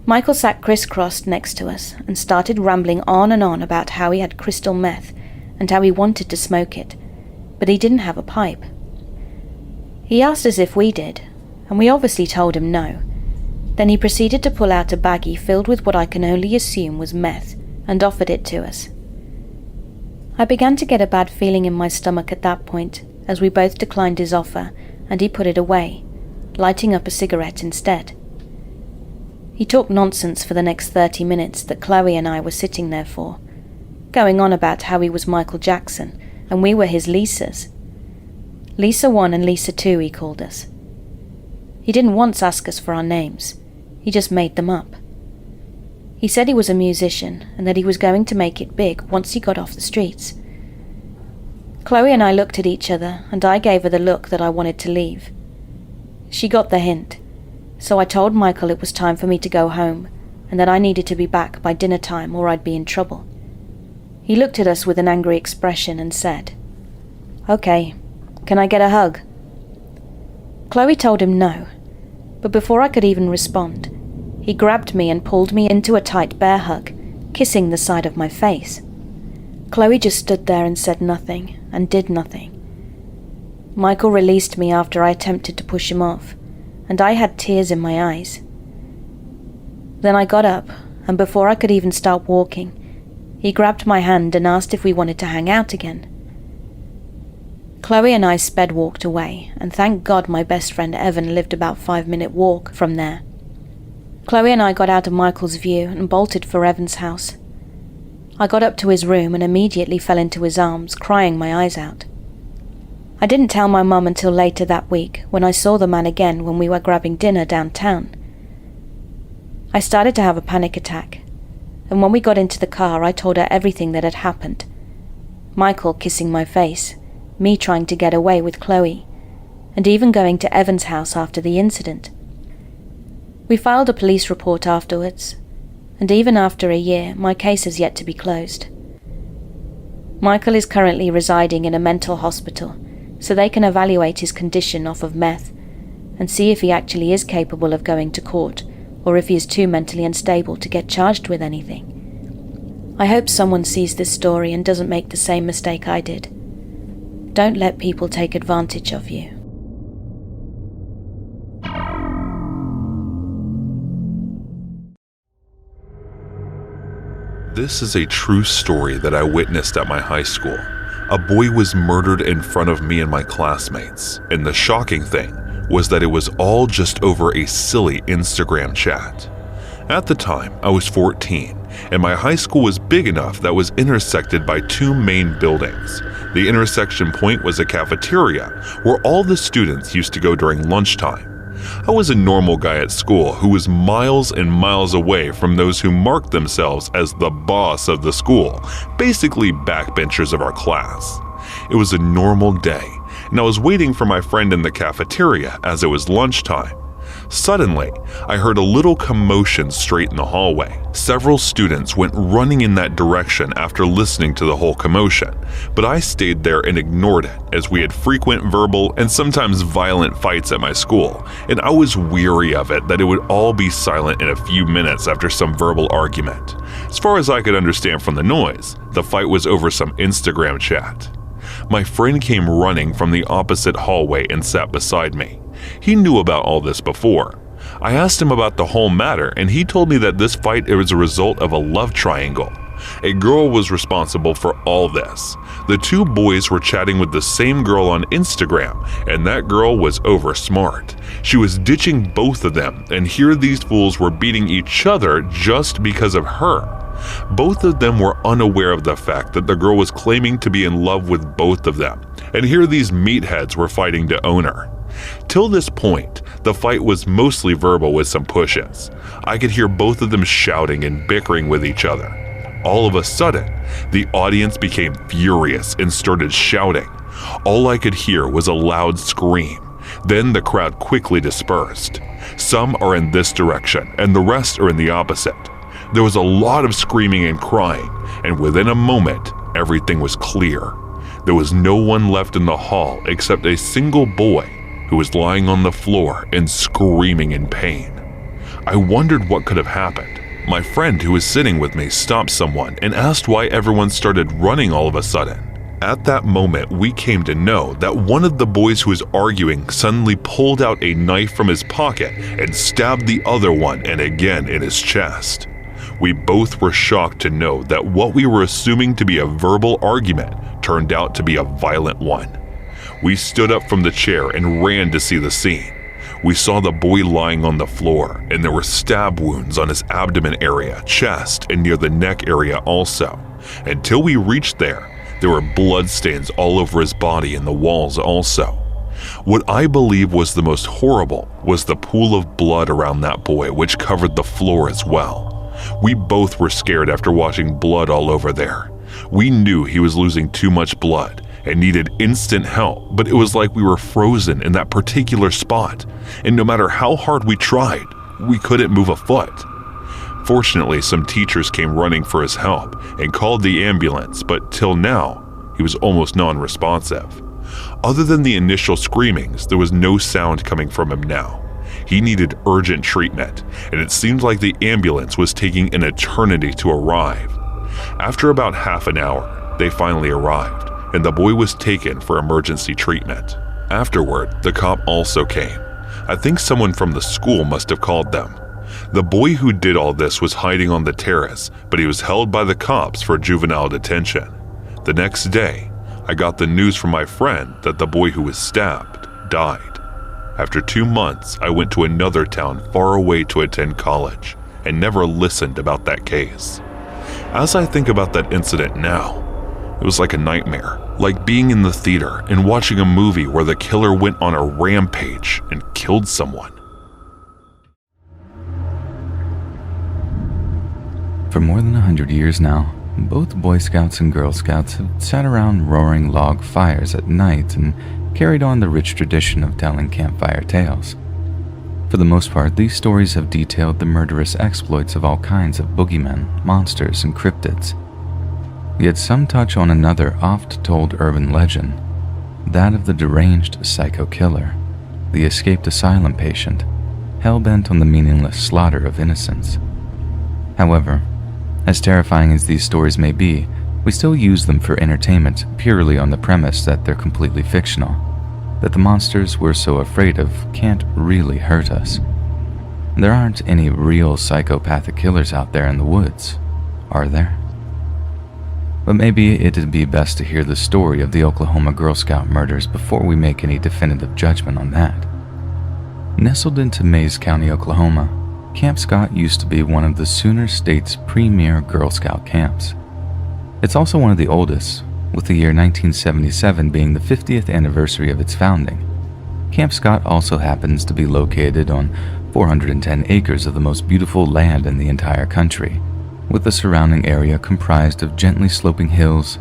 Michael sat crisscrossed next to us and started rambling on and on about how he had crystal meth and how he wanted to smoke it, but he didn't have a pipe. He asked us if we did, and we obviously told him no. Then he proceeded to pull out a baggie filled with what I can only assume was meth and offered it to us. I began to get a bad feeling in my stomach at that point, as we both declined his offer and he put it away, lighting up a cigarette instead. He talked nonsense for the next 30 minutes that Chloe and I were sitting there for, going on about how he was Michael Jackson and we were his Lisas. Lisa 1 and Lisa 2, he called us. He didn't once ask us for our names. He just made them up. He said he was a musician and that he was going to make it big once he got off the streets. Chloe and I looked at each other and I gave her the look that I wanted to leave. She got the hint, so I told Michael it was time for me to go home and that I needed to be back by dinner time or I'd be in trouble. He looked at us with an angry expression and said, "Okay, can I get a hug?" Chloe told him no, but before I could even respond, he grabbed me and pulled me into a tight bear hug, kissing the side of my face. Chloe just stood there and said nothing, and did nothing. Michael released me after I attempted to push him off, and I had tears in my eyes. Then I got up, and before I could even start walking, he grabbed my hand and asked if we wanted to hang out again. Chloe and I sped walked away, and thank God my best friend Evan lived about 5-minute walk from there. Chloe and I got out of Michael's view and bolted for Evan's house. I got up to his room and immediately fell into his arms, crying my eyes out. I didn't tell my mum until later that week, when I saw the man again when we were grabbing dinner downtown. I started to have a panic attack, and when we got into the car I told her everything that had happened. Michael kissing my face, me trying to get away with Chloe, and even going to Evan's house after the incident. We filed a police report afterwards, and even after a year, my case has yet to be closed. Michael is currently residing in a mental hospital, so they can evaluate his condition off of meth and see if he actually is capable of going to court or if he is too mentally unstable to get charged with anything. I hope someone sees this story and doesn't make the same mistake I did. Don't let people take advantage of you. This is a true story that I witnessed at my high school. A boy was murdered in front of me and my classmates, and the shocking thing was that it was all just over a silly Instagram chat. At the time, I was 14, and my high school was big enough that was intersected by 2 main buildings. The intersection point was a cafeteria where all the students used to go during lunchtime. I was a normal guy at school who was miles and miles away from those who marked themselves as the boss of the school, basically backbenchers of our class. It was a normal day, and I was waiting for my friend in the cafeteria as it was lunchtime. Suddenly, I heard a little commotion straight in the hallway. Several students went running in that direction after listening to the whole commotion, but I stayed there and ignored it, as we had frequent verbal and sometimes violent fights at my school, and I was weary of it that it would all be silent in a few minutes after some verbal argument. As far as I could understand from the noise, the fight was over some Instagram chat. My friend came running from the opposite hallway and sat beside me. He knew about all this before. I asked him about the whole matter, and he told me that this fight was a result of a love triangle. A girl was responsible for all this. The 2 boys were chatting with the same girl on Instagram, and that girl was over smart. She was ditching both of them, and here these fools were beating each other just because of her. Both of them were unaware of the fact that the girl was claiming to be in love with both of them, and here these meatheads were fighting to own her. Till this point, the fight was mostly verbal with some pushes. I could hear both of them shouting and bickering with each other. All of a sudden, the audience became furious and started shouting. All I could hear was a loud scream. Then the crowd quickly dispersed. Some are in this direction, and the rest are in the opposite. There was a lot of screaming and crying, and within a moment, everything was clear. There was no one left in the hall except a single boy who was lying on the floor and screaming in pain. I wondered what could have happened. My friend who was sitting with me stopped someone and asked why everyone started running all of a sudden. At that moment, we came to know that one of the boys who was arguing suddenly pulled out a knife from his pocket and stabbed the other one and again in his chest. We both were shocked to know that what we were assuming to be a verbal argument turned out to be a violent one. We stood up from the chair and ran to see the scene. We saw the boy lying on the floor, and there were stab wounds on his abdomen area, chest, and near the neck area also. Until we reached there were bloodstains all over his body and the walls also. What I believe was the most horrible was the pool of blood around that boy, which covered the floor as well. We both were scared after watching blood all over there. We knew he was losing too much blood and needed instant help, but it was like we were frozen in that particular spot, and no matter how hard we tried, we couldn't move a foot. Fortunately, some teachers came running for his help and called the ambulance, but till now, he was almost non-responsive. Other than the initial screamings, there was no sound coming from him now. He needed urgent treatment, and it seemed like the ambulance was taking an eternity to arrive. After about half an hour, they finally arrived, and the boy was taken for emergency treatment. Afterward, the cop also came. I think someone from the school must have called them. The boy who did all this was hiding on the terrace, but he was held by the cops for juvenile detention. The next day, I got the news from my friend that the boy who was stabbed died. After 2 months, I went to another town far away to attend college and never listened about that case. As I think about that incident now, it was like a nightmare, like being in the theater and watching a movie where the killer went on a rampage and killed someone. For more than 100 years now, both Boy Scouts and Girl Scouts have sat around roaring log fires at night and carried on the rich tradition of telling campfire tales. For the most part, these stories have detailed the murderous exploits of all kinds of boogeymen, monsters, and cryptids. Yet some touch on another oft-told urban legend, that of the deranged psycho killer, the escaped asylum patient, hell-bent on the meaningless slaughter of innocents. However, as terrifying as these stories may be, we still use them for entertainment purely on the premise that they're completely fictional, that the monsters we're so afraid of can't really hurt us. There aren't any real psychopathic killers out there in the woods, are there? But maybe it'd be best to hear the story of the Oklahoma Girl Scout murders before we make any definitive judgment on that. Nestled into Mays County, Oklahoma, Camp Scott used to be one of the Sooner State's premier Girl Scout camps. It's also one of the oldest, with the year 1977 being the 50th anniversary of its founding. Camp Scott also happens to be located on 410 acres of the most beautiful land in the entire country, with the surrounding area comprised of gently sloping hills,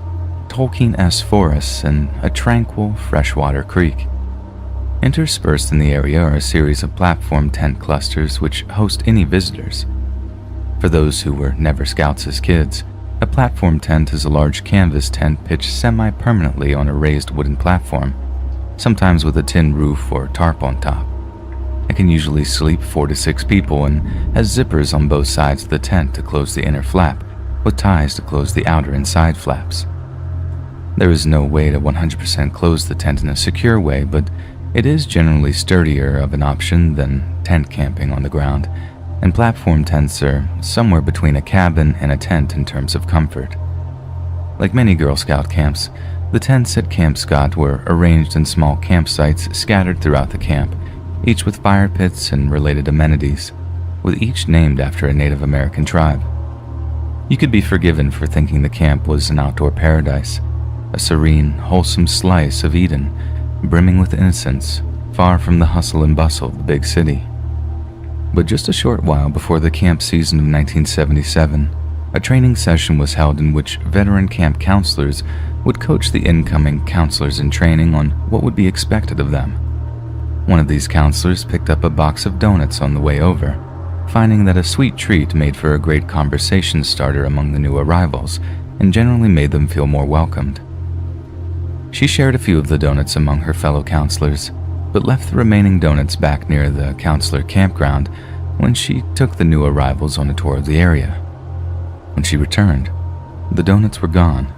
Tolkien-esque forests, and a tranquil freshwater creek. Interspersed in the area are a series of platform tent clusters which host any visitors. For those who were never scouts as kids, a platform tent is a large canvas tent pitched semi-permanently on a raised wooden platform, sometimes with a tin roof or tarp on top. It can usually sleep 4 to 6 people and has zippers on both sides of the tent to close the inner flap, with ties to close the outer and side flaps. There is no way to 100% close the tent in a secure way, but it is generally sturdier of an option than tent camping on the ground, and platform tents are somewhere between a cabin and a tent in terms of comfort. Like many Girl Scout camps, the tents at Camp Scott were arranged in small campsites scattered throughout the camp, each with fire pits and related amenities, with each named after a Native American tribe. You could be forgiven for thinking the camp was an outdoor paradise, a serene, wholesome slice of Eden, brimming with innocence, far from the hustle and bustle of the big city. But just a short while before the camp season of 1977, a training session was held in which veteran camp counselors would coach the incoming counselors in training on what would be expected of them. One of these counselors picked up a box of donuts on the way over, finding that a sweet treat made for a great conversation starter among the new arrivals and generally made them feel more welcomed. She shared a few of the donuts among her fellow counselors, but left the remaining donuts back near the counselor campground when she took the new arrivals on a tour of the area. When she returned, the donuts were gone,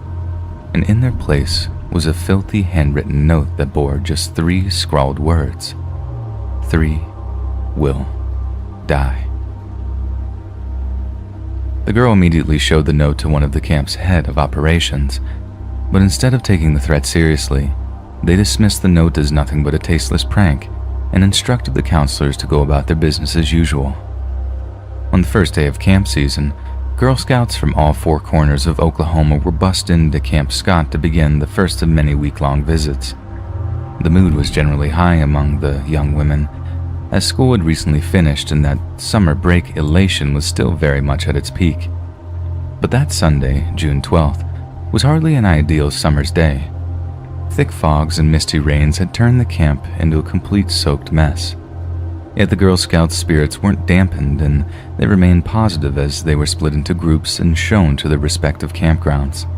and in their place was a filthy handwritten note that bore just 3 scrawled words. 3 will die. The girl immediately showed the note to one of the camp's head of operations, but instead of taking the threat seriously, they dismissed the note as nothing but a tasteless prank and instructed the counselors to go about their business as usual. On the first day of camp season, Girl Scouts from all 4 corners of Oklahoma were bussed into Camp Scott to begin the first of many week-long visits. The mood was generally high among the young women, as school had recently finished and that summer break elation was still very much at its peak. But that Sunday, June 12th, was hardly an ideal summer's day. Thick fogs and misty rains had turned the camp into a complete soaked mess. Yet the Girl Scouts' spirits weren't dampened, and they remained positive as they were split into groups and shown to their respective campgrounds.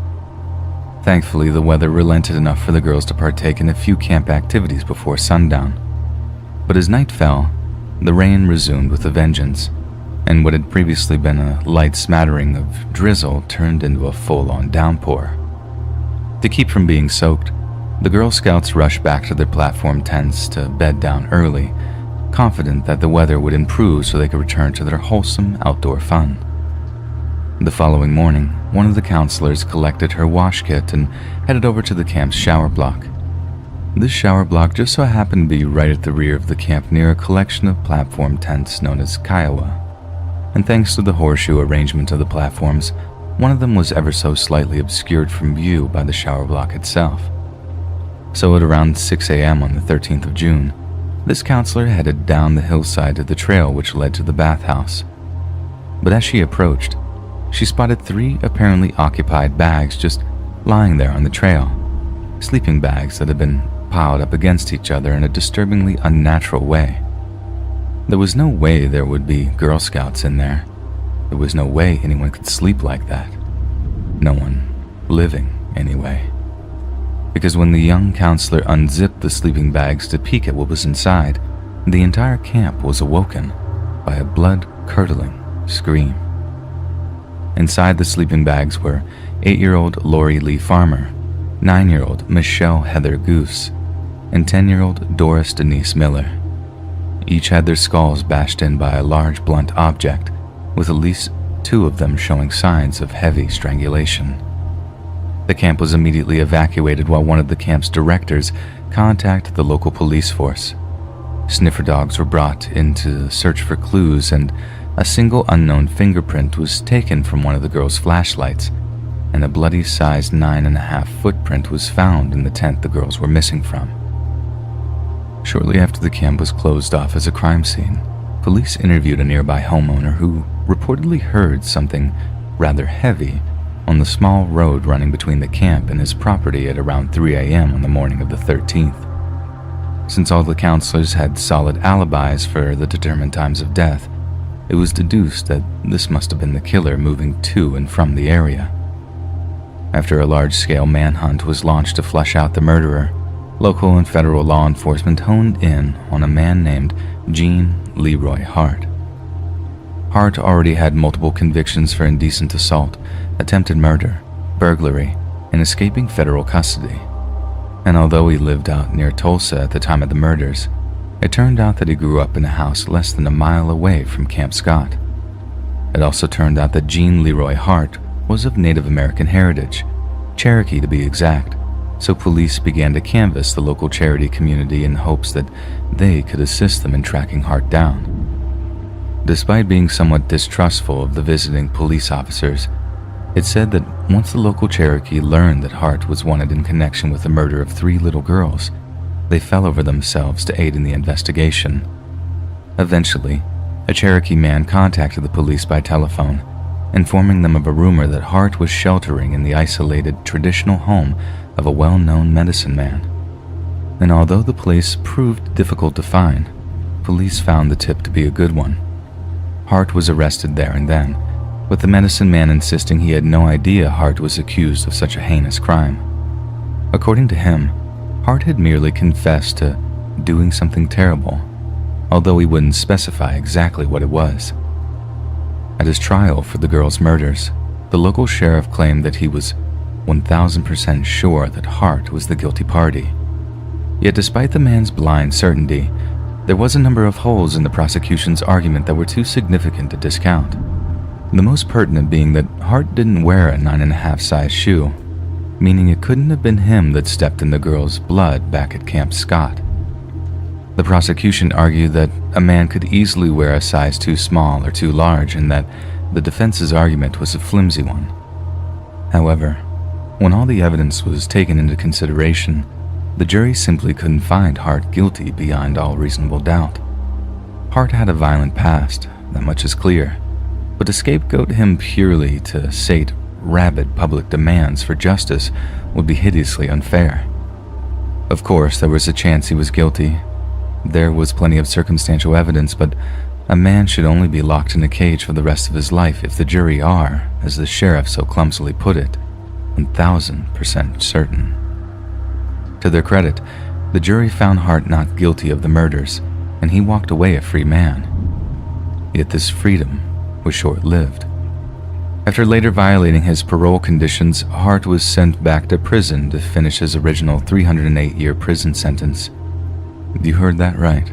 Thankfully, the weather relented enough for the girls to partake in a few camp activities before sundown. But as night fell, the rain resumed with a vengeance, and what had previously been a light smattering of drizzle turned into a full-on downpour. To keep from being soaked, the Girl Scouts rushed back to their platform tents to bed down early, confident that the weather would improve so they could return to their wholesome outdoor fun. The following morning, one of the counselors collected her wash kit and headed over to the camp's shower block. This shower block just so happened to be right at the rear of the camp near a collection of platform tents known as Kiowa, and thanks to the horseshoe arrangement of the platforms, one of them was ever so slightly obscured from view by the shower block itself. So at around 6 a.m. on the 13th of June, this counselor headed down the hillside to the trail which led to the bathhouse. But as she approached, she spotted 3 apparently occupied bags just lying there on the trail, sleeping bags that had been piled up against each other in a disturbingly unnatural way. There was no way there would be Girl Scouts in there. There was no way anyone could sleep like that. No one living, anyway. Because when the young counselor unzipped the sleeping bags to peek at what was inside, the entire camp was awoken by a blood-curdling scream. Inside the sleeping bags were 8-year-old Lori Lee Farmer, 9-year-old Michelle Heather Goose, and 10-year-old Doris Denise Miller. Each had their skulls bashed in by a large blunt object, with at least 2 of them showing signs of heavy strangulation. The camp was immediately evacuated while one of the camp's directors contacted the local police force. Sniffer dogs were brought in to search for clues, and a single unknown fingerprint was taken from one of the girls' flashlights, and a bloody size 9.5 footprint was found in the tent the girls were missing from. Shortly after the camp was closed off as a crime scene, police interviewed a nearby homeowner who reportedly heard something rather heavy on the small road running between the camp and his property at around 3 a.m. on the morning of the 13th. Since all the counselors had solid alibis for the determined times of death, it was deduced that this must have been the killer moving to and from the area. After a large-scale manhunt was launched to flush out the murderer, local and federal law enforcement honed in on a man named Gene Leroy Hart. Hart already had multiple convictions for indecent assault, attempted murder, burglary, and escaping federal custody. And although he lived out near Tulsa at the time of the murders, it turned out that he grew up in a house less than a mile away from Camp Scott. It also turned out that Gene Leroy Hart was of Native American heritage, Cherokee to be exact, so police began to canvass the local charity community in hopes that they could assist them in tracking Hart down. Despite being somewhat distrustful of the visiting police officers, it said that once the local Cherokee learned that Hart was wanted in connection with the murder of 3 little girls, they fell over themselves to aid in the investigation. Eventually, a Cherokee man contacted the police by telephone, informing them of a rumor that Hart was sheltering in the isolated traditional home of a well-known medicine man. And although the place proved difficult to find, police found the tip to be a good one. Hart was arrested there and then, with the medicine man insisting he had no idea Hart was accused of such a heinous crime. According to him, Hart had merely confessed to doing something terrible, although he wouldn't specify exactly what it was. At his trial for the girls' murders, the local sheriff claimed that he was 1000% sure that Hart was the guilty party. Yet despite the man's blind certainty, there was a number of holes in the prosecution's argument that were too significant to discount. The most pertinent being that Hart didn't wear a 9.5 size shoe, meaning it couldn't have been him that stepped in the girl's blood back at Camp Scott. The prosecution argued that a man could easily wear a size too small or too large, and that the defense's argument was a flimsy one. However, when all the evidence was taken into consideration, the jury simply couldn't find Hart guilty beyond all reasonable doubt. Hart had a violent past, that much is clear, but to scapegoat him purely to sate rabid public demands for justice would be hideously unfair. Of course, there was a chance he was guilty. There was plenty of circumstantial evidence, but a man should only be locked in a cage for the rest of his life if the jury are, as the sheriff so clumsily put it, 1000% certain. To their credit, the jury found Hart not guilty of the murders, and he walked away a free man. Yet this freedom was short-lived. After later violating his parole conditions, Hart was sent back to prison to finish his original 308-year prison sentence. You heard that right.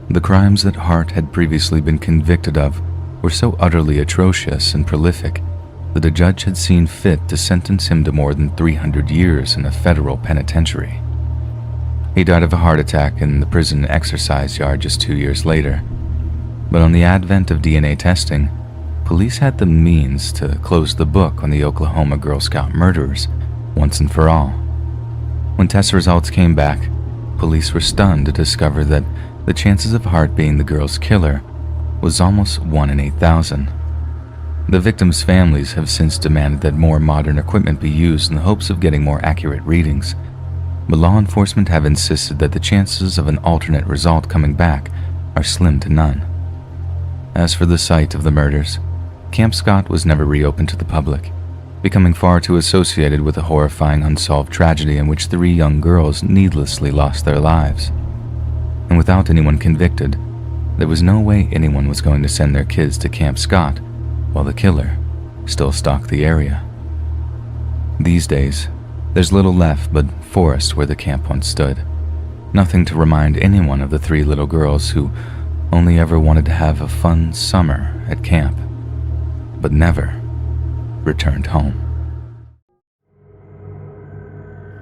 The crimes that Hart had previously been convicted of were so utterly atrocious and prolific that a judge had seen fit to sentence him to more than 300 years in a federal penitentiary. He died of a heart attack in the prison exercise yard just 2 years later. But on the advent of DNA testing, police had the means to close the book on the Oklahoma Girl Scout murderers once and for all. When test results came back, police were stunned to discover that the chances of Hart being the girl's killer was almost 1 in 8,000. The victims' families have since demanded that more modern equipment be used in the hopes of getting more accurate readings, but law enforcement have insisted that the chances of an alternate result coming back are slim to none. As for the site of the murders, Camp Scott was never reopened to the public, becoming far too associated with a horrifying unsolved tragedy in which 3 young girls needlessly lost their lives. And without anyone convicted, there was no way anyone was going to send their kids to Camp Scott while the killer still stalked the area. These days, there's little left but forest where the camp once stood. Nothing to remind anyone of the 3 little girls who only ever wanted to have a fun summer at camp, but never returned home.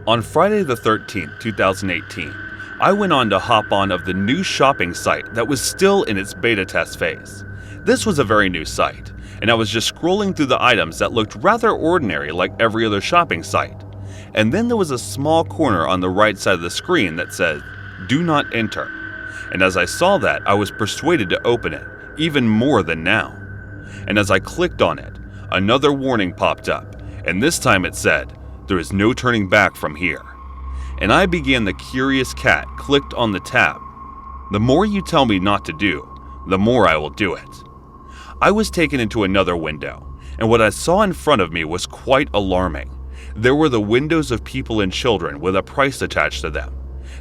On Friday the 13th, 2018, I went on to hop on of the new shopping site that was still in its beta test phase. This was a very new site, and I was just scrolling through the items that looked rather ordinary like every other shopping site. And then there was a small corner on the right side of the screen that said, "Do not enter." And as I saw that, I was persuaded to open it, even more than now. And as I clicked on it, another warning popped up, and this time it said, "There is no turning back from here." And I began the curious cat clicked on the tab. The more you tell me not to do, the more I will do it. I was taken into another window, and what I saw in front of me was quite alarming. There were the windows of people and children with a price attached to them.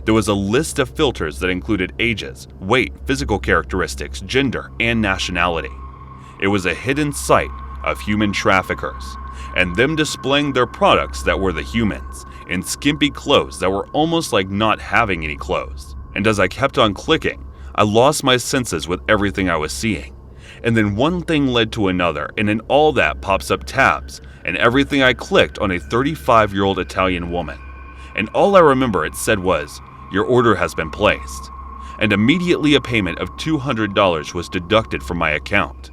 There was a list of filters that included ages, weight, physical characteristics, gender, and nationality. It was a hidden site of human traffickers, and them displaying their products that were the humans, in skimpy clothes that were almost like not having any clothes. And as I kept on clicking, I lost my senses with everything I was seeing. And then one thing led to another, and in all that pops up tabs, and everything I clicked on a 35-year-old Italian woman. And all I remember it said was, "Your order has been placed." And immediately a payment of $200 was deducted from my account.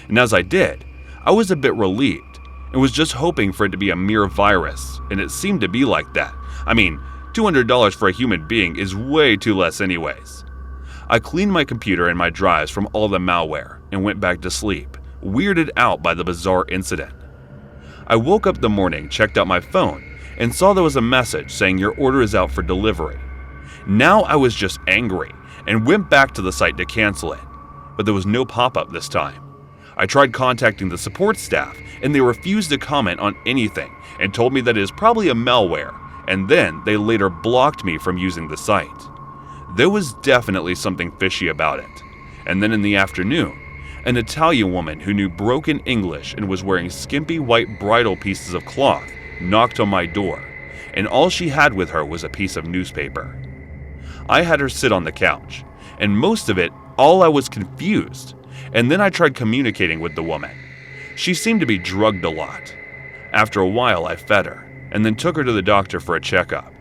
And as I did, I was a bit relieved, and was just hoping for it to be a mere virus, and it seemed to be like that. I mean, $200 for a human being is way too less anyways. I cleaned my computer and my drives from all the malware, and went back to sleep, weirded out by the bizarre incident. I woke up the morning, checked out my phone, and saw there was a message saying your order is out for delivery. Now I was just angry, and went back to the site to cancel it, but there was no pop-up this time. I tried contacting the support staff, and they refused to comment on anything, and told me that it is probably a malware, and then they later blocked me from using the site. There was definitely something fishy about it. And then in the afternoon, an Italian woman who knew broken English and was wearing skimpy white bridal pieces of cloth knocked on my door, and all she had with her was a piece of newspaper. I had her sit on the couch, and most of it, I was confused, and then I tried communicating with the woman. She seemed to be drugged a lot. After a while, I fed her, and then took her to the doctor for a checkup.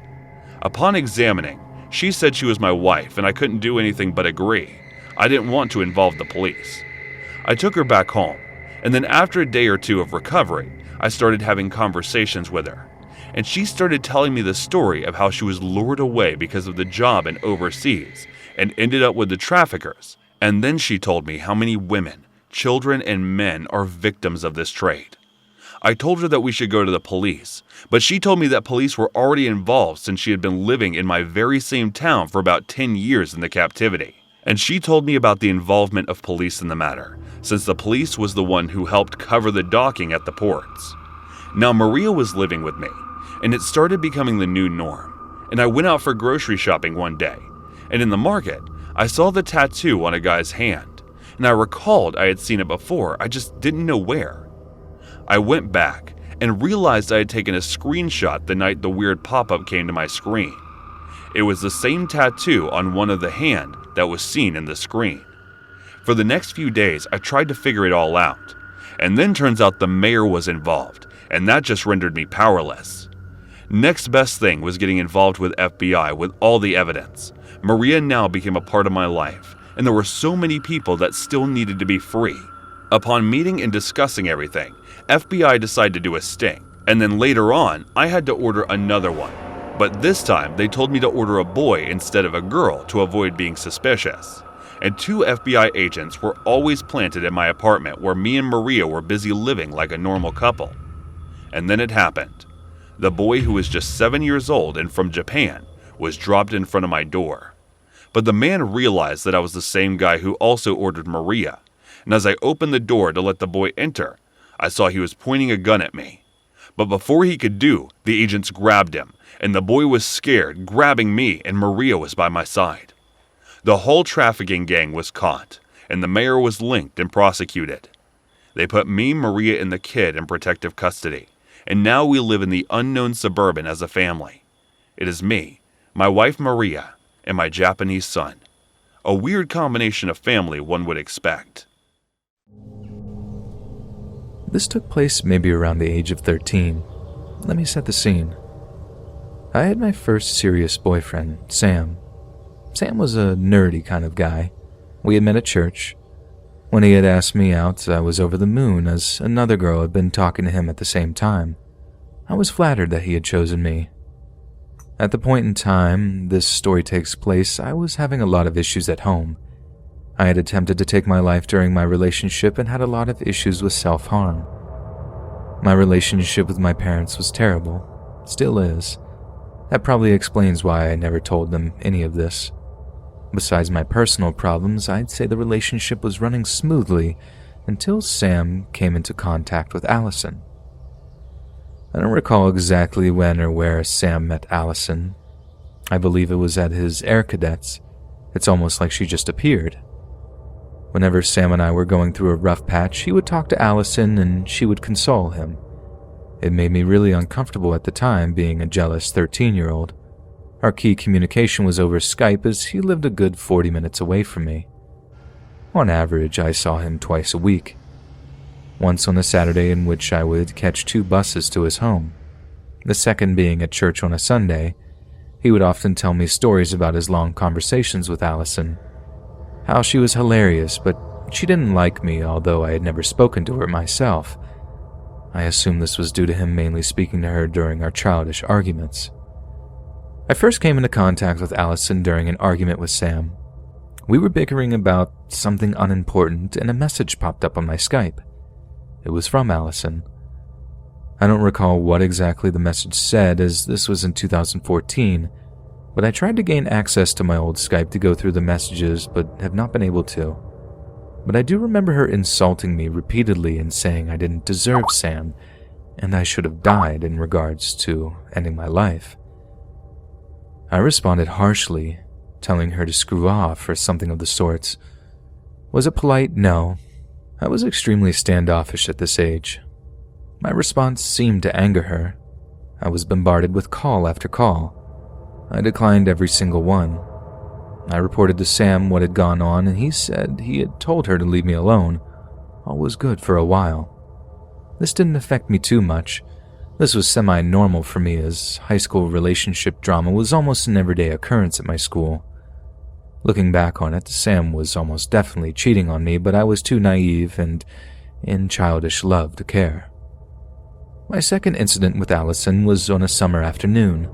Upon examining, she said she was my wife, and I couldn't do anything but agree. I didn't want to involve the police. I took her back home, and then after a day or two of recovery, I started having conversations with her, and she started telling me the story of how she was lured away because of the job and overseas, and ended up with the traffickers. And then she told me how many women, children, and men are victims of this trade. I told her that we should go to the police, but she told me that police were already involved since she had been living in my very same town for about 10 years in the captivity. And she told me about the involvement of police in the matter, since the police was the one who helped cover the docking at the ports. Now Maria was living with me, and it started becoming the new norm, and I went out for grocery shopping one day, and in the market, I saw the tattoo on a guy's hand, and I recalled I had seen it before, I just didn't know where. I went back and realized I had taken a screenshot the night the weird pop-up came to my screen. It was the same tattoo on one of the hand that was seen in the screen. For the next few days, I tried to figure it all out, and then turns out the mayor was involved, and that just rendered me powerless. Next best thing was getting involved with FBI with all the evidence. Maria now became a part of my life, and there were so many people that still needed to be free. Upon meeting and discussing everything, FBI decided to do a sting, and then later on, I had to order another one. But this time, they told me to order a boy instead of a girl to avoid being suspicious. And 2 FBI agents were always planted in my apartment where me and Maria were busy living like a normal couple. And then it happened. The boy, who was just 7 years old and from Japan, was dropped in front of my door. But the man realized that I was the same guy who also ordered Maria, and as I opened the door to let the boy enter, I saw he was pointing a gun at me. But before he could do, the agents grabbed him, and the boy was scared, grabbing me, and Maria was by my side. The whole trafficking gang was caught, and the mayor was linked and prosecuted. They put me, Maria, and the kid in protective custody, and now we live in the unknown suburban as a family. It is me, my wife Maria, and my Japanese son. A weird combination of family, one would expect. This took place maybe around the age of 13. Let me set the scene. I had my first serious boyfriend, Sam. Sam was a nerdy kind of guy. We had met at church. When he had asked me out, I was over the moon as another girl had been talking to him at the same time. I was flattered that he had chosen me. At the point in time this story takes place, I was having a lot of issues at home. I had attempted to take my life during my relationship and had a lot of issues with self-harm. My relationship with my parents was terrible. Still is. That probably explains why I never told them any of this. Besides my personal problems, I'd say the relationship was running smoothly until Sam came into contact with Allison. I don't recall exactly when or where Sam met Allison. I believe it was at his Air Cadets. It's almost like she just appeared. Whenever Sam and I were going through a rough patch, he would talk to Allison and she would console him. It made me really uncomfortable at the time, being a jealous 13-year-old. Our key communication was over Skype as he lived a good 40 minutes away from me. On average, I saw him twice a week. Once on a Saturday in which I would catch 2 buses to his home. The second being at church on a Sunday. He would often tell me stories about his long conversations with Allison. How she was hilarious, but she didn't like me, although I had never spoken to her myself. I assume this was due to him mainly speaking to her during our childish arguments. I first came into contact with Allison during an argument with Sam. We were bickering about something unimportant and a message popped up on my Skype. It was from Allison. I don't recall what exactly the message said, as this was in 2014, but I tried to gain access to my old Skype to go through the messages, but have not been able to. But I do remember her insulting me repeatedly and saying I didn't deserve Sam, and I should have died in regards to ending my life. I responded harshly, telling her to screw off or something of the sorts. Was it polite? No. I was extremely standoffish at this age. My response seemed to anger her. I was bombarded with call after call. I declined every single one. I reported to Sam what had gone on, and he said he had told her to leave me alone. All was good for a while. This didn't affect me too much. This was semi-normal for me, as high school relationship drama was almost an everyday occurrence at my school. Looking back on it, Sam was almost definitely cheating on me, but I was too naive and in childish love to care. My second incident with Allison was on a summer afternoon.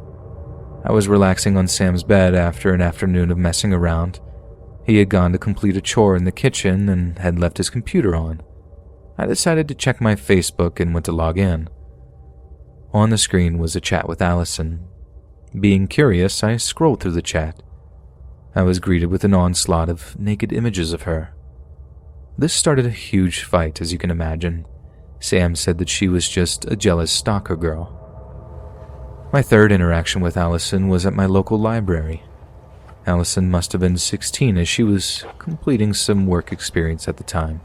I was relaxing on Sam's bed after an afternoon of messing around. He had gone to complete a chore in the kitchen and had left his computer on. I decided to check my Facebook and went to log in. On the screen was a chat with Allison. Being curious, I scrolled through the chat. I was greeted with an onslaught of naked images of her. This started a huge fight, as you can imagine. Sam said that she was just a jealous stalker girl. My third interaction with Allison was at my local library. Allison must have been 16 as she was completing some work experience at the time.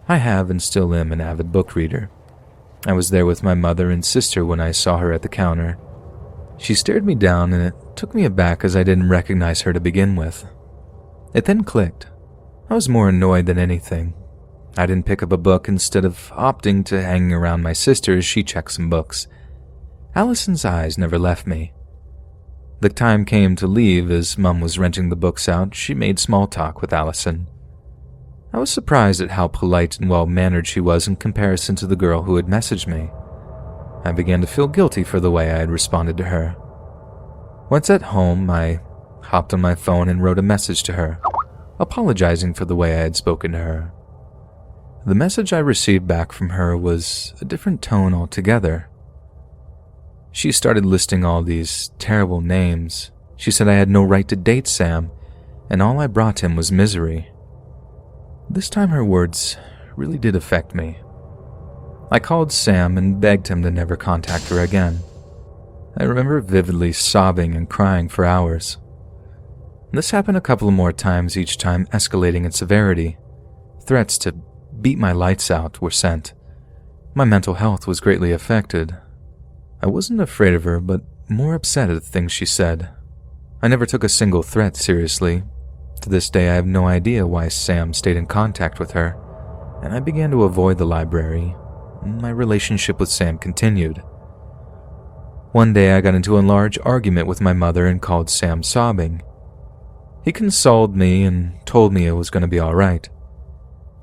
I have and still am an avid book reader. I was there with my mother and sister when I saw her at the counter. She stared me down and it took me aback as I didn't recognize her to begin with. It then clicked. I was more annoyed than anything. I didn't pick up a book instead of opting to hang around my sister as she checked some books. Allison's eyes never left me. The time came to leave as Mum was renting the books out. She made small talk with Allison. I was surprised at how polite and well-mannered she was in comparison to the girl who had messaged me. I began to feel guilty for the way I had responded to her. Once at home, I hopped on my phone and wrote a message to her, apologizing for the way I had spoken to her. The message I received back from her was a different tone altogether. She started listing all these terrible names. She said I had no right to date Sam, and all I brought him was misery. This time her words really did affect me. I called Sam and begged him to never contact her again. I remember vividly sobbing and crying for hours. This happened a couple more times, each time escalating in severity. Threats to beat my lights out were sent. My mental health was greatly affected. I wasn't afraid of her, but more upset at the things she said. I never took a single threat seriously. To this day, I have no idea why Sam stayed in contact with her, and I began to avoid the library. My relationship with Sam continued. One day, I got into a large argument with my mother and called Sam sobbing. He consoled me and told me it was going to be all right.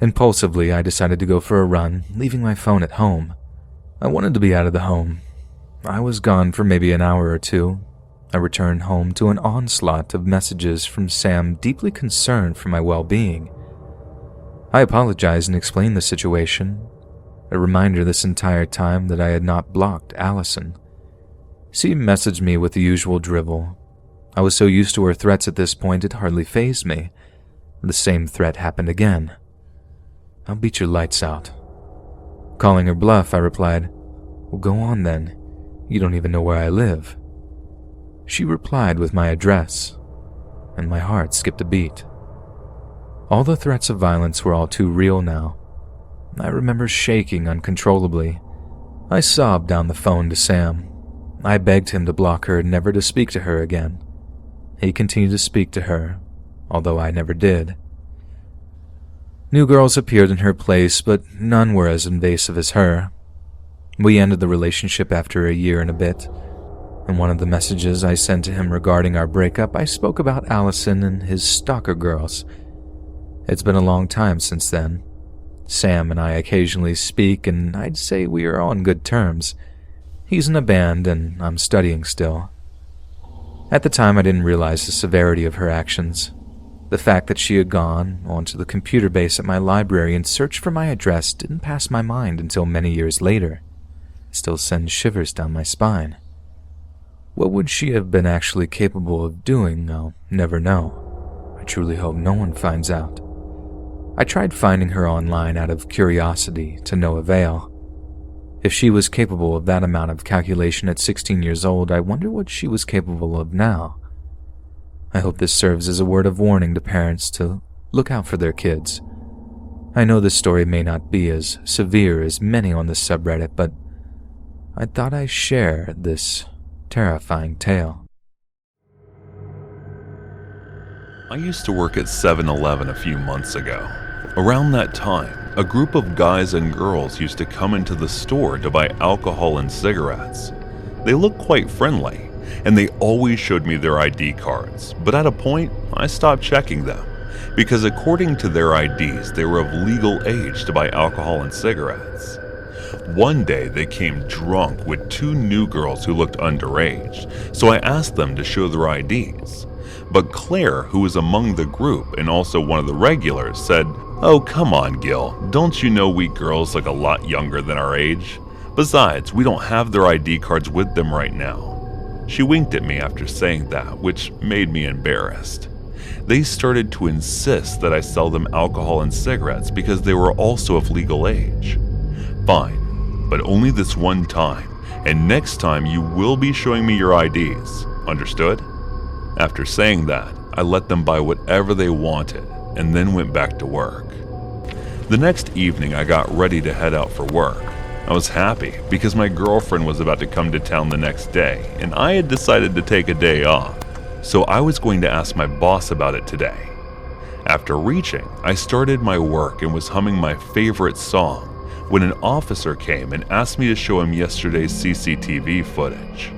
Impulsively, I decided to go for a run, leaving my phone at home. I wanted to be out of the home. I was gone for maybe an hour or two. I returned home to an onslaught of messages from Sam, deeply concerned for my well-being. I apologized and explained the situation, a reminder this entire time that I had not blocked Allison. She messaged me with the usual drivel. I was so used to her threats at this point it hardly fazed me. The same threat happened again. "I'll beat your lights out." Calling her bluff, I replied, "Well, go on then. You don't even know where I live." She replied with my address, and my heart skipped a beat. All the threats of violence were all too real now. I remember shaking uncontrollably. I sobbed down the phone to Sam. I begged him to block her and never to speak to her again. He continued to speak to her, although I never did. New girls appeared in her place, but none were as invasive as her. We ended the relationship after a year and a bit. In one of the messages I sent to him regarding our breakup, I spoke about Allison and his stalker girls. It's been a long time since then. Sam and I occasionally speak, and I'd say we are on good terms. He's in a band, and I'm studying still. At the time, I didn't realize the severity of her actions. The fact that she had gone onto the computer base at my library and searched for my address didn't pass my mind until many years later. It still sends shivers down my spine. What would she have been actually capable of doing, I'll never know. I truly hope no one finds out. I tried finding her online out of curiosity, to no avail. If she was capable of that amount of calculation at 16 years old, I wonder what she was capable of now. I hope this serves as a word of warning to parents to look out for their kids. I know this story may not be as severe as many on this subreddit, but I thought I'd share this terrifying tale. I used to work at 7-Eleven a few months ago. Around that time, a group of guys and girls used to come into the store to buy alcohol and cigarettes. They looked quite friendly, and they always showed me their ID cards, but at a point, I stopped checking them, because according to their IDs, they were of legal age to buy alcohol and cigarettes. One day, they came drunk with two new girls who looked underage, so I asked them to show their IDs. But Claire, who was among the group and also one of the regulars, said, "Oh, come on, Gil, don't you know we girls look a lot younger than our age? Besides, we don't have their ID cards with them right now." She winked at me after saying that, which made me embarrassed. They started to insist that I sell them alcohol and cigarettes because they were also of legal age. Fine, but only this one time, and next time you will be showing me your IDs. Understood? After saying that, I let them buy whatever they wanted and then went back to work. The next evening, I got ready to head out for work. I was happy because my girlfriend was about to come to town the next day and I had decided to take a day off, so I was going to ask my boss about it today. After reaching, I started my work and was humming my favorite song when an officer came and asked me to show him yesterday's CCTV footage.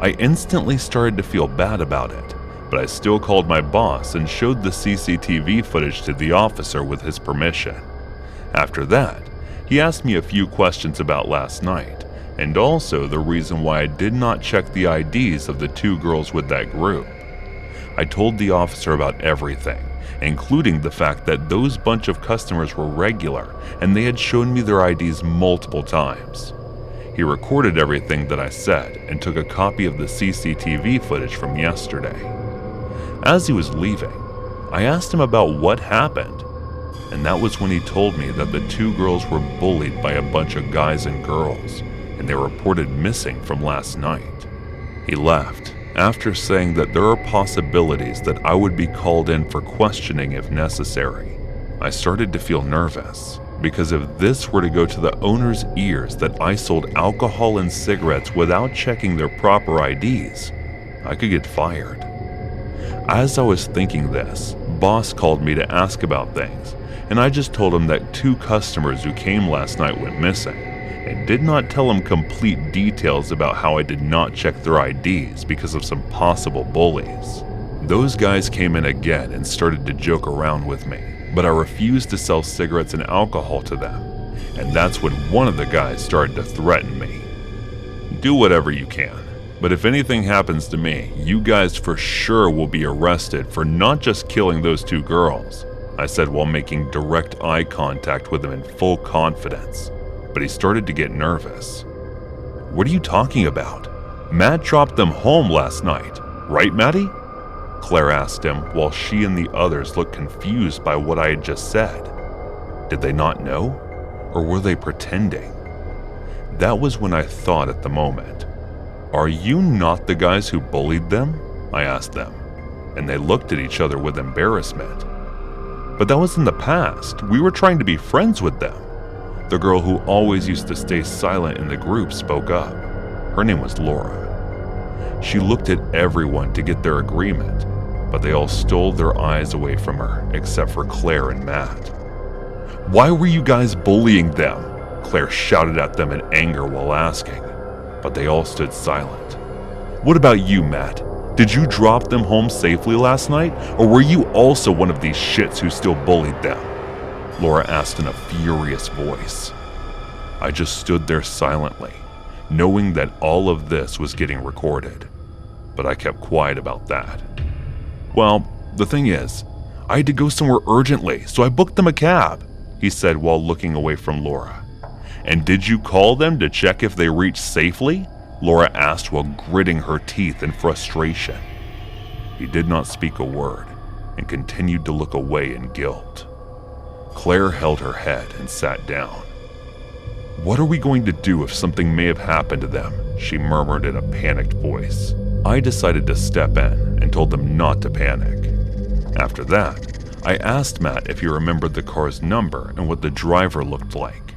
I instantly started to feel bad about it, but I still called my boss and showed the CCTV footage to the officer with his permission. After that, he asked me a few questions about last night, and also the reason why I did not check the IDs of the two girls with that group. I told the officer about everything, including the fact that those bunch of customers were regular and they had shown me their IDs multiple times. He recorded everything that I said and took a copy of the CCTV footage from yesterday. As he was leaving, I asked him about what happened, and that was when he told me that the two girls were bullied by a bunch of guys and girls, and they were reported missing from last night. He left after saying that there are possibilities that I would be called in for questioning if necessary. I started to feel nervous, because if this were to go to the owner's ears that I sold alcohol and cigarettes without checking their proper IDs, I could get fired. As I was thinking this, boss called me to ask about things, and I just told him that two customers who came last night went missing, and did not tell him complete details about how I did not check their IDs because of some possible bullies. Those guys came in again and started to joke around with me, but I refused to sell cigarettes and alcohol to them, and that's when one of the guys started to threaten me. "Do whatever you can, but if anything happens to me, you guys for sure will be arrested for not just killing those two girls," I said while making direct eye contact with him in full confidence, but he started to get nervous. "What are you talking about? Matt dropped them home last night, right, Maddie?" Claire asked him while she and the others looked confused by what I had just said. Did they not know? Or were they pretending? That was when I thought at the moment. "Are you not the guys who bullied them?" I asked them, and they looked at each other with embarrassment. "But that was in the past. We were trying to be friends with them." The girl who always used to stay silent in the group spoke up. Her name was Laura. She looked at everyone to get their agreement, but they all stole their eyes away from her, except for Claire and Matt. "Why were you guys bullying them?" Claire shouted at them in anger while asking, but they all stood silent. "What about you, Matt? Did you drop them home safely last night, or were you also one of these shits who still bullied them?" Laura asked in a furious voice. I just stood there silently, knowing that all of this was getting recorded, but I kept quiet about that. "Well, the thing is, I had to go somewhere urgently, so I booked them a cab," he said while looking away from Laura. "And did you call them to check if they reached safely?" Laura asked while gritting her teeth in frustration. He did not speak a word and continued to look away in guilt. Claire held her head and sat down. "What are we going to do if something may have happened to them?" she murmured in a panicked voice. I decided to step in and told them not to panic. After that, I asked Matt if he remembered the car's number and what the driver looked like.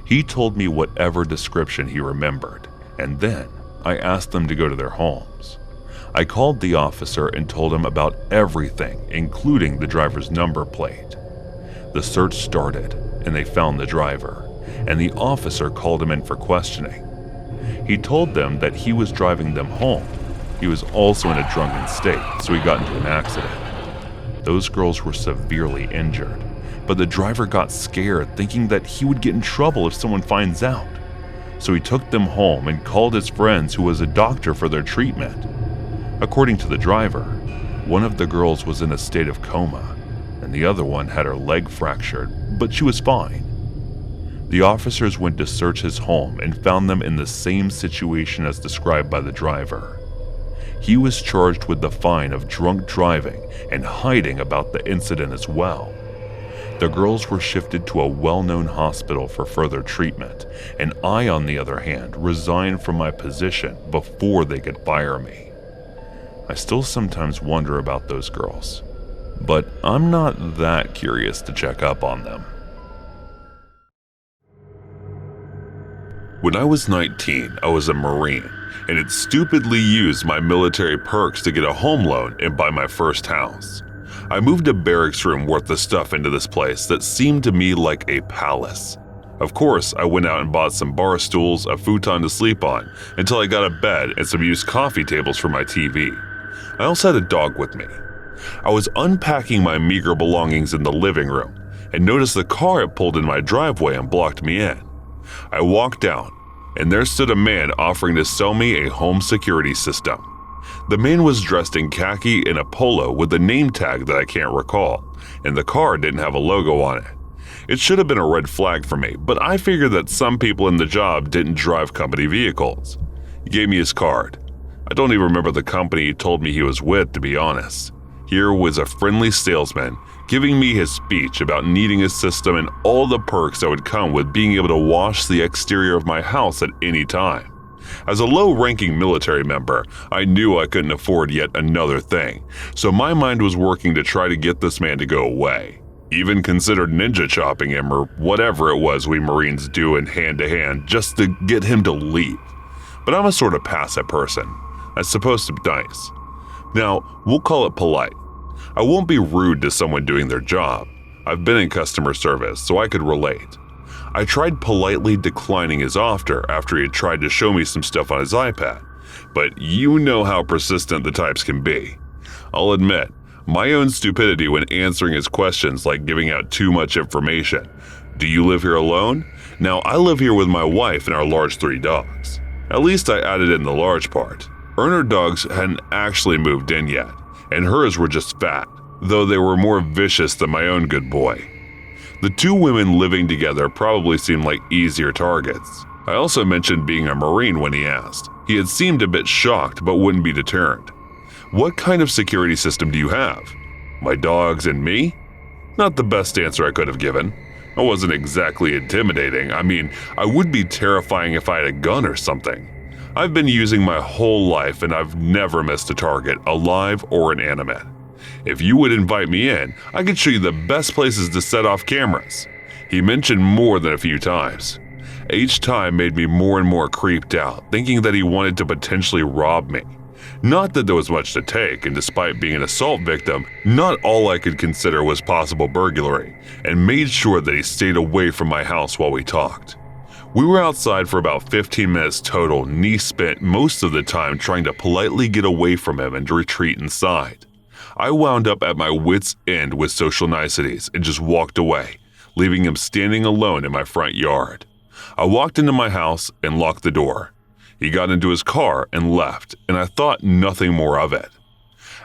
He told me whatever description he remembered, and then I asked them to go to their homes. I called the officer and told him about everything, including the driver's number plate. The search started, and they found the driver, and the officer called him in for questioning. He told them that he was driving them home. He was also in a drunken state, so he got into an accident. Those girls were severely injured, but the driver got scared, thinking that he would get in trouble if someone finds out. So he took them home and called his friends, who was a doctor, for their treatment. According to the driver, one of the girls was in a state of coma, and the other one had her leg fractured, but she was fine. The officers went to search his home and found them in the same situation as described by the driver. He was charged with the fine of drunk driving and hiding about the incident as well. The girls were shifted to a well-known hospital for further treatment, and I, on the other hand, resigned from my position before they could fire me. I still sometimes wonder about those girls, but I'm not that curious to check up on them. When I was 19, I was a Marine, and had stupidly used my military perks to get a home loan and buy my first house. I moved a barracks room worth of stuff into this place that seemed to me like a palace. Of course, I went out and bought some bar stools, a futon to sleep on, until I got a bed and some used coffee tables for my TV. I also had a dog with me. I was unpacking my meager belongings in the living room and noticed the car had pulled in my driveway and blocked me in. I walked down, and there stood a man offering to sell me a home security system. The man was dressed in khaki and a polo with a name tag that I can't recall, and the car didn't have a logo on it. It should have been a red flag for me, but I figured that some people in the job didn't drive company vehicles. He gave me his card. I don't even remember the company he told me he was with, to be honest. Here was a friendly salesman giving me his speech about needing a system and all the perks that would come with being able to wash the exterior of my house at any time. As a low-ranking military member, I knew I couldn't afford yet another thing, so my mind was working to try to get this man to go away. Even considered ninja chopping him or whatever it was we Marines do in hand-to-hand just to get him to leave. But I'm a sort of passive person. That's supposed to be nice. Now, we'll call it polite. I won't be rude to someone doing their job. I've been in customer service, so I could relate. I tried politely declining his offer after he had tried to show me some stuff on his iPad, but you know how persistent the types can be. I'll admit, my own stupidity when answering his questions, like giving out too much information. Do you live here alone? Now, I live here with my wife and our large 3 dogs. At least I added in the large part. Her dogs hadn't actually moved in yet, and hers were just fat, though they were more vicious than my own good boy. The 2 women living together probably seemed like easier targets. I also mentioned being a Marine when he asked. He had seemed a bit shocked but wouldn't be deterred. What kind of security system do you have? My dogs and me? Not the best answer I could have given. I wasn't exactly intimidating. I mean, I would be terrifying if I had a gun or something. I've been using my whole life and I've never missed a target, alive or inanimate. If you would invite me in, I could show you the best places to set off cameras. He mentioned more than a few times. Each time made me more and more creeped out, thinking that he wanted to potentially rob me. Not that there was much to take, and despite being an assault victim, not all I could consider was possible burglary, and made sure that he stayed away from my house while we talked. We were outside for about 15 minutes total, and he spent most of the time trying to politely get away from him and retreat inside. I wound up at my wit's end with social niceties and just walked away, leaving him standing alone in my front yard. I walked into my house and locked the door. He got into his car and left, and I thought nothing more of it.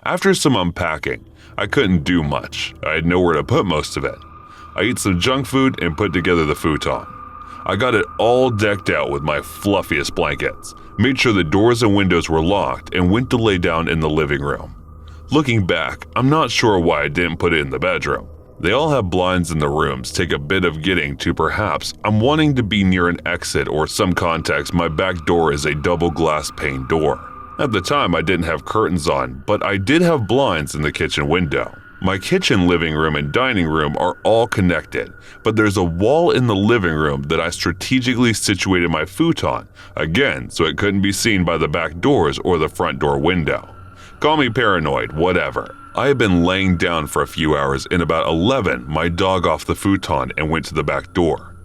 After some unpacking, I couldn't do much. I had nowhere to put most of it. I ate some junk food and put together the futon. I got it all decked out with my fluffiest blankets, made sure the doors and windows were locked, and went to lay down in the living room. Looking back, I'm not sure why I didn't put it in the bedroom. They all have blinds in the rooms, take a bit of getting to. Perhaps I'm wanting to be near an exit or some context. My back door is a double glass pane door. At the time, I didn't have curtains on, but I did have blinds in the kitchen window. My kitchen, living room, and dining room are all connected, but there's a wall in the living room that I strategically situated my futon, again, so it couldn't be seen by the back doors or the front door window. Call me paranoid, whatever. I had been laying down for a few hours, and about 11, my dog off the futon and went to the back door.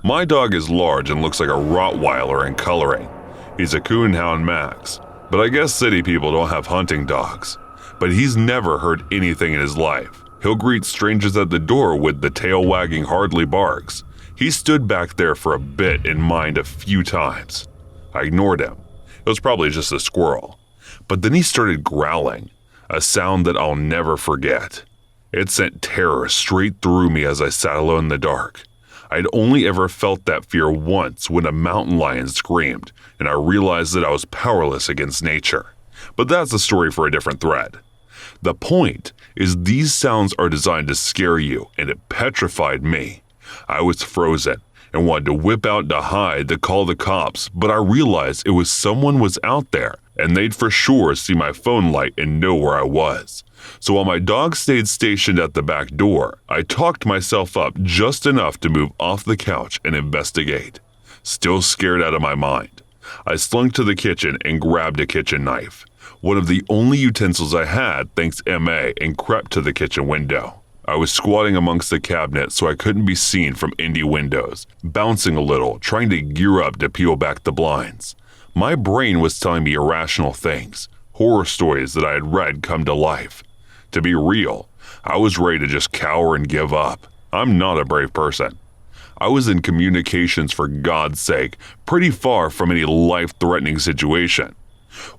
My dog is large and looks like a Rottweiler in coloring. He's a Coonhound Max, but I guess city people don't have hunting dogs. But he's never heard anything in his life. He'll greet strangers at the door with the tail wagging hardly barks. He stood back there for a bit and whined a few times. I ignored him. It was probably just a squirrel. But then he started growling, a sound that I'll never forget. It sent terror straight through me as I sat alone in the dark. I'd only ever felt that fear once when a mountain lion screamed, and I realized that I was powerless against nature. But that's a story for a different thread. The point is these sounds are designed to scare you, and it petrified me. I was frozen and wanted to whip out to hide to call the cops, but I realized it was someone was out there, and they'd for sure see my phone light and know where I was. So while my dog stayed stationed at the back door, I talked myself up just enough to move off the couch and investigate. Still scared out of my mind, I slunk to the kitchen and grabbed a kitchen knife, one of the only utensils I had thanks MA, and crept to the kitchen window. I was squatting amongst the cabinets so I couldn't be seen from indie windows, bouncing a little, trying to gear up to peel back the blinds. My brain was telling me irrational things, horror stories that I had read come to life. To be real, I was ready to just cower and give up. I'm not a brave person. I was in communications, for God's sake, pretty far from any life-threatening situation.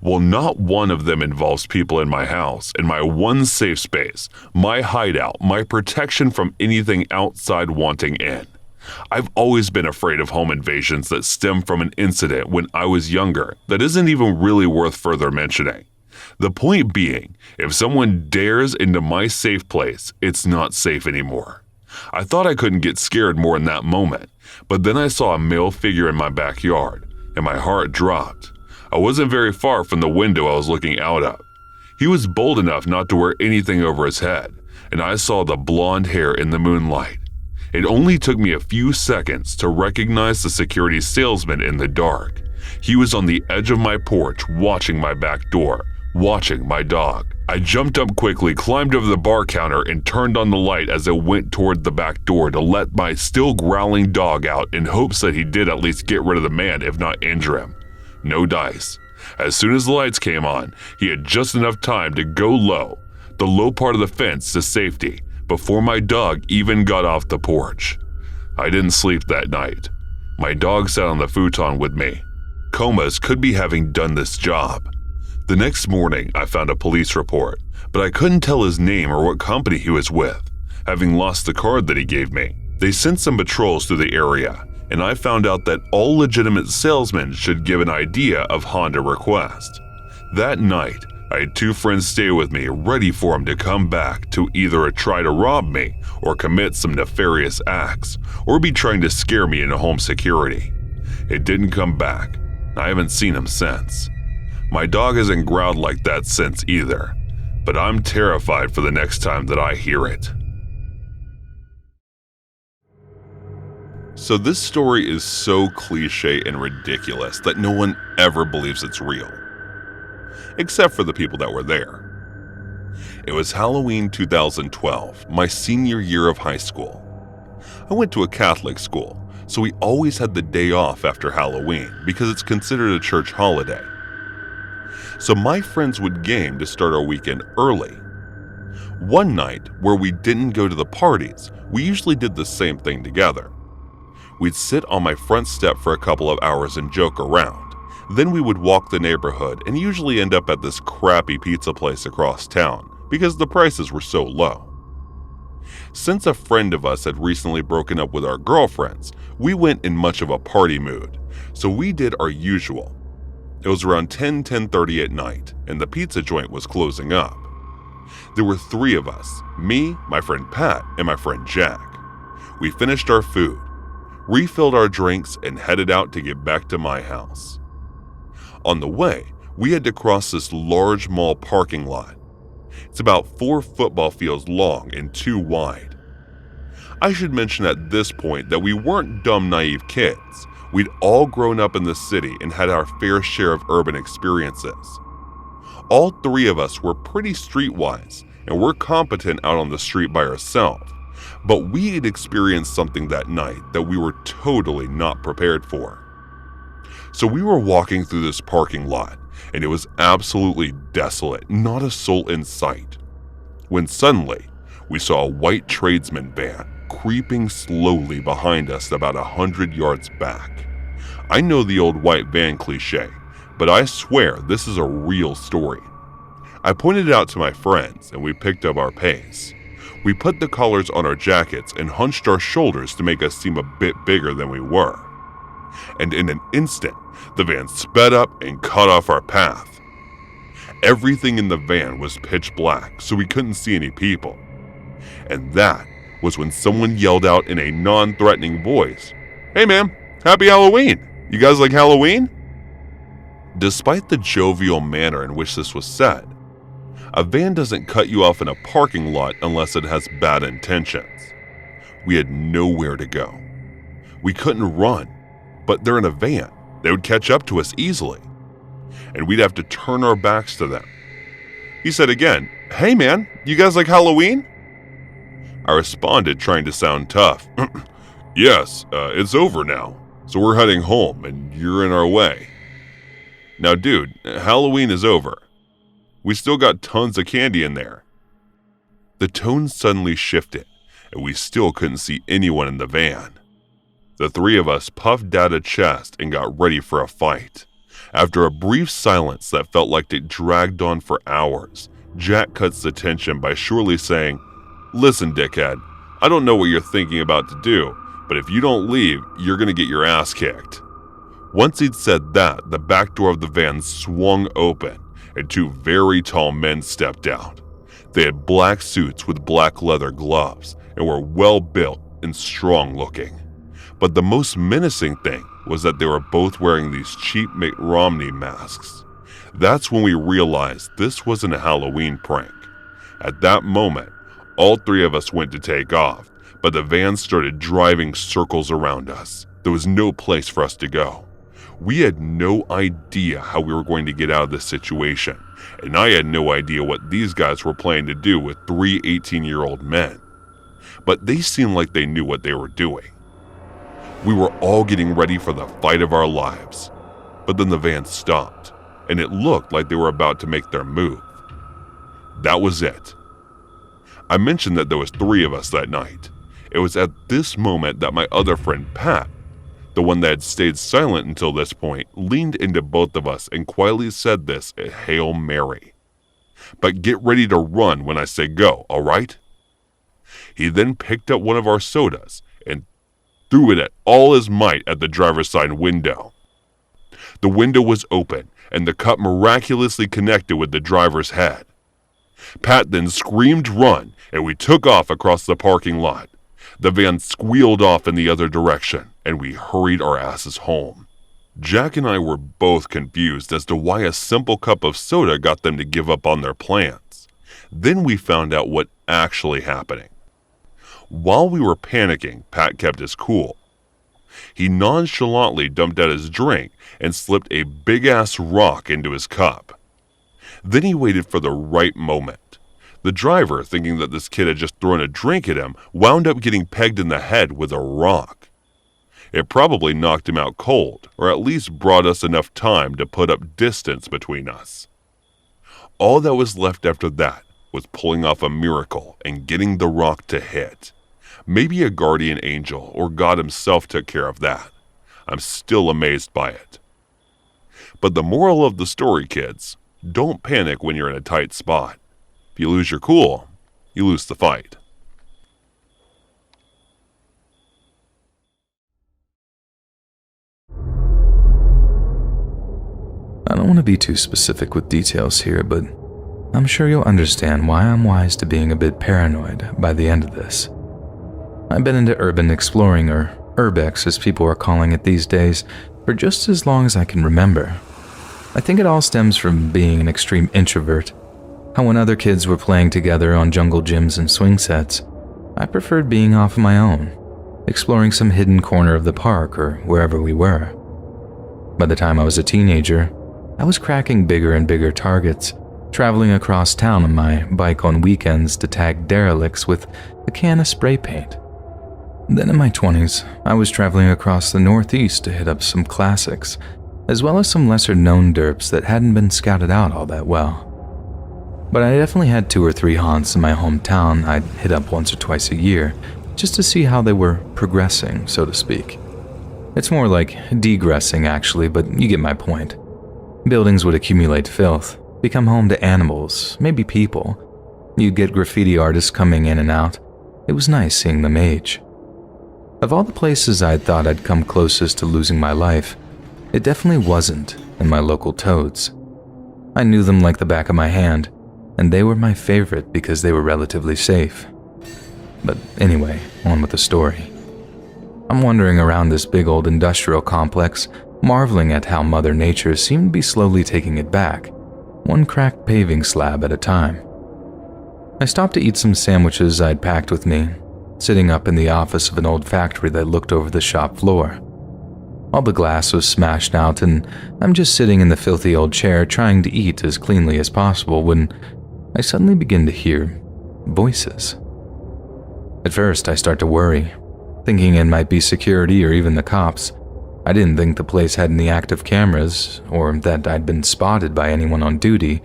Well, not one of them involves people in my house, in my one safe space, my hideout, my protection from anything outside wanting in. I've always been afraid of home invasions that stem from an incident when I was younger that isn't even really worth further mentioning. The point being, if someone dares into my safe place, it's not safe anymore. I thought I couldn't get scared more in that moment, but then I saw a male figure in my backyard, and my heart dropped. I wasn't very far from the window I was looking out of. He was bold enough not to wear anything over his head, and I saw the blonde hair in the moonlight. It only took me a few seconds to recognize the security salesman in the dark. He was on the edge of my porch, watching my back door, watching my dog. I jumped up quickly, climbed over the bar counter, and turned on the light as I went toward the back door to let my still growling dog out in hopes that he did at least get rid of the man, if not injure him. No dice. As soon as the lights came on, he had just enough time to go low, the low part of the fence, to safety, before my dog even got off the porch. I didn't sleep that night. My dog sat on the futon with me. Comas could be having done this job. The next morning, I found a police report, but I couldn't tell his name or what company he was with, having lost the card that he gave me. They sent some patrols through the area, and I found out that all legitimate salesmen should give an idea of Honda request. That night, I had two friends stay with me, ready for him to come back to either try to rob me or commit some nefarious acts, or be trying to scare me into home security. It didn't come back. I haven't seen him since. My dog hasn't growled like that since either, but I'm terrified for the next time that I hear it. So this story is so cliche and ridiculous that no one ever believes it's real. Except for the people that were there. It was Halloween 2012, my senior year of high school. I went to a Catholic school, so we always had the day off after Halloween because it's considered a church holiday. So my friends would game to start our weekend early. One night, where we didn't go to the parties, we usually did the same thing together. We'd sit on my front step for a couple of hours and joke around. Then we would walk the neighborhood and usually end up at this crappy pizza place across town because the prices were so low. Since a friend of us had recently broken up with our girlfriends, we went in much of a party mood, so we did our usual. It was around 10:30 at night, and the pizza joint was closing up. There were three of us, me, my friend Pat, and my friend Jack. We finished our food, refilled our drinks, and headed out to get back to my house. On the way, we had to cross this large mall parking lot. It's about 4 football fields long and 2 wide. I should mention at this point that we weren't dumb, naive kids. We'd all grown up in the city and had our fair share of urban experiences. All 3 of us were pretty streetwise and were competent out on the street by ourselves, but we had experienced something that night that we were totally not prepared for. So we were walking through this parking lot, and it was absolutely desolate, not a soul in sight, when suddenly we saw a white tradesman van creeping slowly behind us about 100 yards back. I know the old white van cliche, but I swear this is a real story. I pointed it out to my friends, and we picked up our pace. We put the collars on our jackets and hunched our shoulders to make us seem a bit bigger than we were. And in an instant, the van sped up and cut off our path. Everything in the van was pitch black, so we couldn't see any people. And that was when someone yelled out in a non-threatening voice, "Hey man, happy Halloween! You guys like Halloween?" Despite the jovial manner in which this was said, a van doesn't cut you off in a parking lot unless it has bad intentions. We had nowhere to go. We couldn't run, but they're in a van. They would catch up to us easily, and we'd have to turn our backs to them. He said again, "Hey man, you guys like Halloween?" I responded, trying to sound tough. "Yes, it's over now, so we're heading home and you're in our way." "Now dude, Halloween is over. We still got tons of candy in there." The tone suddenly shifted, and we still couldn't see anyone in the van. The 3 of us puffed out a chest and got ready for a fight. After a brief silence that felt like it dragged on for hours, Jack cuts the tension by surely saying, "Listen, dickhead, I don't know what you're thinking about to do, but if you don't leave, you're gonna get your ass kicked." Once he'd said that, the back door of the van swung open, and 2 very tall men stepped out. They had black suits with black leather gloves and were well built and strong looking. But the most menacing thing was that they were both wearing these cheap Mitt Romney masks. That's when we realized this wasn't a Halloween prank. At that moment, all 3 of us went to take off, but the van started driving circles around us. There was no place for us to go. We had no idea how we were going to get out of this situation, and I had no idea what these guys were planning to do with 3 18-year-old men. But they seemed like they knew what they were doing. We were all getting ready for the fight of our lives, but then the van stopped, and it looked like they were about to make their move. That was it. I mentioned that there was 3 of us that night. It was at this moment that my other friend, Pat, the one that had stayed silent until this point, leaned into both of us and quietly said this, a Hail Mary. "But get ready to run when I say go, all right?" He then picked up one of our sodas and threw it at all his might at the driver's side window. The window was open, and the cup miraculously connected with the driver's head. Pat then screamed run, and we took off across the parking lot. The van squealed off in the other direction, and we hurried our asses home. Jack and I were both confused as to why a simple cup of soda got them to give up on their plans. Then we found out what actually happening. While we were panicking, Pat kept his cool. He nonchalantly dumped out his drink and slipped a big-ass rock into his cup. Then he waited for the right moment. The driver, thinking that this kid had just thrown a drink at him, wound up getting pegged in the head with a rock. It probably knocked him out cold, or at least brought us enough time to put up distance between us. All that was left after that was pulling off a miracle and getting the rock to hit. Maybe a guardian angel or God himself took care of that. I'm still amazed by it. But the moral of the story, kids, don't panic when you're in a tight spot. If you lose your cool, you lose the fight. I don't want to be too specific with details here, but I'm sure you'll understand why I'm wise to being a bit paranoid by the end of this. I've been into urban exploring, or urbex as people are calling it these days, for just as long as I can remember. I think it all stems from being an extreme introvert. How when other kids were playing together on jungle gyms and swing sets, I preferred being off on my own, exploring some hidden corner of the park or wherever we were. By the time I was a teenager, I was cracking bigger and bigger targets, traveling across town on my bike on weekends to tag derelicts with a can of spray paint. Then in my 20s, I was traveling across the Northeast to hit up some classics, as well as some lesser-known derps that hadn't been scouted out all that well. But I definitely had 2 or 3 haunts in my hometown I'd hit up once or twice a year, just to see how they were progressing, so to speak. It's more like degressing, actually, but you get my point. Buildings would accumulate filth, become home to animals, maybe people. You'd get graffiti artists coming in and out. It was nice seeing them age. Of all the places I'd thought I'd come closest to losing my life, it definitely wasn't in my local toads. I knew them like the back of my hand, and they were my favorite because they were relatively safe. But anyway, on with the story. I'm wandering around this big old industrial complex, marveling at how Mother Nature seemed to be slowly taking it back, one cracked paving slab at a time. I stopped to eat some sandwiches I'd packed with me, sitting up in the office of an old factory that looked over the shop floor. All the glass was smashed out, and I'm just sitting in the filthy old chair trying to eat as cleanly as possible when I suddenly begin to hear voices. At first, I start to worry, thinking it might be security or even the cops. I didn't think the place had any active cameras, or that I'd been spotted by anyone on duty,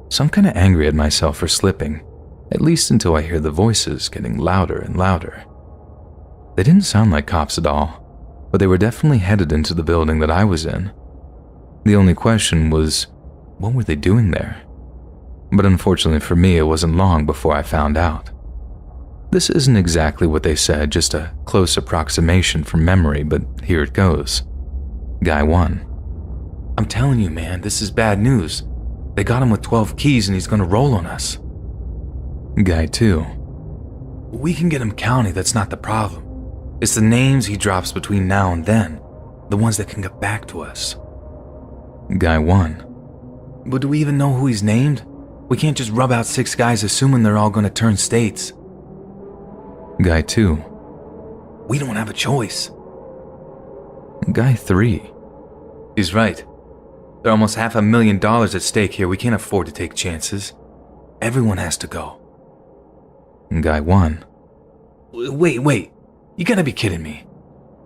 so I'm kind of angry at myself for slipping, at least until I hear the voices getting louder and louder. They didn't sound like cops at all, but they were definitely headed into the building that I was in. The only question was, what were they doing there? But unfortunately for me, it wasn't long before I found out. This isn't exactly what they said, just a close approximation from memory, but here it goes. Guy 1. I'm telling you, man, this is bad news. They got him with 12 keys and he's gonna roll on us. Guy 2. We can get him county, that's not the problem. It's the names he drops between now and then, the ones that can get back to us. Guy 1. But do we even know who he's named? We can't just rub out 6 guys assuming they're all gonna turn states. Guy 2. We don't have a choice. Guy 3. He's right. There are almost $500,000 at stake here. We can't afford to take chances. Everyone has to go. Guy 1. Wait. You gotta be kidding me.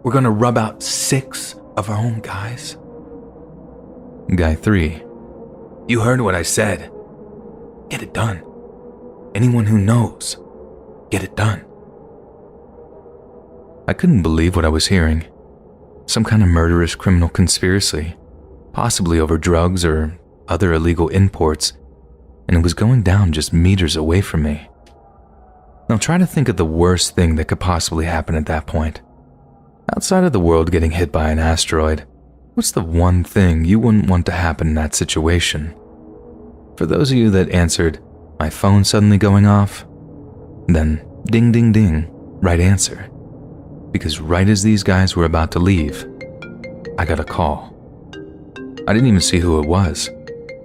We're gonna rub out 6 of our own guys? Guy 3. You heard what I said. Get it done. Anyone who knows, get it done. I couldn't believe what I was hearing. Some kind of murderous criminal conspiracy, possibly over drugs or other illegal imports, and it was going down just meters away from me. Now try to think of the worst thing that could possibly happen at that point. Outside of the world getting hit by an asteroid, what's the one thing you wouldn't want to happen in that situation? For those of you that answered, my phone suddenly going off, then ding ding ding, right answer. Because right as these guys were about to leave, I got a call. I didn't even see who it was.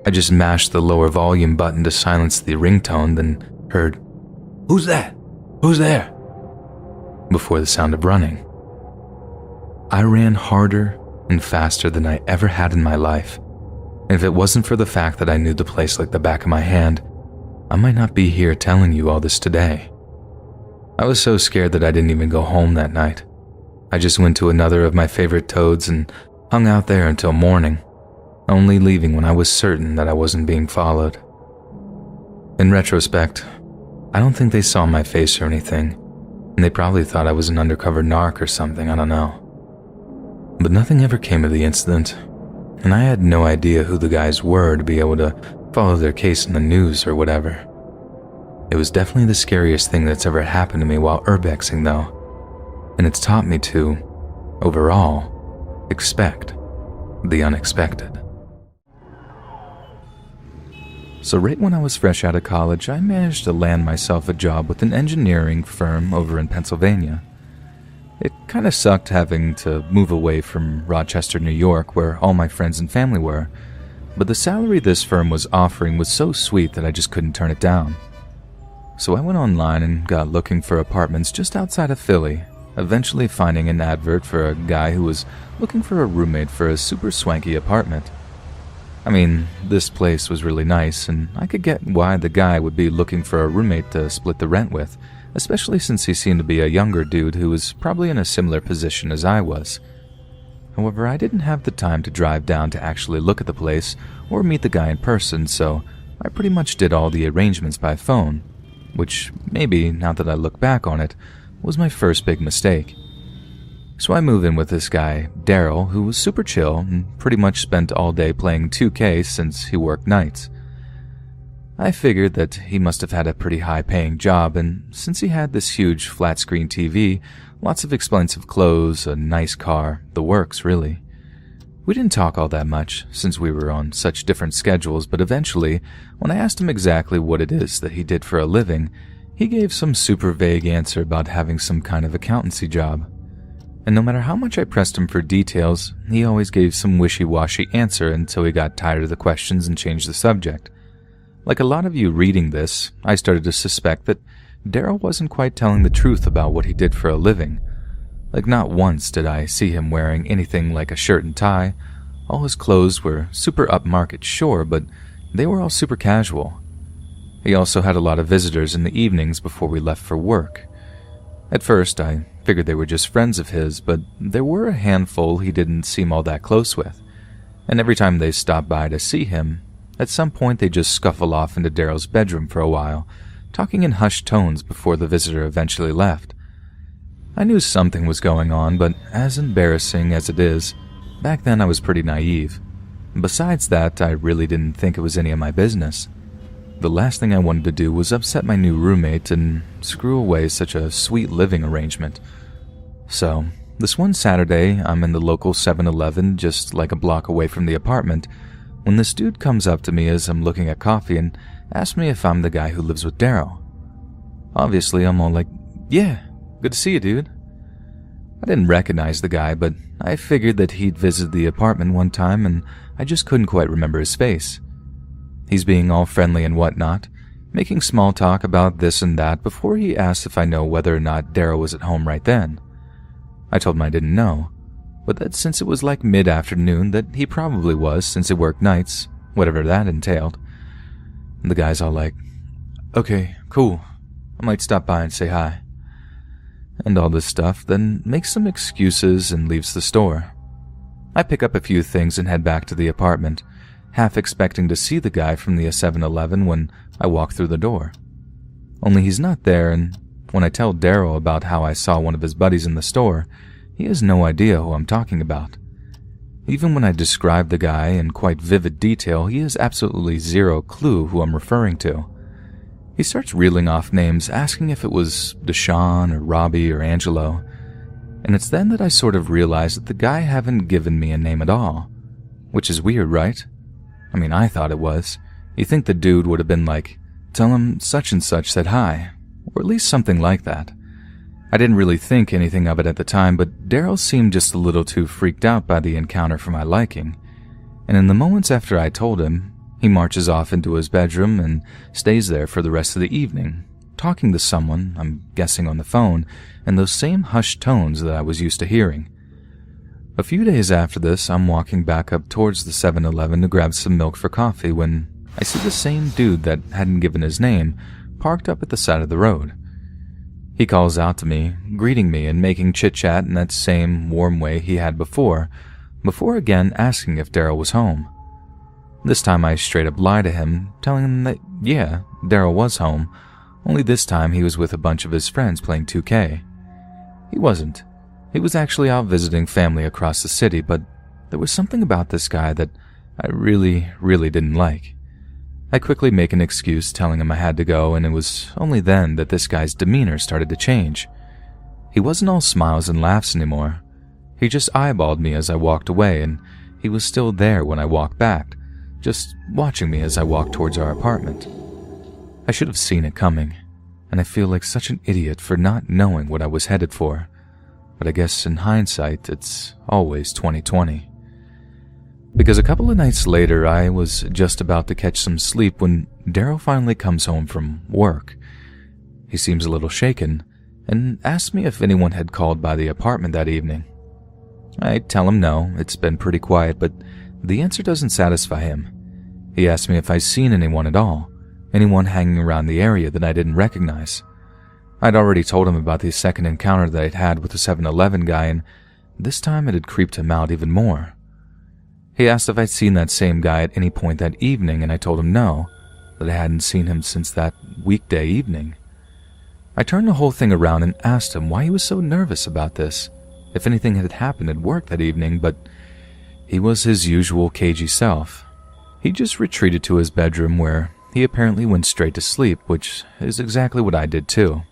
I just mashed the lower volume button to silence the ringtone, then heard, "Who's that? Who's there?" before the sound of running. I ran harder and faster than I ever had in my life, and if it wasn't for the fact that I knew the place like the back of my hand, I might not be here telling you all this today. I was so scared that I didn't even go home that night. I just went to another of my favorite toads and hung out there until morning, only leaving when I was certain that I wasn't being followed. In retrospect, I don't think they saw my face or anything, and they probably thought I was an undercover narc or something, I don't know. But nothing ever came of the incident, and I had no idea who the guys were to be able to follow their case in the news or whatever. It was definitely the scariest thing that's ever happened to me while urbexing though, and it's taught me to, overall, expect the unexpected. So right when I was fresh out of college, I managed to land myself a job with an engineering firm over in Pennsylvania. It kind of sucked having to move away from Rochester, New York, where all my friends and family were, but the salary this firm was offering was so sweet that I just couldn't turn it down. So I went online and got looking for apartments just outside of Philly, eventually finding an advert for a guy who was looking for a roommate for a super swanky apartment. I mean, this place was really nice, and I could get why the guy would be looking for a roommate to split the rent with, especially since he seemed to be a younger dude who was probably in a similar position as I was. However, I didn't have the time to drive down to actually look at the place or meet the guy in person, so I pretty much did all the arrangements by phone, which maybe, now that I look back on it, was my first big mistake. So I moved in with this guy, Daryl, who was super chill and pretty much spent all day playing 2K since he worked nights. I figured that he must have had a pretty high-paying job, and since he had this huge flat-screen TV, lots of expensive clothes, a nice car, the works, really. We didn't talk all that much, since we were on such different schedules, but eventually, when I asked him exactly what it is that he did for a living, he gave some super vague answer about having some kind of accountancy job. And no matter how much I pressed him for details, he always gave some wishy-washy answer until he got tired of the questions and changed the subject. Like a lot of you reading this, I started to suspect that Daryl wasn't quite telling the truth about what he did for a living. Like, not once did I see him wearing anything like a shirt and tie. All his clothes were super upmarket, sure, but they were all super casual. He also had a lot of visitors in the evenings before we left for work. At first, I figured they were just friends of his, but there were a handful he didn't seem all that close with. And every time they stopped by to see him, at some point they just scuffle off into Daryl's bedroom for a while, talking in hushed tones before the visitor eventually left. I knew something was going on, but as embarrassing as it is, back then I was pretty naive. Besides that, I really didn't think it was any of my business. The last thing I wanted to do was upset my new roommate and screw away such a sweet living arrangement. So, this one Saturday, I'm in the local 7-Eleven just like a block away from the apartment, when this dude comes up to me as I'm looking at coffee and asks me if I'm the guy who lives with Daryl. Obviously, I'm all like, yeah, good to see you, dude. I didn't recognize the guy, but I figured that he'd visited the apartment one time and I just couldn't quite remember his face. He's being all friendly and whatnot, making small talk about this and that before he asked if I know whether or not Daryl was at home right then. I told him I didn't know, but that since it was like mid-afternoon that he probably was since he worked nights, whatever that entailed. And the guy's all like, okay, cool, I might stop by and say hi. And all this stuff, then makes some excuses and leaves the store. I pick up a few things and head back to the apartment, half expecting to see the guy from the 7-Eleven when I walk through the door. Only he's not there, and when I tell Daryl about how I saw one of his buddies in the store, he has no idea who I'm talking about. Even when I describe the guy in quite vivid detail, he has absolutely zero clue who I'm referring to. He starts reeling off names, asking if it was Deshaun or Robbie or Angelo, and it's then that I sort of realize that the guy haven't given me a name at all. Which is weird, right? I mean, I thought it was. You think the dude would have been like, tell him such and such said hi, or at least something like that. I didn't really think anything of it at the time, but Daryl seemed just a little too freaked out by the encounter for my liking. And in the moments after I told him, he marches off into his bedroom and stays there for the rest of the evening, talking to someone, I'm guessing on the phone, in those same hushed tones that I was used to hearing. A few days after this, I'm walking back up towards the 7-Eleven to grab some milk for coffee when I see the same dude that hadn't given his name parked up at the side of the road. He calls out to me, greeting me and making chit-chat in that same warm way he had before again asking if Daryl was home. This time I straight up lie to him, telling him that, yeah, Daryl was home, only this time he was with a bunch of his friends playing 2K. He wasn't. He was actually out visiting family across the city, but there was something about this guy that I really didn't like. I quickly make an excuse telling him I had to go, and it was only then that this guy's demeanor started to change. He wasn't all smiles and laughs anymore. He just eyeballed me as I walked away, and he was still there when I walked back, just watching me as I walked towards our apartment. I should have seen it coming, and I feel like such an idiot for not knowing what I was headed for. But I guess in hindsight, it's always 20/20. Because a couple of nights later, I was just about to catch some sleep when Daryl finally comes home from work. He seems a little shaken and asks me if anyone had called by the apartment that evening. I tell him no, it's been pretty quiet, but the answer doesn't satisfy him. He asks me if I'd seen anyone at all, anyone hanging around the area that I didn't recognize. I'd already told him about the second encounter that I'd had with the 7-Eleven guy, and this time it had creeped him out even more. He asked if I'd seen that same guy at any point that evening, and I told him no, that I hadn't seen him since that weekday evening. I turned the whole thing around and asked him why he was so nervous about this, if anything had happened at work that evening, but he was his usual cagey self. He just retreated to his bedroom where he apparently went straight to sleep, which is exactly what I did too.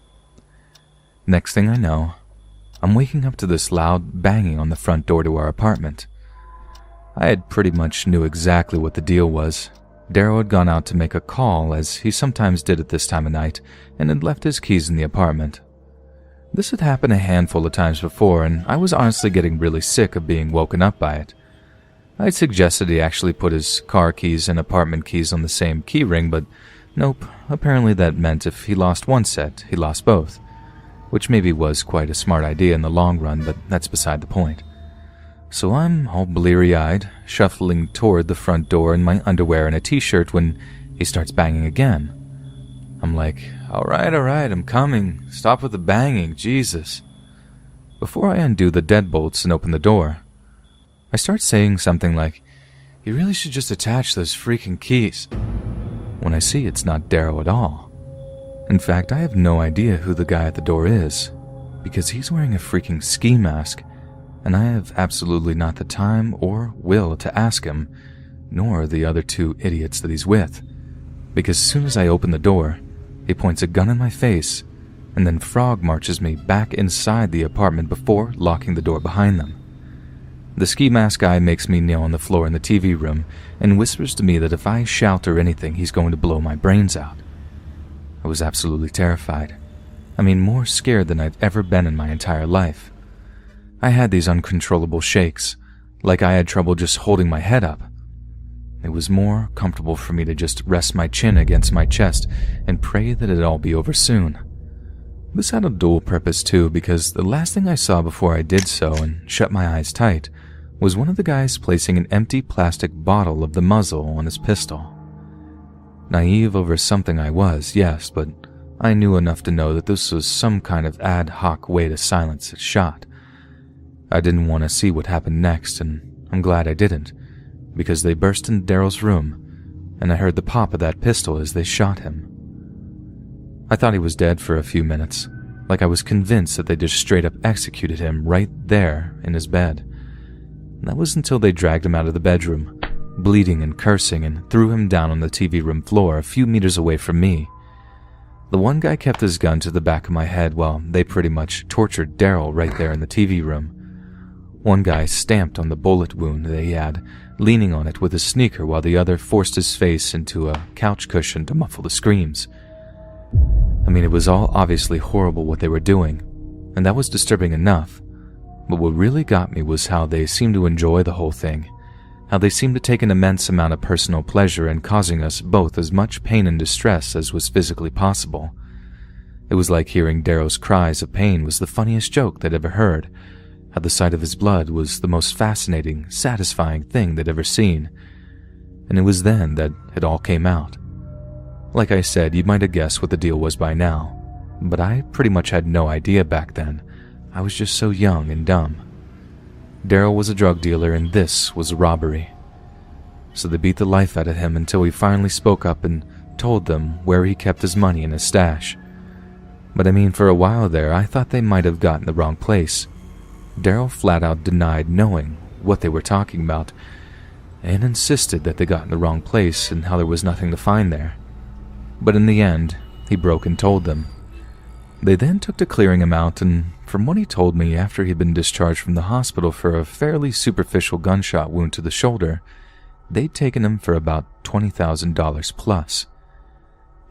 Next thing I know, I'm waking up to this loud banging on the front door to our apartment. I had pretty much knew exactly what the deal was. Daryl had gone out to make a call, as he sometimes did at this time of night, and had left his keys in the apartment. This had happened a handful of times before, and I was honestly getting really sick of being woken up by it. I'd suggested he actually put his car keys and apartment keys on the same key ring, but nope, apparently that meant if he lost one set, he lost both, which maybe was quite a smart idea in the long run, but that's beside the point. So I'm all bleary-eyed, shuffling toward the front door in my underwear and a t-shirt when he starts banging again. I'm like, all right, I'm coming. Stop with the banging, Jesus. Before I undo the deadbolts and open the door, I start saying something like, you really should just attach those freaking keys, when I see it's not Daryl at all. In fact, I have no idea who the guy at the door is, because he's wearing a freaking ski mask, and I have absolutely not the time or will to ask him, nor the other two idiots that he's with, because as soon as I open the door, he points a gun in my face, and then frog marches me back inside the apartment before locking the door behind them. The ski mask guy makes me kneel on the floor in the TV room and whispers to me that if I shout or anything, he's going to blow my brains out. I was absolutely terrified. I mean, more scared than I've ever been in my entire life. I had these uncontrollable shakes, like I had trouble just holding my head up. It was more comfortable for me to just rest my chin against my chest and pray that it'd all be over soon. This had a dual purpose too, because the last thing I saw before I did so and shut my eyes tight was one of the guys placing an empty plastic bottle of the muzzle on his pistol. Naive over something I was, yes, but I knew enough to know that this was some kind of ad hoc way to silence a shot. I didn't want to see what happened next, and I'm glad I didn't, because they burst into Daryl's room, and I heard the pop of that pistol as they shot him. I thought he was dead for a few minutes, like I was convinced that they just straight up executed him right there in his bed. And that was until they dragged him out of the bedroom, bleeding and cursing, and threw him down on the TV room floor a few meters away from me. The one guy kept his gun to the back of my head while they pretty much tortured Daryl right there in the TV room. One guy stamped on the bullet wound that he had, leaning on it with his sneaker, while the other forced his face into a couch cushion to muffle the screams. I mean, it was all obviously horrible what they were doing, and that was disturbing enough. But what really got me was how they seemed to enjoy the whole thing, how they seemed to take an immense amount of personal pleasure in causing us both as much pain and distress as was physically possible. It was like hearing Darrow's cries of pain was the funniest joke they'd ever heard, how the sight of his blood was the most fascinating, satisfying thing they'd ever seen. And it was then that it all came out. Like I said, you might have guessed what the deal was by now, but I pretty much had no idea back then. I was just so young and dumb. Daryl was a drug dealer and this was a robbery. So they beat the life out of him until he finally spoke up and told them where he kept his money in his stash. But I mean, for a while there, I thought they might have gotten the wrong place. Daryl flat out denied knowing what they were talking about and insisted that they got in the wrong place and how there was nothing to find there. But in the end, he broke and told them. They then took to clearing him out, and from what he told me, after he'd been discharged from the hospital for a fairly superficial gunshot wound to the shoulder, they'd taken him for about $20,000 plus.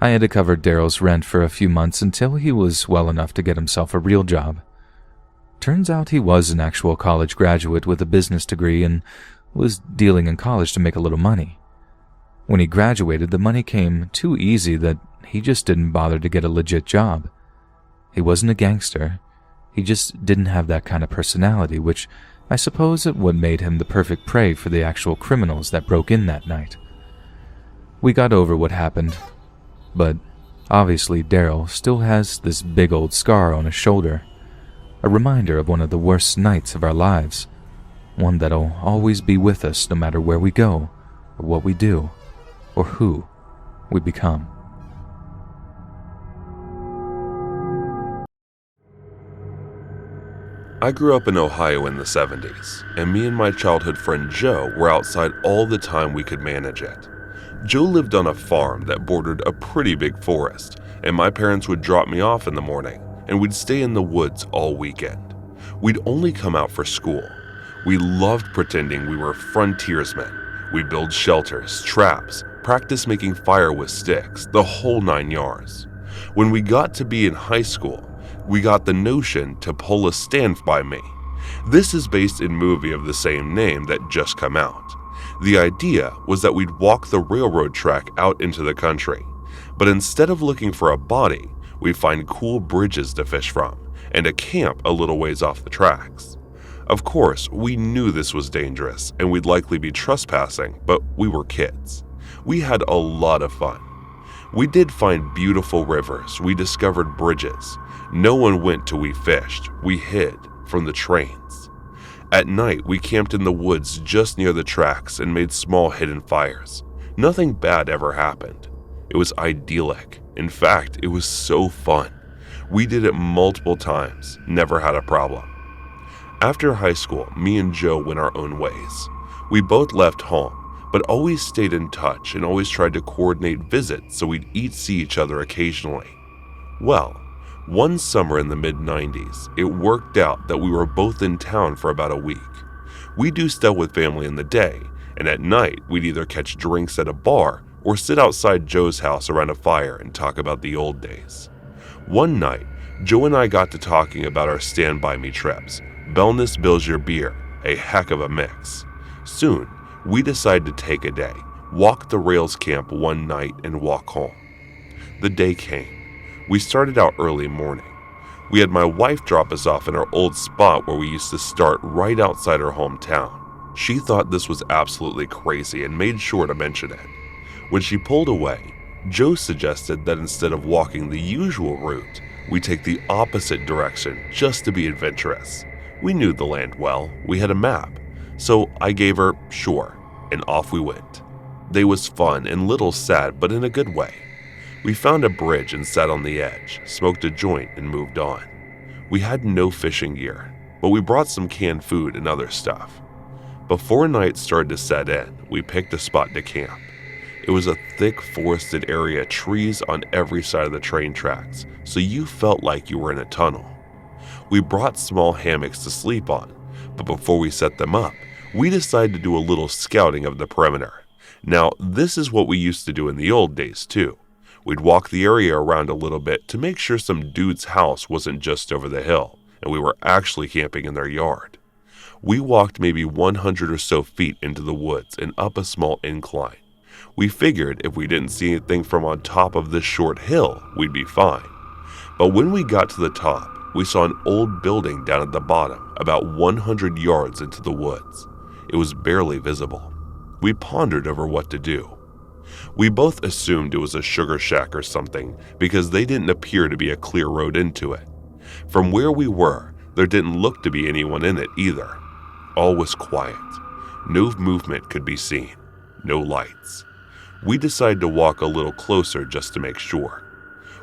I had to cover Daryl's rent for a few months until he was well enough to get himself a real job. Turns out he was an actual college graduate with a business degree, and was dealing in college to make a little money. When he graduated, the money came too easy that he just didn't bother to get a legit job. He wasn't a gangster. He just didn't have that kind of personality, which I suppose is what made him the perfect prey for the actual criminals that broke in that night. We got over what happened, but obviously Daryl still has this big old scar on his shoulder, a reminder of one of the worst nights of our lives, one that'll always be with us no matter where we go, or what we do, or who we become. I grew up in Ohio in the 70s, and me and my childhood friend Joe were outside all the time we could manage it. Joe lived on a farm that bordered a pretty big forest, and my parents would drop me off in the morning, and we'd stay in the woods all weekend. We'd only come out for school. We loved pretending we were frontiersmen. We'd build shelters, traps, practice making fire with sticks, the whole 9 yards. When we got to be in high school, we got the notion to pull a Stand By Me. This is based in a movie of the same name that just come out. The idea was that we'd walk the railroad track out into the country, but instead of looking for a body, we'd find cool bridges to fish from and a camp a little ways off the tracks. Of course, we knew this was dangerous and we'd likely be trespassing, but we were kids. We had a lot of fun. We did find beautiful rivers, we discovered bridges. No one went till we fished. We hid from the trains. At night, we camped in the woods just near the tracks and made small hidden fires. Nothing bad ever happened. It was idyllic. In fact, it was so fun. We did it multiple times, never had a problem. After high school, me and Joe went our own ways. We both left home, but always stayed in touch and always tried to coordinate visits so we'd see each other occasionally. Well, one summer in the mid-90s, it worked out that we were both in town for about a week. We do stuff with family in the day, and at night we'd either catch drinks at a bar or sit outside Joe's house around a fire and talk about the old days. One night, Joe and I got to talking about our Stand By Me trips. Bellness Bills Your Beer, a heck of a mix. Soon, we decided to take a day, walk the rails camp one night and walk home. The day came. We started out early morning. We had my wife drop us off in our old spot where we used to start right outside our hometown. She thought this was absolutely crazy and made sure to mention it. When she pulled away, Joe suggested that instead of walking the usual route, we take the opposite direction just to be adventurous. We knew the land well, we had a map, so I gave her sure, and off we went. They was fun and little sad, but in a good way. We found a bridge and sat on the edge, smoked a joint and moved on. We had no fishing gear, but we brought some canned food and other stuff. Before night started to set in, we picked a spot to camp. It was a thick forested area, trees on every side of the train tracks, so you felt like you were in a tunnel. We brought small hammocks to sleep on, but before we set them up, we decided to do a little scouting of the perimeter. Now, this is what we used to do in the old days too. We'd walk the area around a little bit to make sure some dude's house wasn't just over the hill, and we were actually camping in their yard. We walked maybe 100 or so feet into the woods and up a small incline. We figured if we didn't see anything from on top of this short hill, we'd be fine. But when we got to the top, we saw an old building down at the bottom, about 100 yards into the woods. It was barely visible. We pondered over what to do. We both assumed it was a sugar shack or something because they didn't appear to be a clear road into it. From where we were, there didn't look to be anyone in it either. All was quiet. No movement could be seen. No lights. We decided to walk a little closer just to make sure.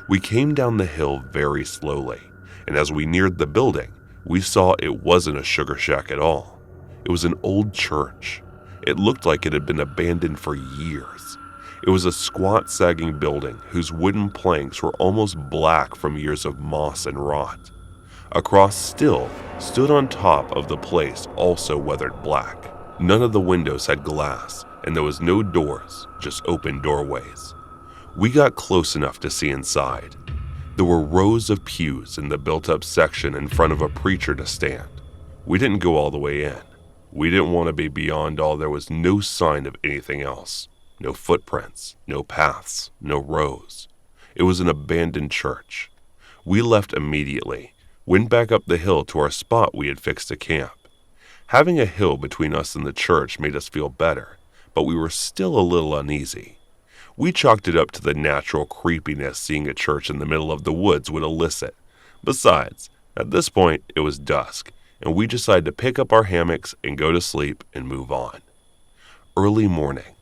We came down the hill very slowly, and as we neared the building, we saw it wasn't a sugar shack at all. It was an old church. It looked like it had been abandoned for years. It was a squat, sagging building whose wooden planks were almost black from years of moss and rot. A cross still stood on top of the place, also weathered black. None of the windows had glass, and there was no doors, just open doorways. We got close enough to see inside. There were rows of pews in the built-up section in front of a preacher to stand. We didn't go all the way in. We didn't want to be beyond all. There was no sign of anything else. No footprints, no paths, no rows. It was an abandoned church. We left immediately, went back up the hill to our spot we had fixed to camp. Having a hill between us and the church made us feel better, but we were still a little uneasy. We chalked it up to the natural creepiness seeing a church in the middle of the woods would elicit. Besides, at this point, it was dusk, and we decided to pick up our hammocks and go to sleep and move on. Early morning,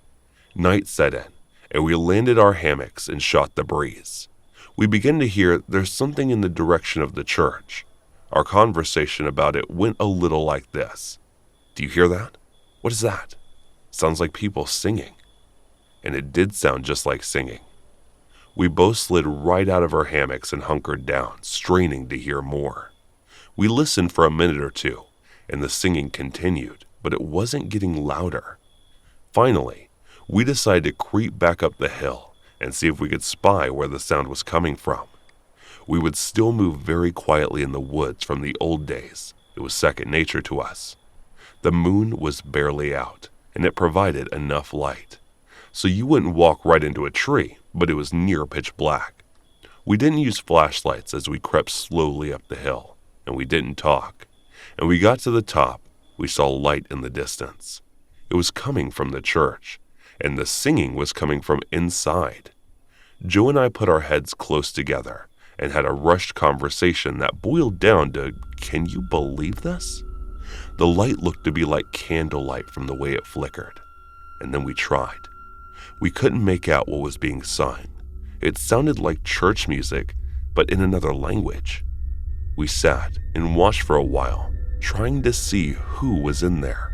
night set in, and we landed our hammocks and shot the breeze. We began to hear there's something in the direction of the church. Our conversation about it went a little like this. Do you hear that? What is that? Sounds like people singing. And it did sound just like singing. We both slid right out of our hammocks and hunkered down, straining to hear more. We listened for a minute or two, and the singing continued, but it wasn't getting louder. Finally, we decided to creep back up the hill and see if we could spy where the sound was coming from. We would still move very quietly in the woods from the old days. It was second nature to us. The moon was barely out, and it provided enough light. So you wouldn't walk right into a tree, but it was near pitch black. We didn't use flashlights as we crept slowly up the hill, and we didn't talk. And we got to the top, we saw light in the distance. It was coming from the church, and the singing was coming from inside. Joe and I put our heads close together and had a rushed conversation that boiled down to, can you believe this? The light looked to be like candlelight from the way it flickered. And then we tried. We couldn't make out what was being sung. It sounded like church music, but in another language. We sat and watched for a while, trying to see who was in there,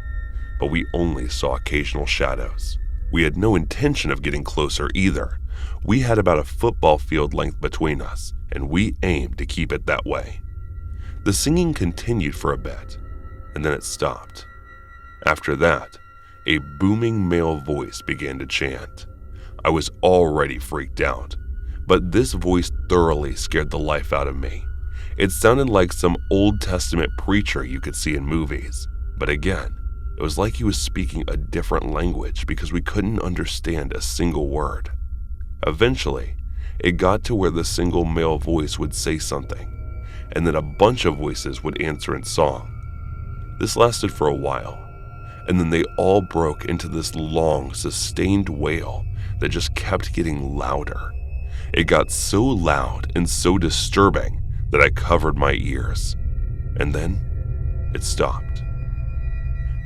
but we only saw occasional shadows. We had no intention of getting closer either. We had about a football field length between us, and we aimed to keep it that way. The singing continued for a bit, and then it stopped. After that, a booming male voice began to chant. I was already freaked out, but this voice thoroughly scared the life out of me. It sounded like some Old Testament preacher you could see in movies, but again, it was like he was speaking a different language because we couldn't understand a single word. Eventually, it got to where the single male voice would say something, and then a bunch of voices would answer in song. This lasted for a while, and then they all broke into this long, sustained wail that just kept getting louder. It got so loud and so disturbing that I covered my ears, and then it stopped.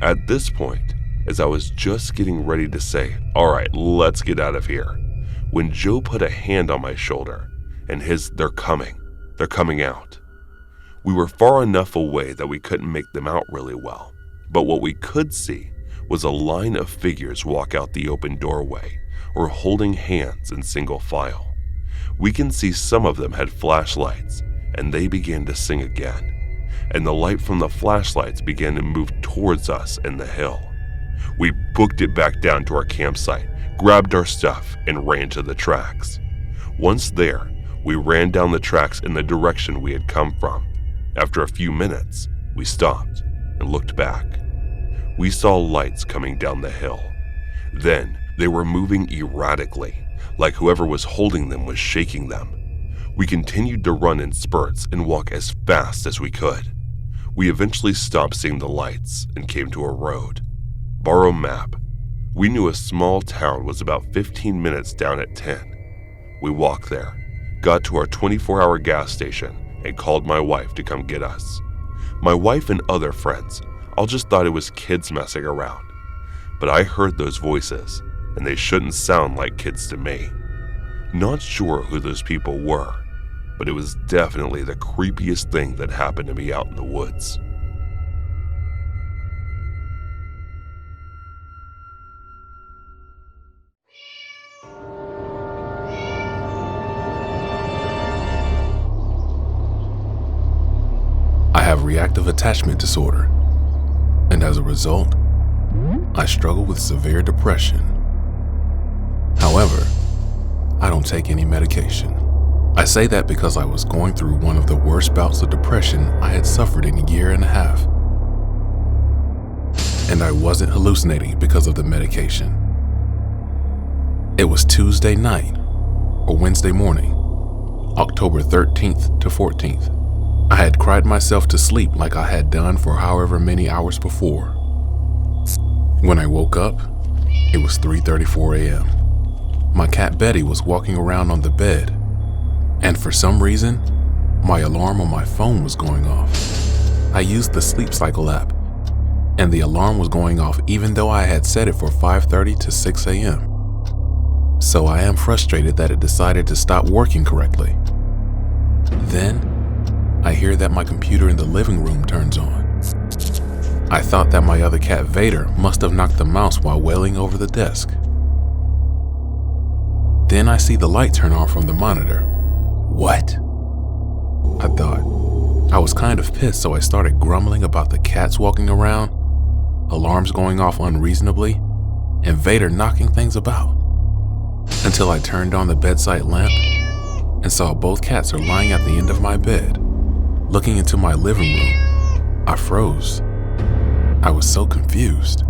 At this point, as I was just getting ready to say, all right, let's get out of here, when Joe put a hand on my shoulder and they're coming out. We were far enough away that we couldn't make them out really well, but what we could see was a line of figures walk out the open doorway or holding hands in single file. We can see some of them had flashlights, and they began to sing again, and the light from the flashlights began to move towards us in the hill. We booked it back down to our campsite, grabbed our stuff, and ran to the tracks. Once there, we ran down the tracks in the direction we had come from. After a few minutes, we stopped and looked back. We saw lights coming down the hill. Then they were moving erratically, like whoever was holding them was shaking them. We continued to run in spurts and walk as fast as we could. We eventually stopped seeing the lights and came to a road. Borrow map. We knew a small town was about 15 minutes down at 10. We walked there, got to our 24-hour gas station, and called my wife to come get us. My wife and other friends all just thought it was kids messing around. But I heard those voices, and they shouldn't sound like kids to me. Not sure who those people were, but it was definitely the creepiest thing that happened to me out in the woods. I have reactive attachment disorder, and as a result, I struggle with severe depression. However, I don't take any medication. I say that because I was going through one of the worst bouts of depression I had suffered in a year and a half. wasn't hallucinating because of the medication. It was Tuesday night, or Wednesday morning, October 13th to 14th. I had cried myself to sleep like I had done for however many hours before. When I woke up, it was 3:34 a.m. My cat Betty was walking around on the bed, and for some reason, my alarm on my phone was going off. I used the Sleep Cycle app, and the alarm was going off even though I had set it for 5:30 to 6 a.m. So I am frustrated that it decided to stop working correctly. Then, I hear that my computer in the living room turns on. I thought that my other cat Vader must have knocked the mouse while wailing over the desk. Then I see the light turn on from the monitor. What? I thought. I was kind of pissed, so I started grumbling about the cats walking around, alarms going off unreasonably, and Vader knocking things about. Until I turned on the bedside lamp and saw both cats are lying at the end of my bed. Looking into my living room, I froze. I was so confused.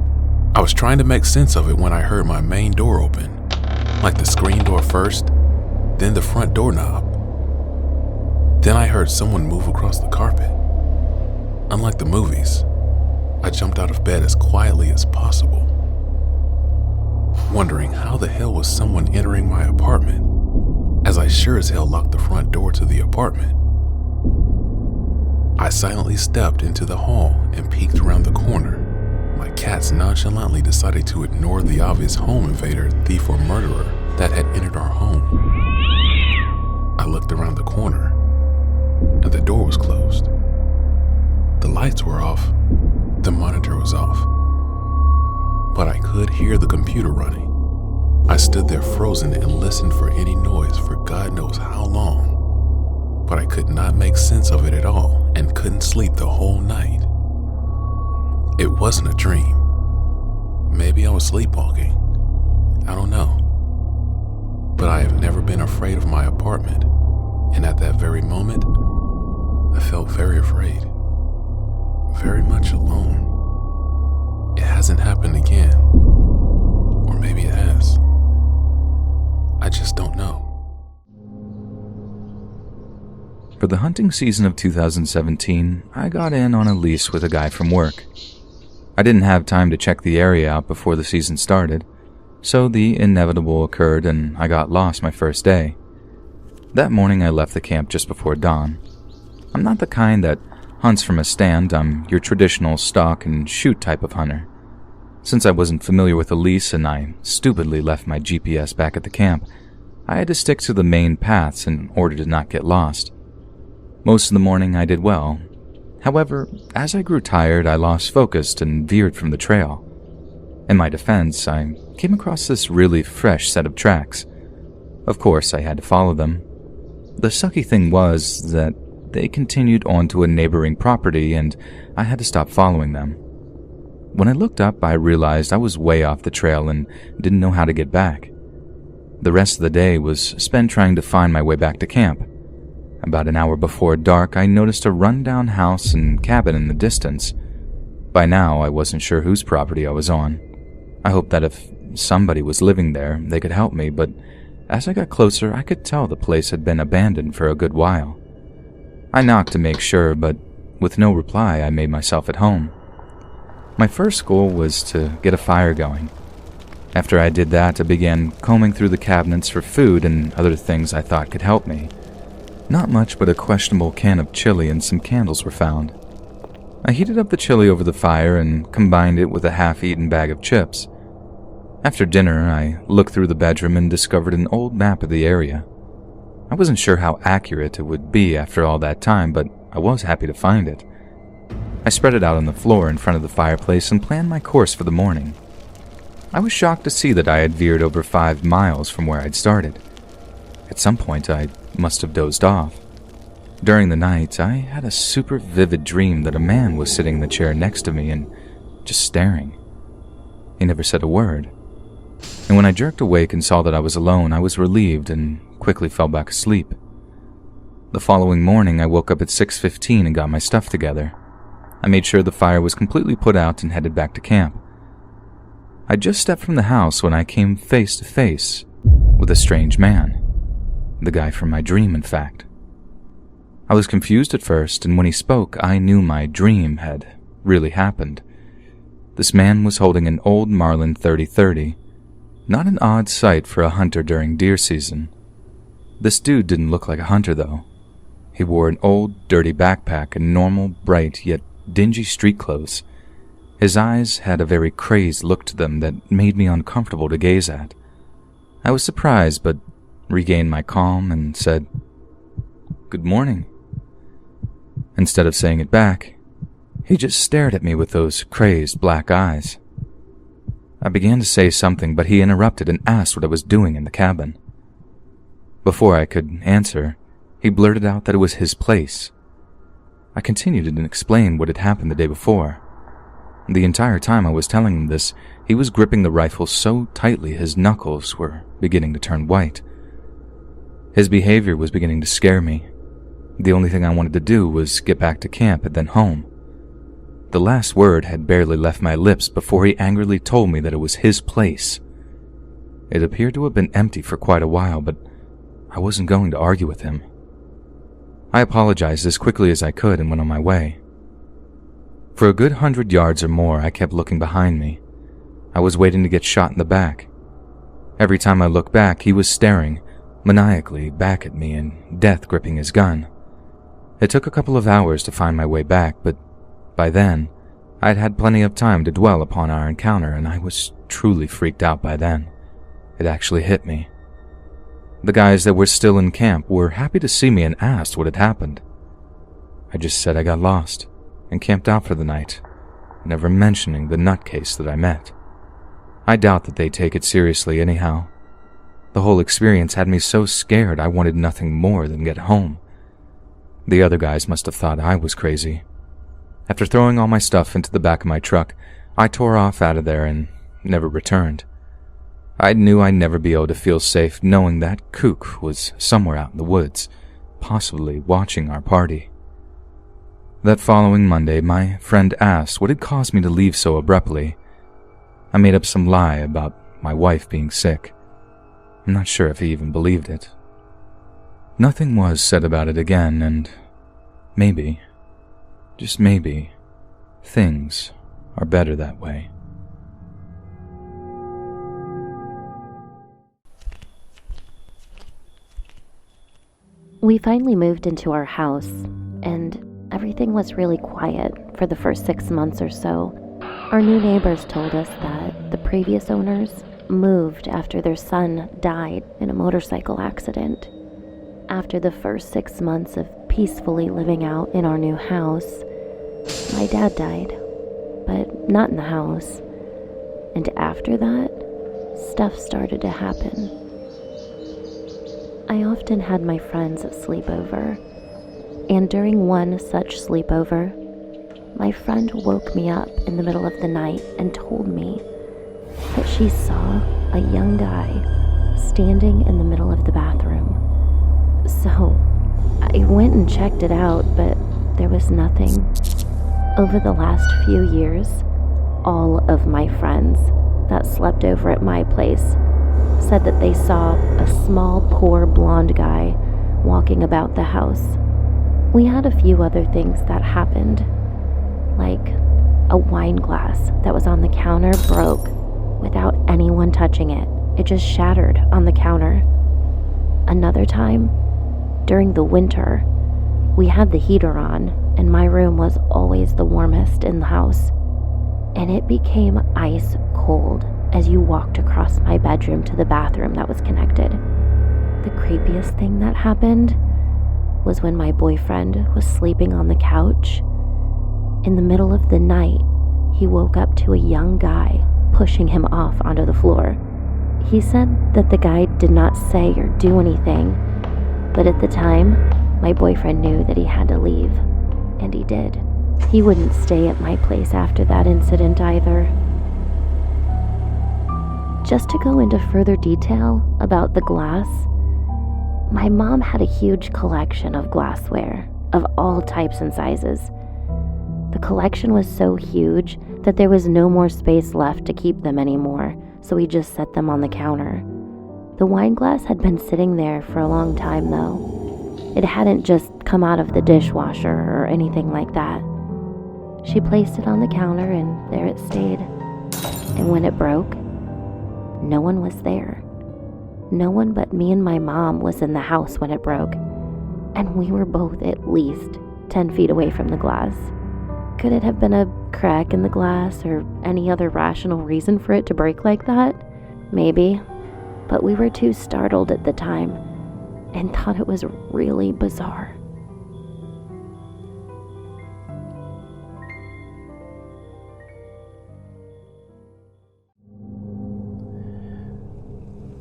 I was trying to make sense of it when I heard my main door open, like the screen door first, then the front doorknob. Then I heard someone move across the carpet. Unlike the movies, I jumped out of bed as quietly as possible, wondering how the hell was someone entering my apartment, as I sure as hell locked the front door to the apartment. I silently stepped into the hall and peeked around the corner. My cats nonchalantly decided to ignore the obvious home invader, thief, or murderer that had entered our home. I looked around the corner, and the door was closed. The lights were off, the monitor was off, but I could hear the computer running. I stood there frozen and listened for any noise for God knows how long, but I could not make sense of it at all and couldn't sleep the whole night. It wasn't a dream. Maybe I was sleepwalking. I don't know. But I have never been afraid of my apartment, and at that very moment, I felt very afraid. Very much alone. It hasn't happened again. Or maybe it has. I just don't know. For the hunting season of 2017, I got in on a lease with a guy from work. I didn't have time to check the area out before the season started, so the inevitable occurred and I got lost my first day. That morning I left the camp just before dawn. I'm not the kind that hunts from a stand. I'm your traditional stalk and shoot type of hunter. Since I wasn't familiar with the lease and I stupidly left my GPS back at the camp, I had to stick to the main paths in order to not get lost. Most of the morning I did well. However, as I grew tired, I lost focus and veered from the trail. In my defense, I came across this really fresh set of tracks. Of course, I had to follow them. The sucky thing was that they continued on to a neighboring property and I had to stop following them. When I looked up, I realized I was way off the trail and didn't know how to get back. The rest of the day was spent trying to find my way back to camp. About an hour before dark, I noticed a rundown house and cabin in the distance. By now, I wasn't sure whose property I was on. I hoped that if somebody was living there, they could help me, but as I got closer, I could tell the place had been abandoned for a good while. I knocked to make sure, but with no reply, I made myself at home. My first goal was to get a fire going. After I did that, I began combing through the cabinets for food and other things I thought could help me. Not much but a questionable can of chili and some candles were found. I heated up the chili over the fire and combined it with a half-eaten bag of chips. After dinner, I looked through the bedroom and discovered an old map of the area. I wasn't sure how accurate it would be after all that time, but I was happy to find it. I spread it out on the floor in front of the fireplace and planned my course for the morning. I was shocked to see that I had veered over 5 miles from where I'd started. At some point, I must have dozed off. During the night, I had a super vivid dream that a man was sitting in the chair next to me and just staring. He never said a word. And when I jerked awake and saw that I was alone, I was relieved and quickly fell back asleep. The following morning, I woke up at 6:15 and got my stuff together. I made sure the fire was completely put out and headed back to camp. I just stepped from the house when I came face to face with a strange man. The guy from my dream, in fact. I was confused at first, and when he spoke, I knew my dream had really happened. This man was holding an old Marlin 30-30, not an odd sight for a hunter during deer season. This dude didn't look like a hunter, though. He wore an old, dirty backpack and normal, bright, yet dingy street clothes. His eyes had a very crazed look to them that made me uncomfortable to gaze at. I was surprised, but regained my calm and said, "Good morning." Instead of saying it back, he just stared at me with those crazed black eyes. I began to say something, but he interrupted and asked what I was doing in the cabin. Before I could answer, he blurted out that it was his place. I continued and explained what had happened the day before. The entire time I was telling him this, he was gripping the rifle so tightly his knuckles were beginning to turn white. His behavior was beginning to scare me. The only thing I wanted to do was get back to camp and then home. The last word had barely left my lips before he angrily told me that it was his place. It appeared to have been empty for quite a while, but I wasn't going to argue with him. I apologized as quickly as I could and went on my way. For a good 100 yards or more, I kept looking behind me. I was waiting to get shot in the back. Every time I looked back, he was staring maniacally back at me and death gripping his gun. It took a couple of hours to find my way back, but by then, I'd had plenty of time to dwell upon our encounter, and I was truly freaked out by then. It actually hit me. The guys that were still in camp were happy to see me and asked what had happened. I just said I got lost and camped out for the night, never mentioning the nutcase that I met. I doubt that they take it seriously anyhow. The whole experience had me so scared I wanted nothing more than get home. The other guys must have thought I was crazy. After throwing all my stuff into the back of my truck, I tore off out of there and never returned. I knew I'd never be able to feel safe knowing that kook was somewhere out in the woods, possibly watching our party. That following Monday, my friend asked what had caused me to leave so abruptly. I made up some lie about my wife being sick. I'm not sure if he even believed it. Nothing was said about it again, and maybe, just maybe, things are better that way. We finally moved into our house, and everything was really quiet for the first 6 months or so. Our new neighbors told us that the previous owners moved after their son died in a motorcycle accident. After the first 6 months of peacefully living out in our new house, my dad died, but not in the house. And after that, stuff started to happen. I often had my friends sleep over, and during one such sleepover, my friend woke me up in the middle of the night and told me that she saw a young guy standing in the middle of the bathroom. So I went and checked it out, but there was nothing. Over the last few years, all of my friends that slept over at my place said that they saw a small, poor blonde guy walking about the house. We had a few other things that happened, like a wine glass that was on the counter broke without anyone touching it. It just shattered on the counter. Another time, during the winter, we had the heater on, and my room was always the warmest in the house, and it became ice cold as you walked across my bedroom to the bathroom that was connected. The creepiest thing that happened was when my boyfriend was sleeping on the couch. In the middle of the night, he woke up to a young guy pushing him off onto the floor. He said that the guy did not say or do anything, but at the time, my boyfriend knew that he had to leave, and he did. He wouldn't stay at my place after that incident either. Just to go into further detail about the glass, my mom had a huge collection of glassware of all types and sizes. The collection was so huge that there was no more space left to keep them anymore, so we just set them on the counter. The wine glass had been sitting there for a long time, though. It hadn't just come out of the dishwasher or anything like that. She placed it on the counter and there it stayed. And when it broke, no one was there. No one but me and my mom was in the house when it broke, and we were both at least 10 feet away from the glass. Could it have been a crack in the glass or any other rational reason for it to break like that? Maybe, but we were too startled at the time and thought it was really bizarre.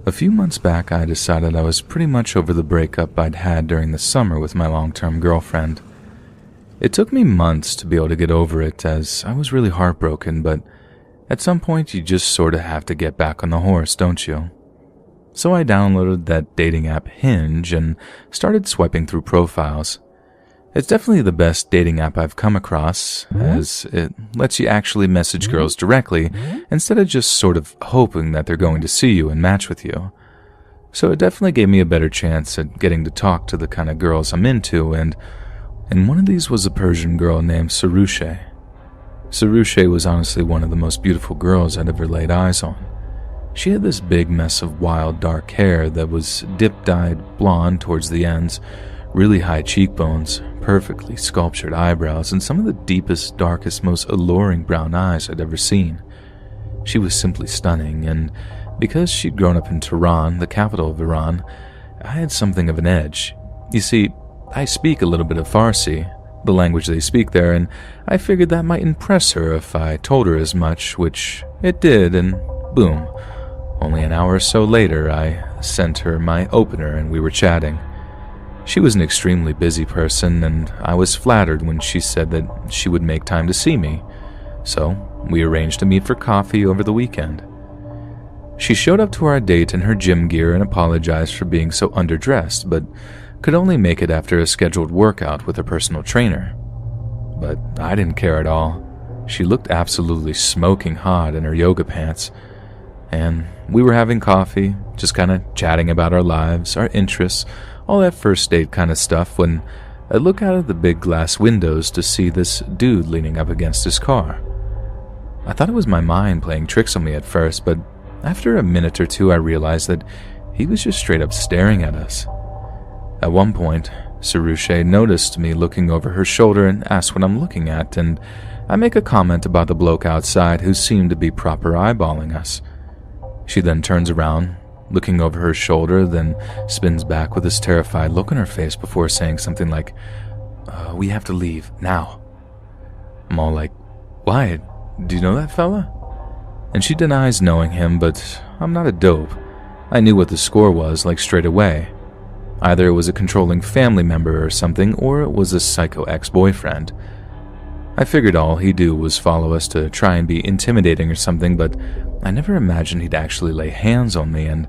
A few months back, I decided I was pretty much over the breakup I'd had during the summer with my long-term girlfriend. It took me months to be able to get over it, as I was really heartbroken, but at some point you just sort of have to get back on the horse, don't you? So I downloaded that dating app Hinge and started swiping through profiles. It's definitely the best dating app I've come across, as it lets you actually message girls directly instead of just sort of hoping that they're going to see you and match with you. So it definitely gave me a better chance at getting to talk to the kind of girls I'm into, and one of these was a Persian girl named Sarushe. Sarushe was honestly one of the most beautiful girls I'd ever laid eyes on. She had this big mess of wild dark hair that was dip-dyed blonde towards the ends, really high cheekbones, perfectly sculptured eyebrows, and some of the deepest, darkest, most alluring brown eyes I'd ever seen. She was simply stunning, and because she'd grown up in Tehran, the capital of Iran, I had something of an edge. You see, I speak a little bit of Farsi, the language they speak there, and I figured that might impress her if I told her as much, which it did, and boom. Only an hour or so later, I sent her my opener and we were chatting. She was an extremely busy person, and I was flattered when she said that she would make time to see me. So, we arranged to meet for coffee over the weekend. She showed up to our date in her gym gear and apologized for being so underdressed, but could only make it after a scheduled workout with a personal trainer. But I didn't care at all. She looked absolutely smoking hot in her yoga pants. And we were having coffee, just kind of chatting about our lives, our interests, all that first date kind of stuff, when I look out of the big glass windows to see this dude leaning up against his car. I thought it was my mind playing tricks on me at first, but after a minute or two I realized that he was just straight up staring at us. At one point, Sarushe noticed me looking over her shoulder and asked what I'm looking at, and I make a comment about the bloke outside who seemed to be proper eyeballing us. She then turns around, looking over her shoulder, then spins back with this terrified look on her face before saying something like, we have to leave, now. I'm all like, why? Do you know that fella? And she denies knowing him, but I'm not a dope. I knew what the score was, like straight away. Either it was a controlling family member or something, or it was a psycho ex-boyfriend. I figured all he'd do was follow us to try and be intimidating or something, but I never imagined he'd actually lay hands on me, and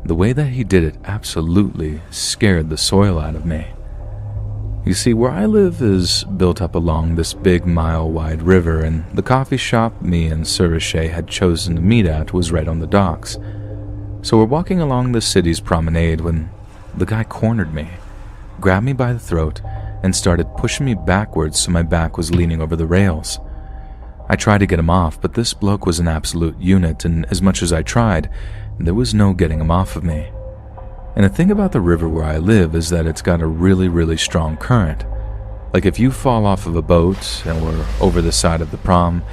the way that he did it absolutely scared the soil out of me. You see, where I live is built up along this big mile-wide river, and the coffee shop me and Sarushe had chosen to meet at was right on the docks. So we're walking along the city's promenade when the guy cornered me, grabbed me by the throat, and started pushing me backwards so my back was leaning over the rails. I tried to get him off, but this bloke was an absolute unit, and as much as I tried, there was no getting him off of me. And the thing about the river where I live is that it's got a really, really strong current. Like if you fall off of a boat and were over the side of the prom,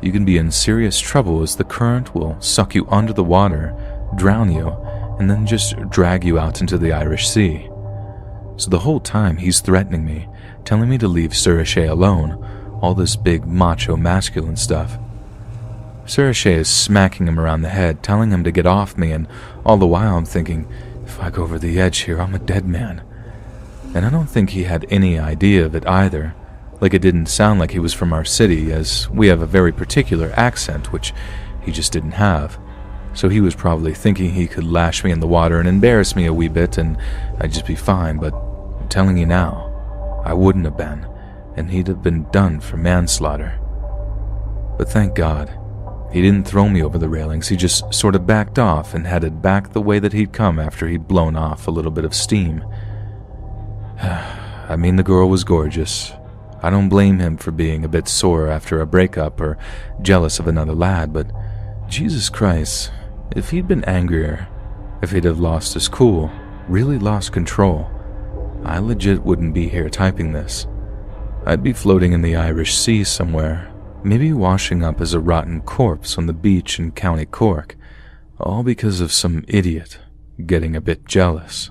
you can be in serious trouble as the current will suck you under the water, drown you, and then just drag you out into the Irish Sea. So the whole time he's threatening me, telling me to leave Sarushe alone, all this big macho masculine stuff. Sarushe is smacking him around the head, telling him to get off me, and all the while I'm thinking, if I go over the edge here, I'm a dead man. And I don't think he had any idea of it either. Like it didn't sound like he was from our city, as we have a very particular accent, which he just didn't have. So he was probably thinking he could lash me in the water and embarrass me a wee bit, and I'd just be fine, but I'm telling you now, I wouldn't have been. and he'd have been done for manslaughter. But thank God, he didn't throw me over the railings. He just sort of backed off and headed back the way that he'd come after he'd blown off a little bit of steam. I mean, the girl was gorgeous. I don't blame him for being a bit sore after a breakup or jealous of another lad, but Jesus Christ, if he'd been angrier, if he'd have lost his cool, really lost control, I legit wouldn't be here typing this. I'd be floating in the Irish Sea somewhere, maybe washing up as a rotten corpse on the beach in County Cork, all because of some idiot getting a bit jealous.